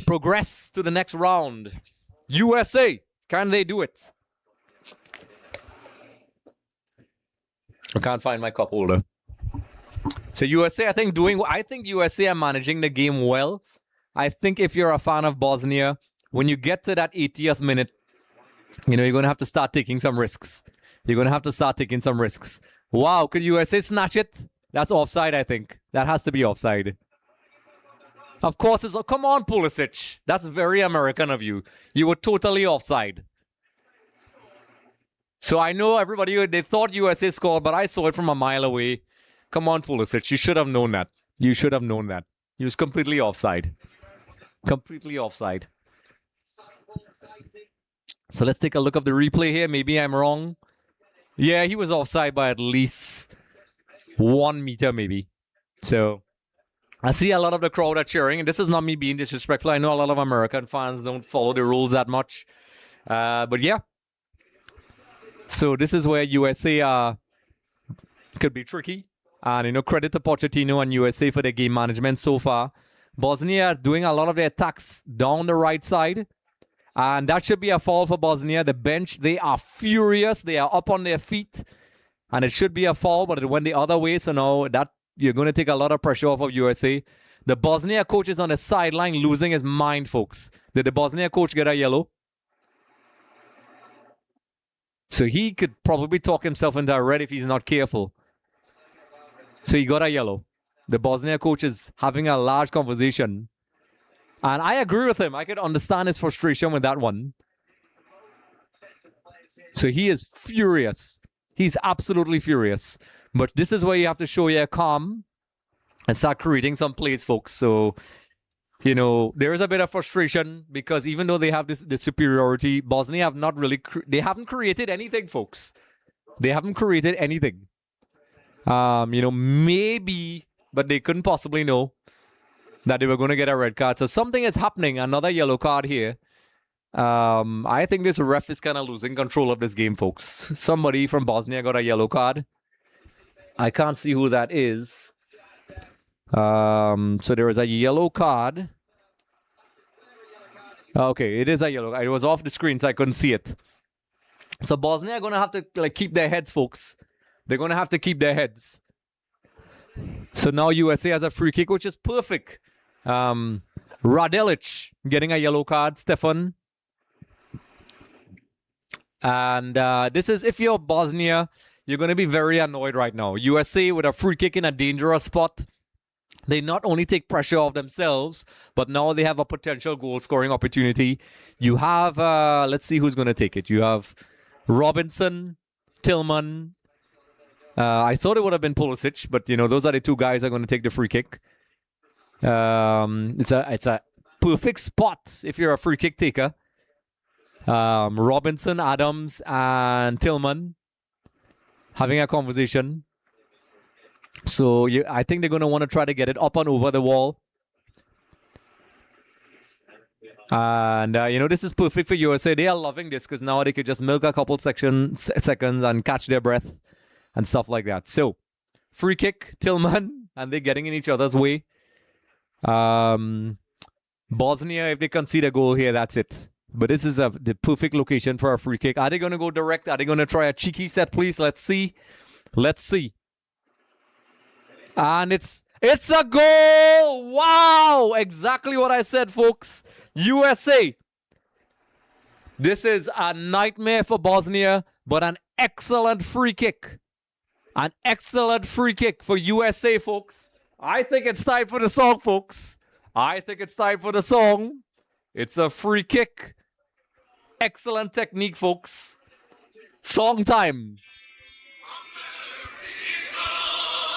progress to the next round. USA, can they do it? I can't find my cup holder. So USA, I think USA are managing the game well. I think if you're a fan of Bosnia, when you get to that 80th minute, you're going to have to start taking some risks. You're going to have to start taking some risks. Wow, could USA snatch it? That's offside, I think. That has to be offside. Of course, come on, Pulisic. That's very American of you. You were totally offside. So I know everybody, they thought USA scored, but I saw it from a mile away. Come on, Pulisic. You should have known that. You should have known that. He was completely offside. Completely offside. So let's take a look at the replay here. Maybe I'm wrong. Yeah, he was offside by at least 1 meter, maybe. So I see a lot of the crowd are cheering, and this is not me being disrespectful. I know a lot of American fans don't follow the rules that much. But yeah. So this is where USA could be tricky. And, credit to Pochettino and USA for their game management so far. Bosnia doing a lot of their attacks down the right side. And that should be a foul for Bosnia. The bench, they are furious. They are up on their feet. And it should be a foul, but it went the other way. So now you're going to take a lot of pressure off of USA. The Bosnia coach is on the sideline losing his mind, folks. Did the Bosnia coach get a yellow? So he could probably talk himself into a red if he's not careful. So he got a yellow. The Bosnia coach is having a large conversation. And I agree with him. I could understand his frustration with that one. So he is furious. He's absolutely furious. But this is where you have to show your calm and start creating some plays, folks. So, there is a bit of frustration because even though they have this superiority, Bosnia have not really... they haven't created anything, folks. They haven't created anything. Maybe, but they couldn't possibly know that they were going to get a red card. So something is happening. Another yellow card here. I think this ref is kind of losing control of this game, folks. Somebody from Bosnia got a yellow card. I can't see who that is. So there is a yellow card. Okay, it is a yellow. It was off the screen, so I couldn't see it. So Bosnia are going to have to keep their heads, folks. They're going to have to keep their heads. So now USA has a free kick, which is perfect. Radelic getting a yellow card. Stefan. And this is, if you're Bosnia, you're going to be very annoyed right now. USA with a free kick in a dangerous spot. they not only take pressure off themselves, but now they have a potential goal-scoring opportunity. You have, let's see who's going to take it. You have Robinson, Tillman. I thought it would have been Pulisic, but, those are the two guys who are going to take the free kick. It's a perfect spot if you're a free kick taker. Robinson, Adams, and Tillman having a conversation. So I think they're going to want to try to get it up and over the wall. And, this is perfect for USA. They are loving this because now they could just milk a couple seconds and catch their breath and stuff like that. So, free kick, Tillman, and they're getting in each other's way. Bosnia, if they concede a goal here, that's it. But this is the perfect location for a free kick. Are they going to go direct? Are they going to try a cheeky set, please? Let's see. And it's a goal! Wow! Exactly what I said, folks. USA. This is a nightmare for Bosnia, but an excellent free kick. An excellent free kick for USA, folks. I think it's time for the song, folks. It's a free kick. Excellent technique, folks. Song time.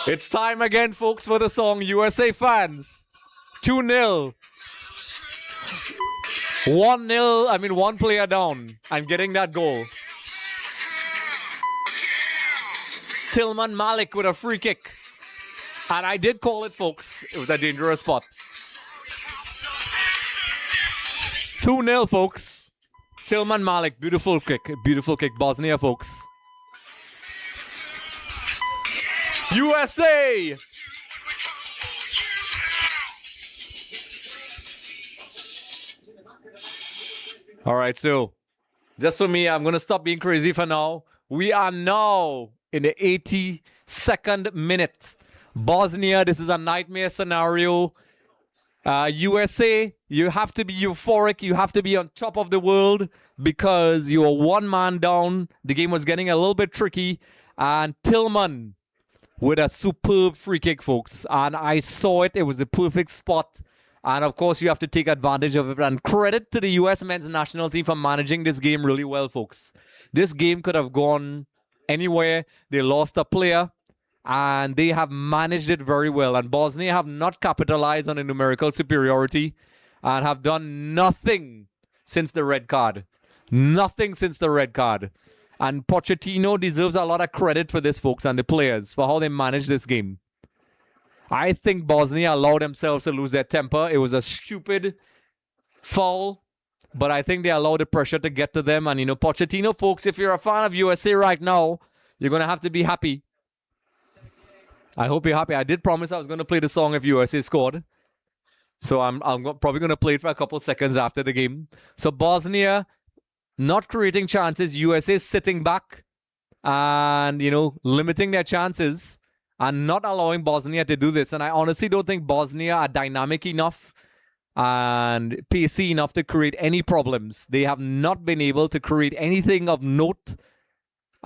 It's time again, folks, for the song. USA fans. 2-0. 1-0. One player down. I'm getting that goal. Tillman Malik with a free kick. And I did call it, folks. It was a dangerous spot. 2-0, folks. Tillman Malik. Beautiful kick. Bosnia, folks. USA! All right, so just for me, I'm going to stop being crazy for now. We are now in the 82nd minute. Bosnia, this is a nightmare scenario. USA, you have to be euphoric. You have to be on top of the world because you are one man down. The game was getting a little bit tricky. And Tillman with a superb free kick, folks. And I saw it. It was the perfect spot. And, of course, you have to take advantage of it. And credit to the U.S. men's national team for managing this game really well, folks. This game could have gone anywhere. They lost a player. And they have managed it very well. And Bosnia have not capitalized on a numerical superiority and have done nothing since the red card. Nothing since the red card. And Pochettino deserves a lot of credit for this, folks, and the players for how they managed this game. I think Bosnia allowed themselves to lose their temper. It was a stupid foul, but I think they allowed the pressure to get to them. And, Pochettino, folks, if you're a fan of USA right now, you're going to have to be happy. I hope you're happy. I did promise I was going to play the song if USA scored. So I'm probably going to play it for a couple seconds after the game. So Bosnia not creating chances. USA sitting back and, limiting their chances and not allowing Bosnia to do this. And I honestly don't think Bosnia are dynamic enough and pacey enough to create any problems. They have not been able to create anything of note.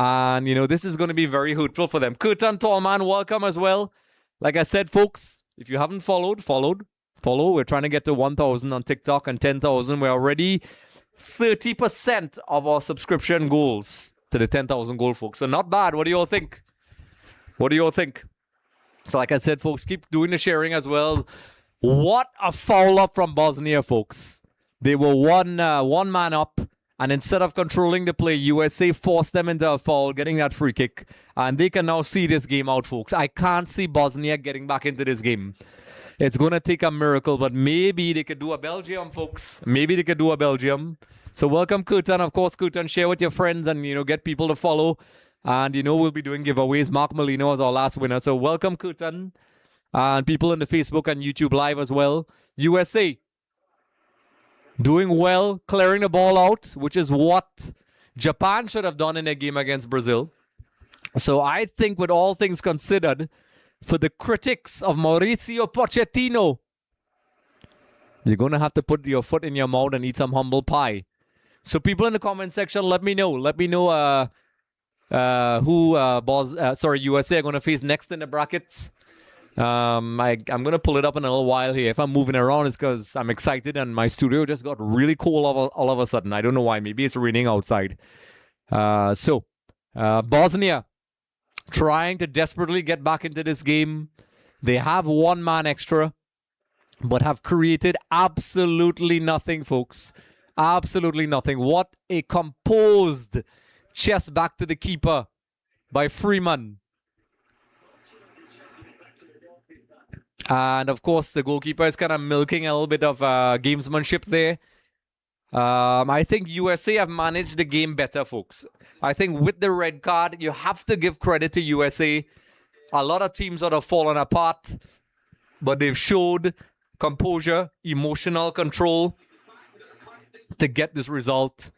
And, this is going to be very hurtful for them. Kurtan Tallman, welcome as well. Like I said, folks, if you haven't followed. We're trying to get to 1,000 on TikTok and 10,000. We're already 30% of our subscription goals to the 10,000 goal, folks. So not bad. What do you all think? So like I said, folks, keep doing the sharing as well. What a foul up from Bosnia, folks. They were one man up. And instead of controlling the play, USA forced them into a foul, getting that free kick. And they can now see this game out, folks. I can't see Bosnia getting back into this game. It's going to take a miracle, but maybe they could do a Belgium, folks. Maybe they could do a Belgium. So welcome, Kurtan. Of course, Kurtan, share with your friends and, get people to follow. And, we'll be doing giveaways. Mark Molino was our last winner. So welcome, Kurtan. And people in the Facebook and YouTube Live as well. USA doing well, clearing the ball out, which is what Japan should have done in their game against Brazil. So I think with all things considered, for the critics of Mauricio Pochettino, you're going to have to put your foot in your mouth and eat some humble pie. So people in the comment section, let me know. who USA are going to face next in the brackets. I'm going to pull it up in a little while here. If I'm moving around, it's because I'm excited and my studio just got really cool all of a sudden. I don't know why. Maybe it's raining outside. Bosnia trying to desperately get back into this game. They have one man extra, but have created absolutely nothing, folks. Absolutely nothing. What a composed chest back to the keeper by Freeman. And, of course, the goalkeeper is kind of milking a little bit of gamesmanship there. I think USA have managed the game better, folks. I think with the red card, you have to give credit to USA. A lot of teams would have fallen apart, but they've showed composure, emotional control to get this result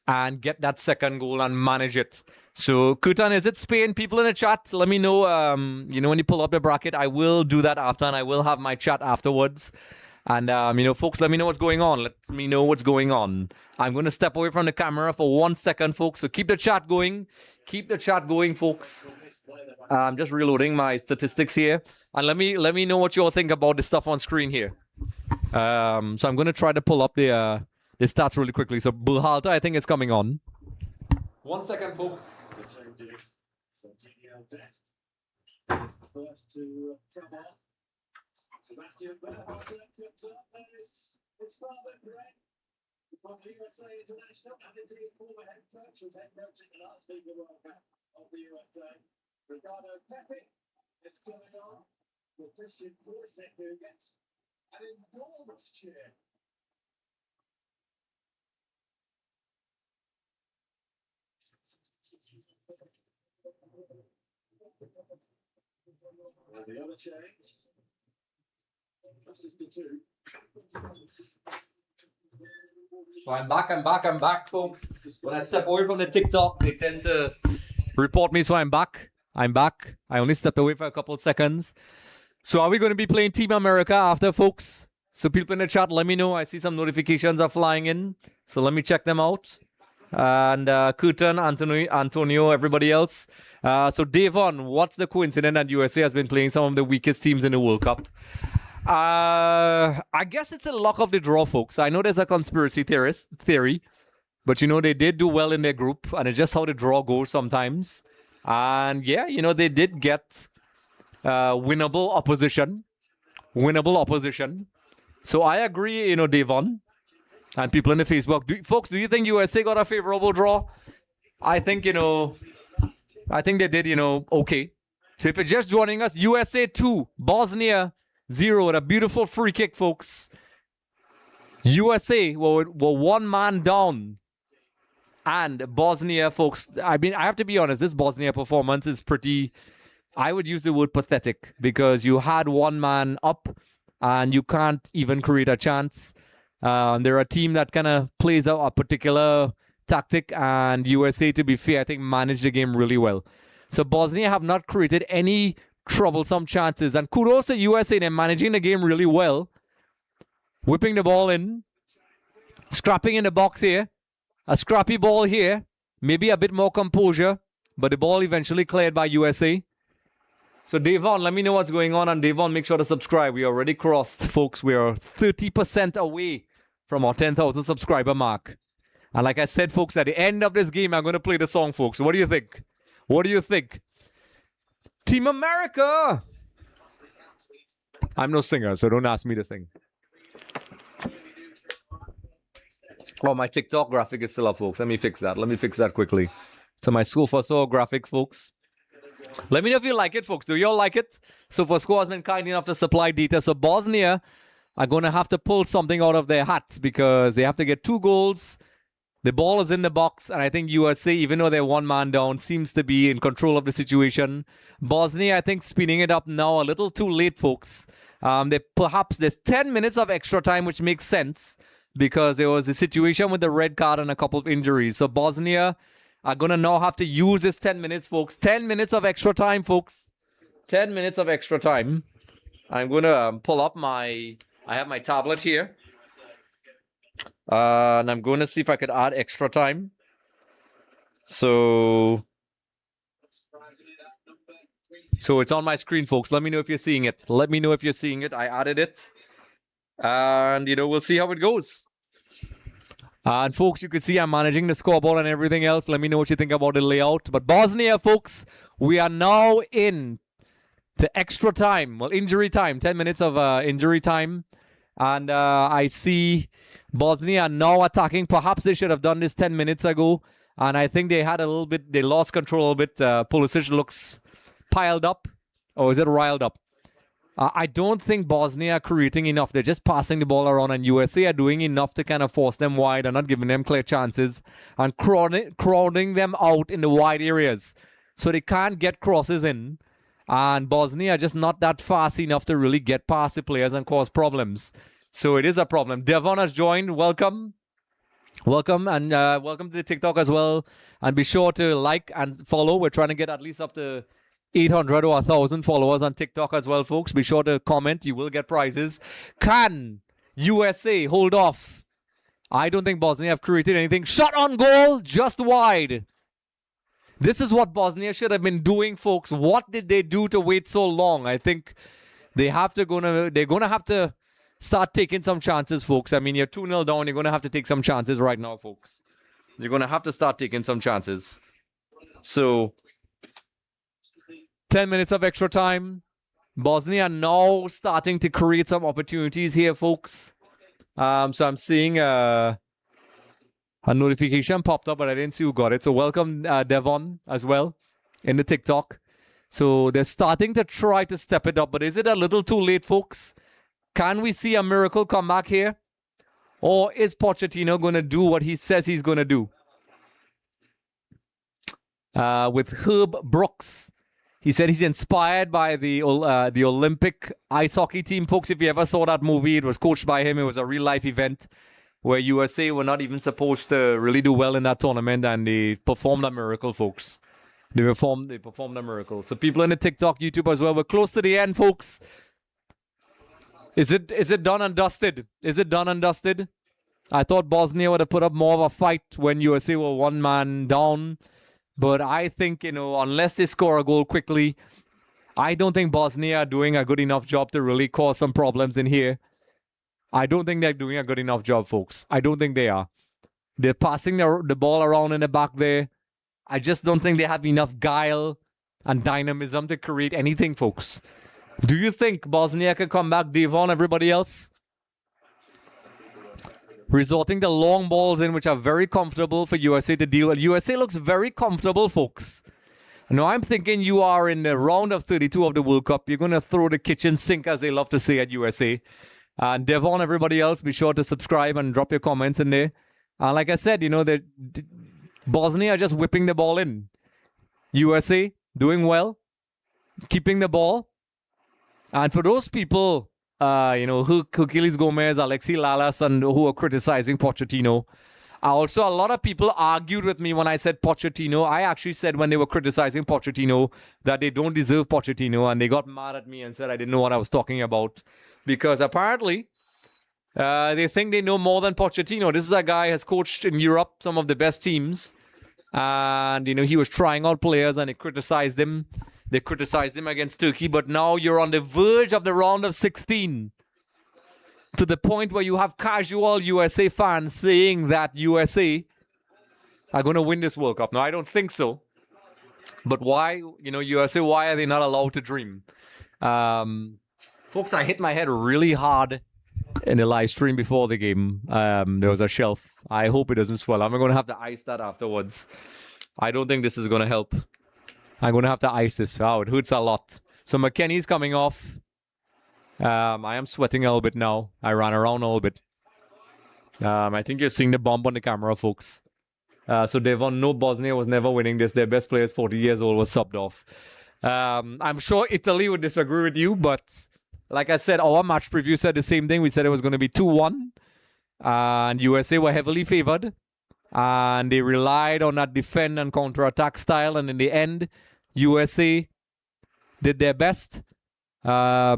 and get that second goal and manage it. So, Kutan, is it Spain? People in the chat, let me know. When you pull up the bracket, I will do that after, and I will have my chat afterwards. And, folks, let me know what's going on. Let me know what's going on. I'm going to step away from the camera for 1 second, folks. So keep the chat going. Keep the chat going, folks. I'm just reloading my statistics here. And let me know what you all think about the stuff on screen here. So I'm going to try to pull up the stats really quickly. So Buhalta, I think, is coming on. 1 second, folks. First to come on. Sebastian Berhardt comes up. It's Father Greg from the USA International and indeed former head coach, was head coach in the last FIFA World Cup of the USA. Ricardo Pepe is coming on with Christian Pulisic, who gets an enormous cheer. The other change. That's just the two. So I'm back, folks. When I step away from the TikTok, they tend to report me, so I'm back. I only stepped away for a couple of seconds. So are we going to be playing Team America after, folks? So people in the chat, let me know. I see some notifications are flying in, so let me check them out. And Kutan, Antonio, everybody else. So Devon, what's the coincidence that USA has been playing some of the weakest teams in the World Cup? I guess it's a luck of the draw, folks. I know there's a conspiracy theory, but they did do well in their group, and it's just how the draw goes sometimes. And yeah, they did get winnable opposition. So I agree, Devon. And people in the Facebook, folks, do you think USA got a favorable draw? I think, I think they did, okay. So if you're just joining us, USA 2, Bosnia 0 with a beautiful free kick, folks. USA were one man down. And Bosnia, folks, I have to be honest, this Bosnia performance is pretty, I would use the word pathetic, because you had one man up and you can't even create a chance. They're a team that kind of plays out a particular tactic, and USA, to be fair, I think managed the game really well. So Bosnia have not created any troublesome chances, and kudos to USA, they're managing the game really well. Whipping the ball in, scrapping in the box here, a scrappy ball here, maybe a bit more composure, but the ball eventually cleared by USA. So Devon, let me know what's going on, and Devon, make sure to subscribe. We already crossed, folks. We are 30% away from our 10,000 subscriber mark. And like I said, folks, at the end of this game, I'm going to play the song, folks. What do you think? What do you think? Team America! I'm no singer, so don't ask me to sing. Oh, my TikTok graphic is still up, folks. Let me fix that quickly. So my Sofascore graphics, folks. Let me know if you like it, folks. Do you all like it? Sofascore has been kind enough to supply data. So Bosnia are going to have to pull something out of their hats, because they have to get 2 goals. The ball is in the box, and I think USA, even though they're one man down, seems to be in control of the situation. Bosnia, I think, speeding it up now a little too late, folks. There's 10 minutes of extra time, which makes sense, because there was a situation with the red card and a couple of injuries. So Bosnia are going to now have to use this 10 minutes, folks. 10 minutes of extra time, folks. 10 minutes of extra time. I'm going to pull up I have my tablet here. And I'm going to see if I could add extra time. So So it's on my screen, folks. Let me know if you're seeing it. Let me know if you're seeing it. I added it. And, we'll see how it goes. And, folks, you can see I'm managing the scoreboard and everything else. Let me know what you think about the layout. But Bosnia, folks, we are now in to extra time. Well, injury time. 10 minutes of injury time. And I see Bosnia now attacking. Perhaps they should have done this 10 minutes ago. And I think they had a little bit, they lost control a little bit. Pulisic looks piled up. Or is it riled up? I don't think Bosnia are creating enough. They're just passing the ball around. And USA are doing enough to kind of force them wide and not giving them clear chances. And crowding them out in the wide areas. So they can't get crosses in. And Bosnia are just not that fast enough to really get past the players and cause problems. So it is a problem. Devon has joined. Welcome. Welcome. And welcome to the TikTok as well. And be sure to like and follow. We're trying to get at least up to 800 or 1,000 followers on TikTok as well, folks. Be sure to comment. You will get prizes. Can USA hold off? I don't think Bosnia have created anything. Shot on goal. Just wide. This is what Bosnia should have been doing, folks. What did they do to wait so long? I think they're gonna have to start taking some chances, folks. I mean, you're 2-0 down. You're gonna have to take some chances right now, folks. You're gonna have to start taking some chances. So, 10 minutes of extra time. Bosnia now starting to create some opportunities here, folks. So I'm seeing a notification popped up, but I didn't see who got it. So welcome, Devon, as well, in the TikTok. So they're starting to try to step it up. But is it a little too late, folks? Can we see a miracle come back here? Or is Pochettino going to do what he says he's going to do? With Herb Brooks. He said he's inspired by the Olympic ice hockey team. Folks, if you ever saw that movie, it was coached by him. It was a real-life event where USA were not even supposed to really do well in that tournament, and they performed a miracle, folks. They performed a miracle. So people in the TikTok, YouTube as well. We're close to the end, folks. Is it done and dusted? Is it done and dusted? I thought Bosnia would have put up more of a fight when USA were one man down. But I think, unless they score a goal quickly, I don't think Bosnia are doing a good enough job to really cause some problems in here. I don't think they're doing a good enough job, folks. I don't think they are. They're passing the ball around in the back there. I just don't think they have enough guile and dynamism to create anything, folks. Do you think Bosnia can come back, Devon, everybody else? Resorting to long balls in, which are very comfortable for USA to deal with. USA looks very comfortable, folks. Now, I'm thinking you are in the round of 32 of the World Cup. You're going to throw the kitchen sink, as they love to say at USA. And Devon, everybody else, be sure to subscribe and drop your comments in there. Like I said, Bosnia are just whipping the ball in. USA doing well, keeping the ball. And for those people, Hercules Gomez, Alexi Lalas, and who are criticizing Pochettino. Also, a lot of people argued with me when I said Pochettino. I actually said when they were criticizing Pochettino that they don't deserve Pochettino, and they got mad at me and said I didn't know what I was talking about. Because apparently, they think they know more than Pochettino. This is a guy who has coached in Europe some of the best teams. And, he was trying out players and they criticized him. They criticized him against Turkey. But now you're on the verge of the round of 16. To the point where you have casual USA fans saying that USA are going to win this World Cup. Now, I don't think so. But why? USA, why are they not allowed to dream? Folks, I hit my head really hard in the live stream before the game. There was a shelf. I hope it doesn't swell. I'm going to have to ice that afterwards. I don't think this is going to help. I'm going to have to ice this. Wow, it hurts a lot. So McKennie's coming off. I am sweating a little bit now. I ran around a little bit. I think you're seeing the bump on the camera, folks. So Devon, no, Bosnia was never winning this. Their best player is 40 years old, was subbed off. I'm sure Italy would disagree with you, but like I said, our match preview said the same thing. We said it was going to be 2-1. And USA were heavily favored. And they relied on that defend and counter-attack style. And in the end, USA did their best. A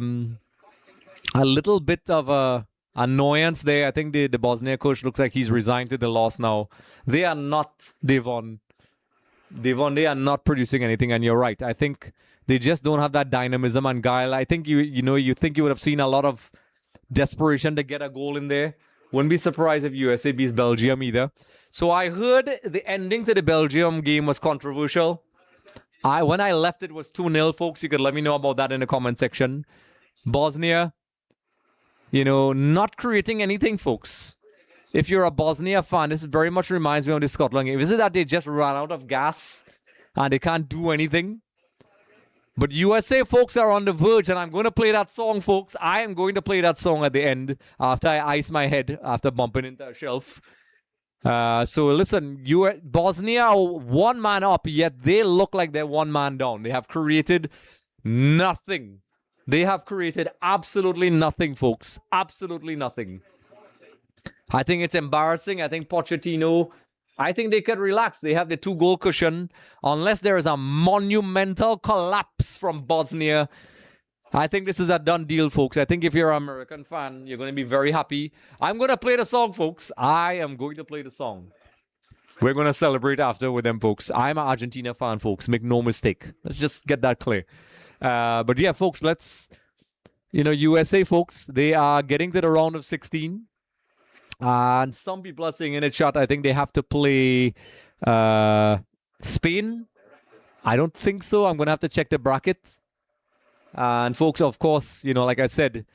little bit of annoyance there. I think the Bosnia coach looks like he's resigned to the loss now. They are not, Devon, they are not producing anything. And you're right. I think They just don't have that dynamism and guile. I think you think you would have seen a lot of desperation to get a goal in there. Wouldn't be surprised if USA beats Belgium either. So I heard the ending to the Belgium game was controversial. When I left, it was 2-0, folks. You could let me know about that in the comment section. Bosnia, not creating anything, folks. If you're a Bosnia fan, this very much reminds me of the Scotland game. Is it that they just ran out of gas and they can't do anything? But USA folks are on the verge, and I'm going to play that song, folks. I am going to play that song at the end after I ice my head after bumping into a shelf. So listen, Bosnia are one man up, yet they look like they're one man down. They have created nothing. They have created absolutely nothing, folks. Absolutely nothing. I think it's embarrassing. I think Pochettino, I think they could relax. They have the 2-goal cushion. Unless there is a monumental collapse from Bosnia, I think this is a done deal, folks. I think if you're an American fan, you're going to be very happy. I'm going to play the song, folks. I am going to play the song. We're going to celebrate after with them, folks. I'm an Argentina fan, folks. Make no mistake. Let's just get that clear. But yeah, folks, USA, folks, they are getting to the round of 16. And some people are saying in the chat, I think they have to play Spain. I don't think so. I'm going to have to check the bracket. And folks, of course, like I said,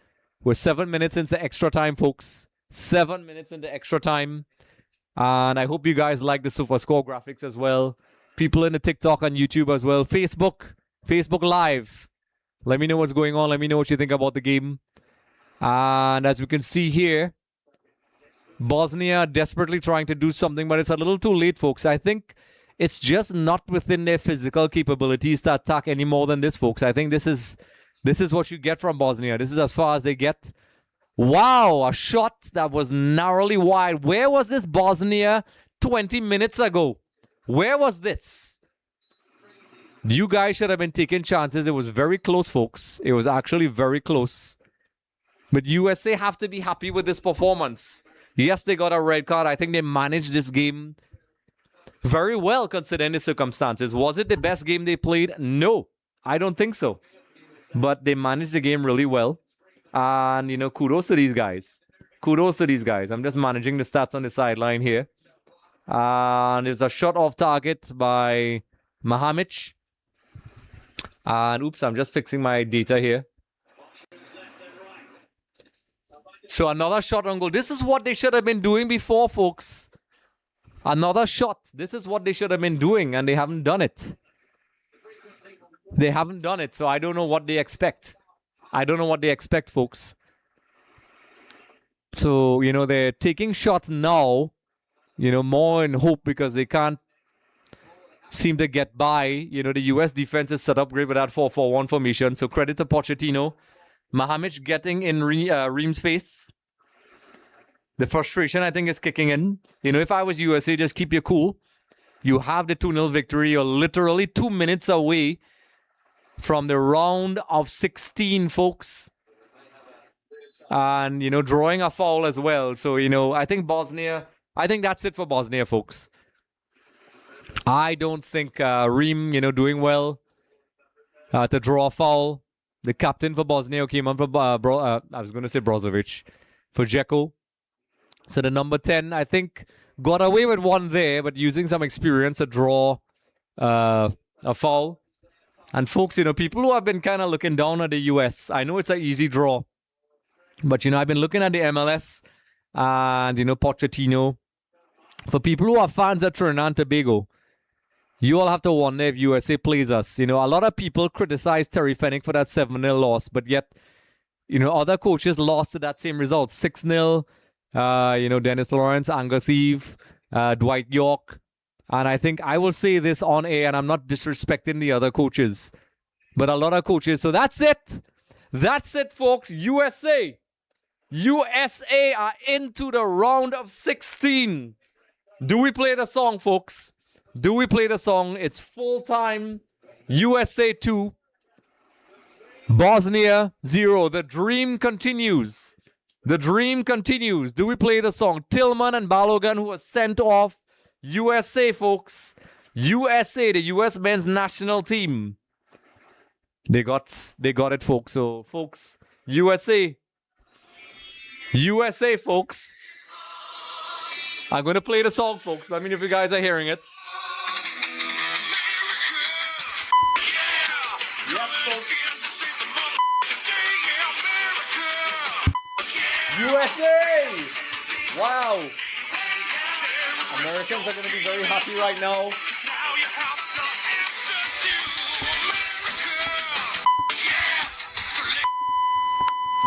we're 7 minutes into extra time, folks. 7 minutes into extra time. And I hope you guys like the Sofascore graphics as well. People in the TikTok and YouTube as well. Facebook Live. Let me know what's going on. Let me know what you think about the game. And as we can see here, Bosnia desperately trying to do something, but it's a little too late, folks. I think it's just not within their physical capabilities to attack any more than this, folks. I think this is what you get from Bosnia. This is as far as they get. Wow, a shot that was narrowly wide. Where was this Bosnia 20 minutes ago? Where was this? You guys should have been taking chances. It was very close, folks. It was actually very close. But USA have to be happy with this performance. Yes, they got a red card. I think they managed this game very well considering the circumstances. Was it the best game they played? No, I don't think so. But they managed the game really well. And, kudos to these guys. Kudos to these guys. I'm just managing the stats on the sideline here. And there's a shot off target by Mahamic. And oops, I'm just fixing my data here. So another shot on goal. This is what they should have been doing before, folks. Another shot. This is what they should have been doing, and they haven't done it. They haven't done it, so I don't know what they expect. I don't know what they expect, folks. So, they're taking shots now, more in hope because they can't seem to get by. The US defense is set up great with that 4-4-1 formation, so credit to Pochettino. Mahamic getting in Reem's face. The frustration, I think, is kicking in. If I was USA, just keep your cool. You have the 2-0 victory. You're literally 2 minutes away from the round of 16, folks. And, drawing a foul as well. So, I think that's it for Bosnia, folks. I don't think Reem, doing well to draw a foul. The captain for Bosnia came on for, I was going to say Brozovic, for Dzeko. So the number 10, I think, got away with one there, but using some experience to draw a foul. And folks, people who have been kind of looking down at the US, I know it's an easy draw. But, I've been looking at the MLS and, Pochettino. For people who are fans of Trinidad and Tobago, you all have to wonder if USA plays us. A lot of people criticize Terry Fenwick for that 7-0 loss, but yet, other coaches lost to that same result. 6-0, Dennis Lawrence, Angus Eve, Dwight York. And I think I will say this on air, and I'm not disrespecting the other coaches, but a lot of coaches. So that's it. That's it, folks. USA are into the round of 16. Do we play the song, folks? Do we play the song? It's full time. USA 2. Bosnia 0. The dream continues. The dream continues. Do we play the song? Tillman and Balogun, who was sent off. USA, folks. USA, the US men's national team. They got it, folks. So, folks, USA, folks. I'm going to play the song, folks. Let me know if you guys are hearing it. Yes, folks. USA! Wow. Americans are going to be very happy right now.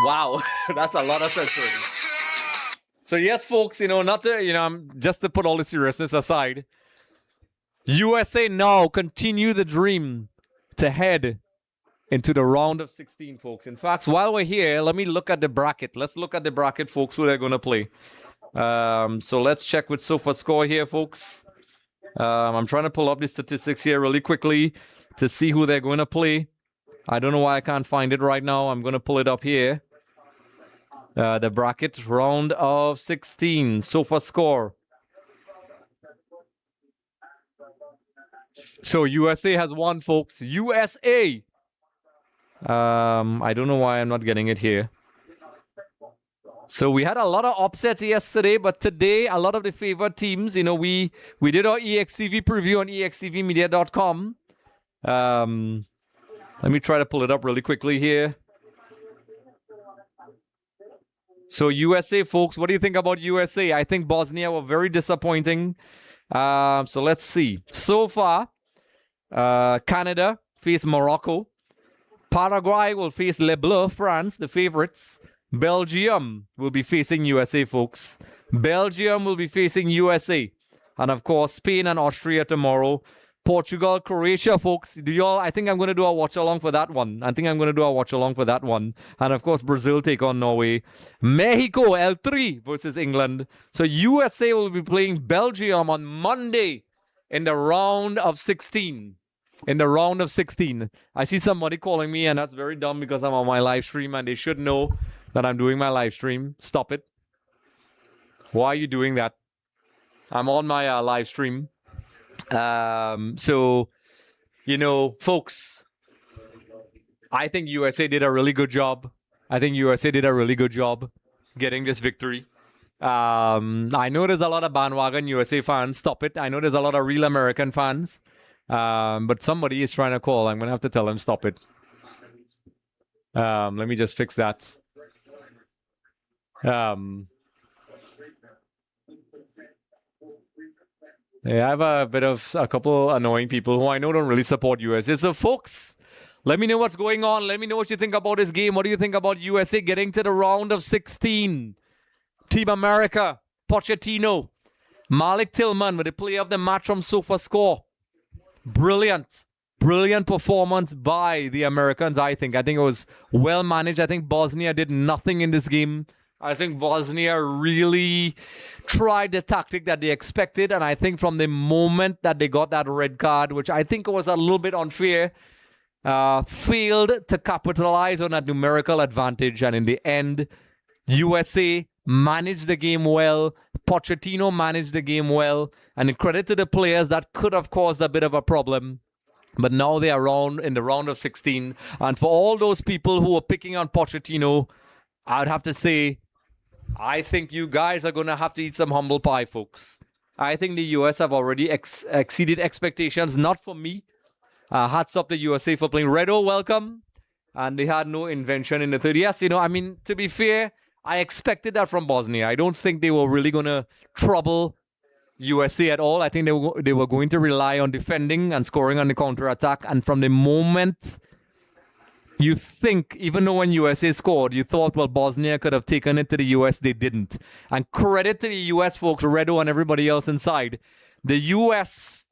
Wow, that's a lot of censoring. So yes, folks, not to, just to put all the seriousness aside, USA now continue the dream to head into the round of 16, folks. In fact, while we're here, let me look at the bracket. Let's look at the bracket, folks, who they're going to play. So let's check with Sofascore here, folks. I'm trying to pull up the statistics here really quickly to see who they're going to play. I don't know why I can't find it right now. I'm going to pull it up here. The bracket round of 16, Sofascore. So USA has won, folks. USA. I don't know why I'm not getting it here. So we had a lot of upsets yesterday, but today a lot of the favored teams, we did our EXTV preview on extvmedia.com. Let me try to pull it up really quickly here. So USA, folks, what do you think about USA? I think Bosnia were very disappointing. So let's see. So far, Canada face Morocco. Paraguay will face Le Bleu, France, the favorites. Belgium will be facing USA, folks. Belgium will be facing USA. And of course, Spain and Austria tomorrow. Portugal, Croatia, folks. I think I'm going to do a watch along for that one. And of course, Brazil take on Norway. Mexico, L3 versus England. So USA will be playing Belgium on Monday in the round of 16. I see somebody calling me, and that's very dumb because I'm on my live stream and they should know that I'm doing my live stream. Stop it. Why are you doing that? I'm on my live stream. So, folks, I think USA did a really good job. Getting this victory. I know there's a lot of bandwagon USA fans. Stop it. I know there's a lot of real American fans. But somebody is trying to call. I'm going to have to tell them stop it. Let me just fix that. Yeah, I have a couple annoying people who I know don't really support USA. So, folks, let me know what's going on. Let me know what you think about this game. What do you think about USA getting to the round of 16? Team America, Pochettino, Malik Tillman with the player of the match from Sofascore. Brilliant performance by the Americans, I think. I think it was well managed. I think Bosnia did nothing in this game. I think Bosnia really tried the tactic that they expected. And I think from the moment that they got that red card, which I think was a little bit unfair, failed to capitalize on that numerical advantage. And in the end, USA managed the game well. Pochettino managed the game well. And credit to the players that could have caused a bit of a problem. But now they are in the round of 16. And for all those people who are picking on Pochettino, I would have to say, I think you guys are going to have to eat some humble pie, folks. I think the US have already exceeded expectations. Not for me. Hats up to USA for playing. Redo, welcome. And they had no invention in the third. Yes, to be fair, I expected that from Bosnia. I don't think they were really going to trouble USA at all. I think they were going to rely on defending and scoring on the counter-attack. And from the moment you think, even though when USA scored, you thought, well, Bosnia could have taken it to the US. They didn't. And credit to the US folks, Redo and everybody else inside. The US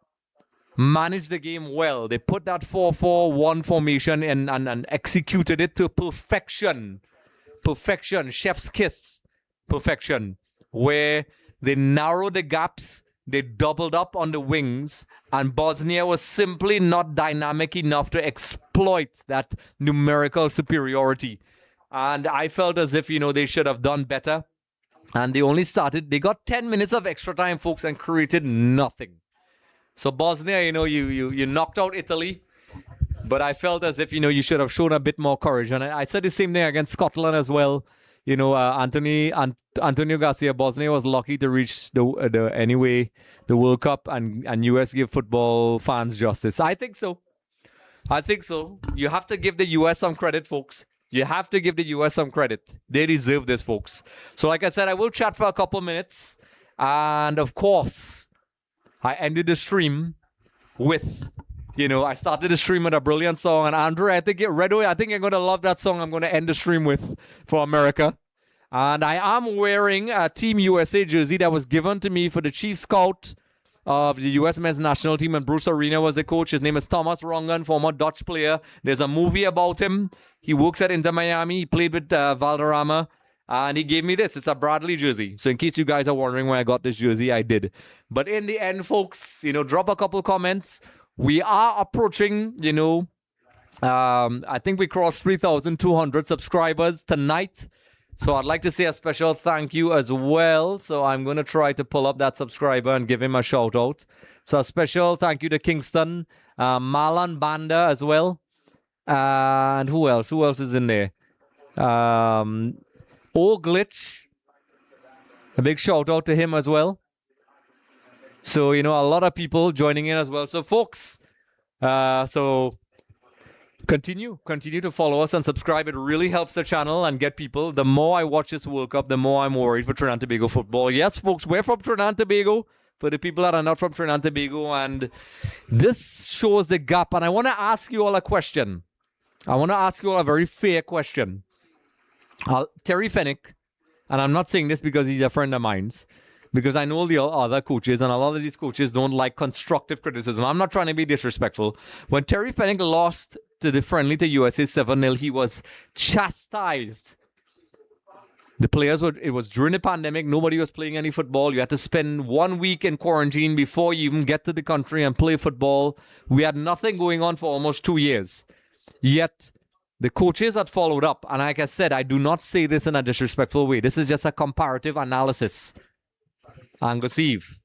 managed the game well. They put that 4-4-1 formation in and executed it to perfection. Perfection. Chef's kiss. Perfection. Where they narrowed the gaps. They doubled up on the wings, and Bosnia was simply not dynamic enough to exploit that numerical superiority. And I felt as if, they should have done better. And they got 10 minutes of extra time, folks, and created nothing. So Bosnia, you knocked out Italy. But I felt as if, you should have shown a bit more courage. And I said the same thing against Scotland as well. Antonio Garcia, Bosnia was lucky to reach the World Cup, and US give football fans justice. I think so. You have to give the US some credit, folks. You have to give the US some credit. They deserve this, folks. So like I said, I will chat for a couple minutes. And of course, I ended the stream with, I started the stream with a brilliant song. And Andre, I think you're going to love that song I'm going to end the stream with for America. And I am wearing a Team USA jersey that was given to me for the chief scout of the US men's national team, and Bruce Arena was the coach. His name is Thomas Rongen, former Dutch player. There's a movie about him. He works at Inter Miami. He played with Valderrama. And he gave me this. It's a Bradley jersey. So in case you guys are wondering where I got this jersey, I did. But in the end, folks, drop a couple comments. We are approaching, I think we crossed 3,200 subscribers tonight. So I'd like to say a special thank you as well. So I'm going to try to pull up that subscriber and give him a shout out. So a special thank you to Kingston, Marlon Banda as well. And who else? Who else is in there? Glitch. A big shout out to him as well. So, a lot of people joining in as well. So folks, Continue to follow us and subscribe. It really helps the channel and get people. The more I watch this World Cup, the more I'm worried for Trinidad and Tobago football. Yes, folks, we're from Trinidad and Tobago. For the people that are not from Trinidad and Tobago, and this shows the gap. And I want to ask you all a question. I want to ask you all a very fair question. Terry Fennick, and I'm not saying this because he's a friend of mine, because I know the other coaches, and a lot of these coaches don't like constructive criticism. I'm not trying to be disrespectful. When Terry Fennick lost to the friendly to USA 7-0, he was chastised. The players it was during the pandemic. Nobody was playing any football. You had to spend 1 week in quarantine before you even get to the country and play football. We had nothing going on for almost 2 years. Yet the coaches had followed up. And like I said, I do not say this in a disrespectful way. This is just a comparative analysis. Angus Eve,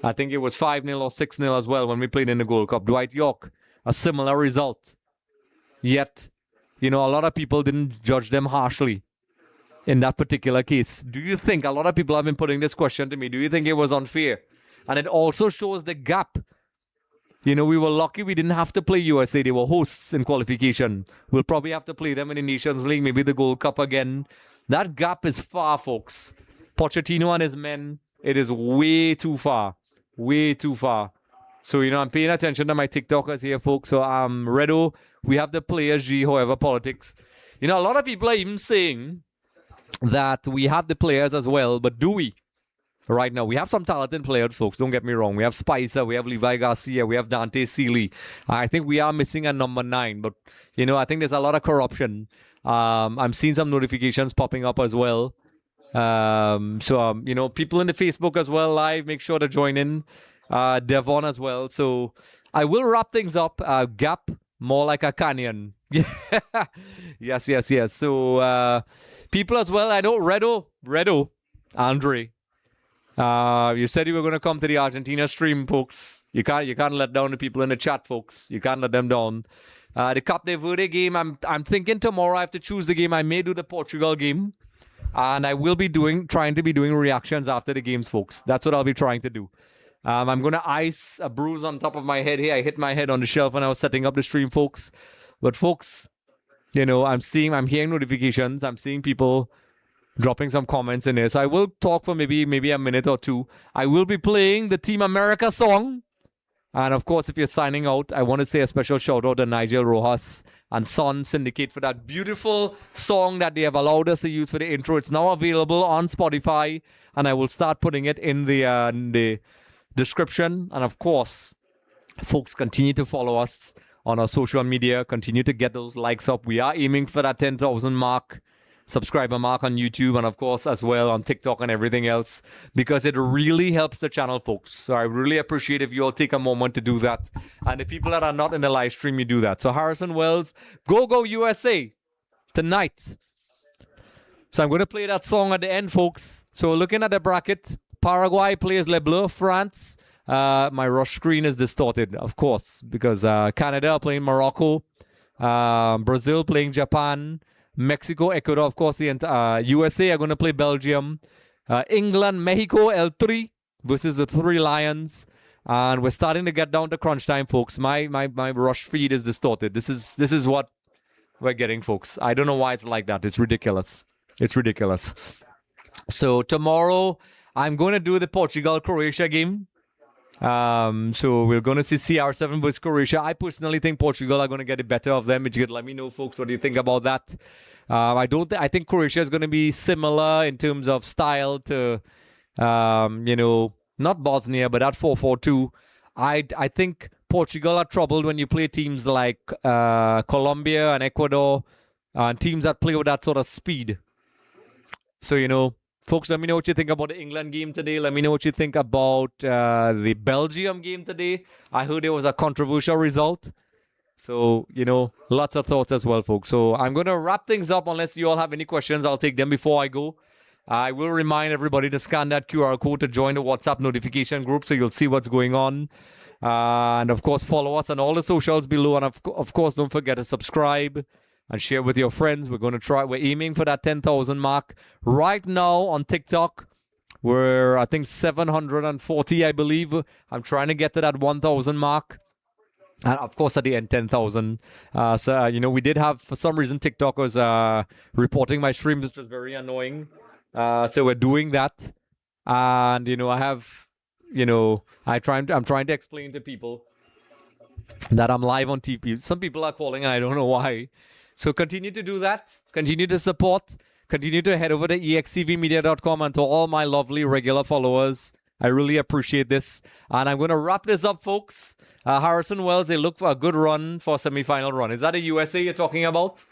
I think it was 5-0 or 6-0 as well when we played in the Gold Cup. Dwight York, a similar result. Yet, a lot of people didn't judge them harshly in that particular case. Do you think, a lot of people have been putting this question to me, do you think it was unfair? And it also shows the gap. We were lucky we didn't have to play USA. They were hosts in qualification. We'll probably have to play them in the Nations League, maybe the Gold Cup again. That gap is far, folks. Pochettino and his men, it is way too far. Way too far. So, I'm paying attention to my TikTokers here, folks. So, Redo, we have the players, G, however, politics. A lot of people are even saying that we have the players as well, but do we? Right now, we have some talented players, folks. Don't get me wrong. We have Spicer, we have Levi Garcia, we have Dante Seeley. I think we are missing a number 9, but, I think there's a lot of corruption. I'm seeing some notifications popping up as well. People in the Facebook as well live, make sure to join in. Devon as well. So I will wrap things up. Gap, more like a canyon. Yes. So people as well. I know Redo, Andre. You said you were going to come to the Argentina stream, folks. You can't let down the people in the chat, folks. You can't let them down. The Cape Verde game. I'm thinking tomorrow I have to choose the game. I may do the Portugal game. And I will be trying to be doing reactions after the games, folks. That's what I'll be trying to do. I'm going to ice a bruise on top of my head here. I hit my head on the shelf when I was setting up the stream, folks. But, folks, I'm hearing notifications. I'm seeing people dropping some comments in there. So I will talk for maybe a minute or two. I will be playing the Team America song. And, of course, if you're signing out, I want to say a special shout-out to Nigel Rojas and Son Syndicate for that beautiful song that they have allowed us to use for the intro. It's now available on Spotify, and I will start putting it in the description. And, of course, folks, continue to follow us on our social media. Continue to get those likes up. We are aiming for that 10,000 subscriber mark on YouTube, and of course as well on TikTok and everything else, because it really helps the channel, folks. So I really appreciate if you all take a moment to do that, and the people that are not in the live stream, you do that. So Harrison Wells, go USA tonight. So I'm going to play that song at the end, folks. So looking at the bracket, Paraguay plays Le Bleu, France. my rush screen is distorted, of course, because Canada are playing Morocco, Brazil playing Japan, Mexico, Ecuador, of course, the USA are going to play Belgium, England, Mexico, El3 versus the Three Lions. And we're starting to get down to crunch time, folks. My rush feed is distorted. This is what we're getting, folks. I don't know why it's like that. It's ridiculous. It's ridiculous. So tomorrow, I'm going to do the Portugal-Croatia game. So we're going to see CR7 versus Croatia. I personally think Portugal are going to get the better of them. If you could let me know, folks, what do you think about that? I think Croatia is going to be similar in terms of style to, not Bosnia, but at 4-4-2. I think Portugal are troubled when you play teams like Colombia and Ecuador, and teams that play with that sort of speed. So, folks, let me know what you think about the England game today. Let me know what you think about the Belgium game today. I heard there was a controversial result. So, lots of thoughts as well, folks. So I'm going to wrap things up. Unless you all have any questions, I'll take them before I go. I will remind everybody to scan that QR code to join the WhatsApp notification group so you'll see what's going on. And, of course, follow us on all the socials below. And, of course, don't forget to subscribe and share with your friends. We're aiming for that 10,000 mark. Right now on TikTok, we're, I think, 740, I believe. I'm trying to get to that 1,000 mark. And, of course, at the end, 10,000. We did have, for some reason, TikTok was reporting my streams, which was very annoying. So we're doing that. And, I have, I'm trying to explain to people that I'm live on TV. Some people are calling and I don't know why. So continue to do that. Continue to support. Continue to head over to extvmedia.com, and to all my lovely regular followers, I really appreciate this. And I'm going to wrap this up, folks. Harrison Wells, they look for a good run for a semi-final run. Is that a USA you're talking about?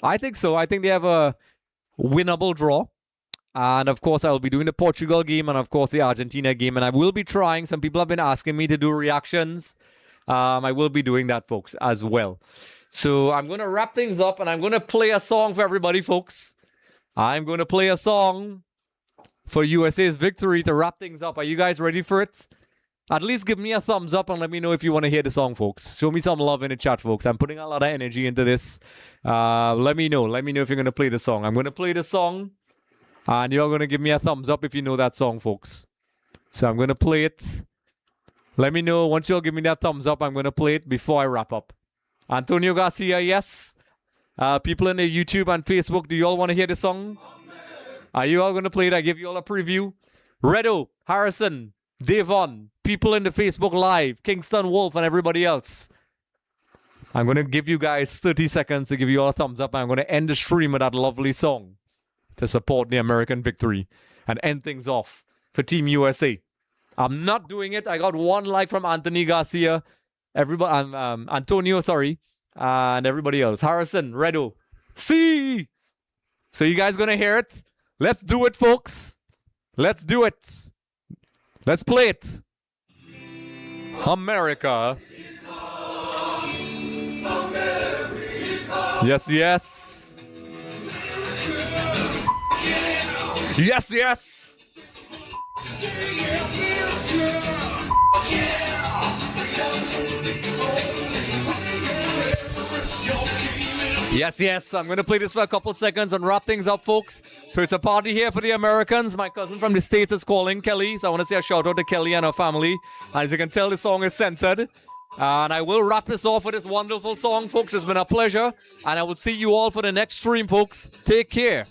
I think so. I think they have a winnable draw. And, of course, I'll be doing the Portugal game and, of course, the Argentina game. And I will be trying. Some people have been asking me to do reactions. I will be doing that, folks, as well. So I'm going to wrap things up, and I'm going to play a song for everybody, folks. I'm going to play a song for USA's victory to wrap things up. Are you guys ready for it? At least give me a thumbs up and let me know if you want to hear the song, folks. Show me some love in the chat, folks. I'm putting a lot of energy into this. Let me know. Let me know if you're going to play the song. I'm going to play the song. And you're going to give me a thumbs up if you know that song, folks. So I'm going to play it. Let me know. Once you'll give me that thumbs up, I'm going to play it before I wrap up. Antonio Garcia, yes. People in the YouTube and Facebook, do you all want to hear the song? Are you all going to play it? I give you all a preview. Redo, Harrison, Devon, people in the Facebook Live, Kingston Wolf, and everybody else. I'm going to give you guys 30 seconds to give you all a thumbs up. I'm going to end the stream with that lovely song to support the American victory and end things off for Team USA. I'm not doing it. I got one like from Anthony Garcia. Everybody, Antonio, sorry. And everybody else. Harrison, Redo. See. So you guys gonna hear it? Let's do it, folks. Let's do it. Let's play it. America. Yes, yes. Yes, yes. Yes, yes. I'm going to play this for a couple seconds and wrap things up, folks. So it's a party here for the Americans. My cousin from the States is calling, Kelly. So I want to say a shout out to Kelly and her family. And as you can tell, the song is censored. And I will wrap this off with this wonderful song, folks. It's been a pleasure. And I will see you all for the next stream, folks. Take care.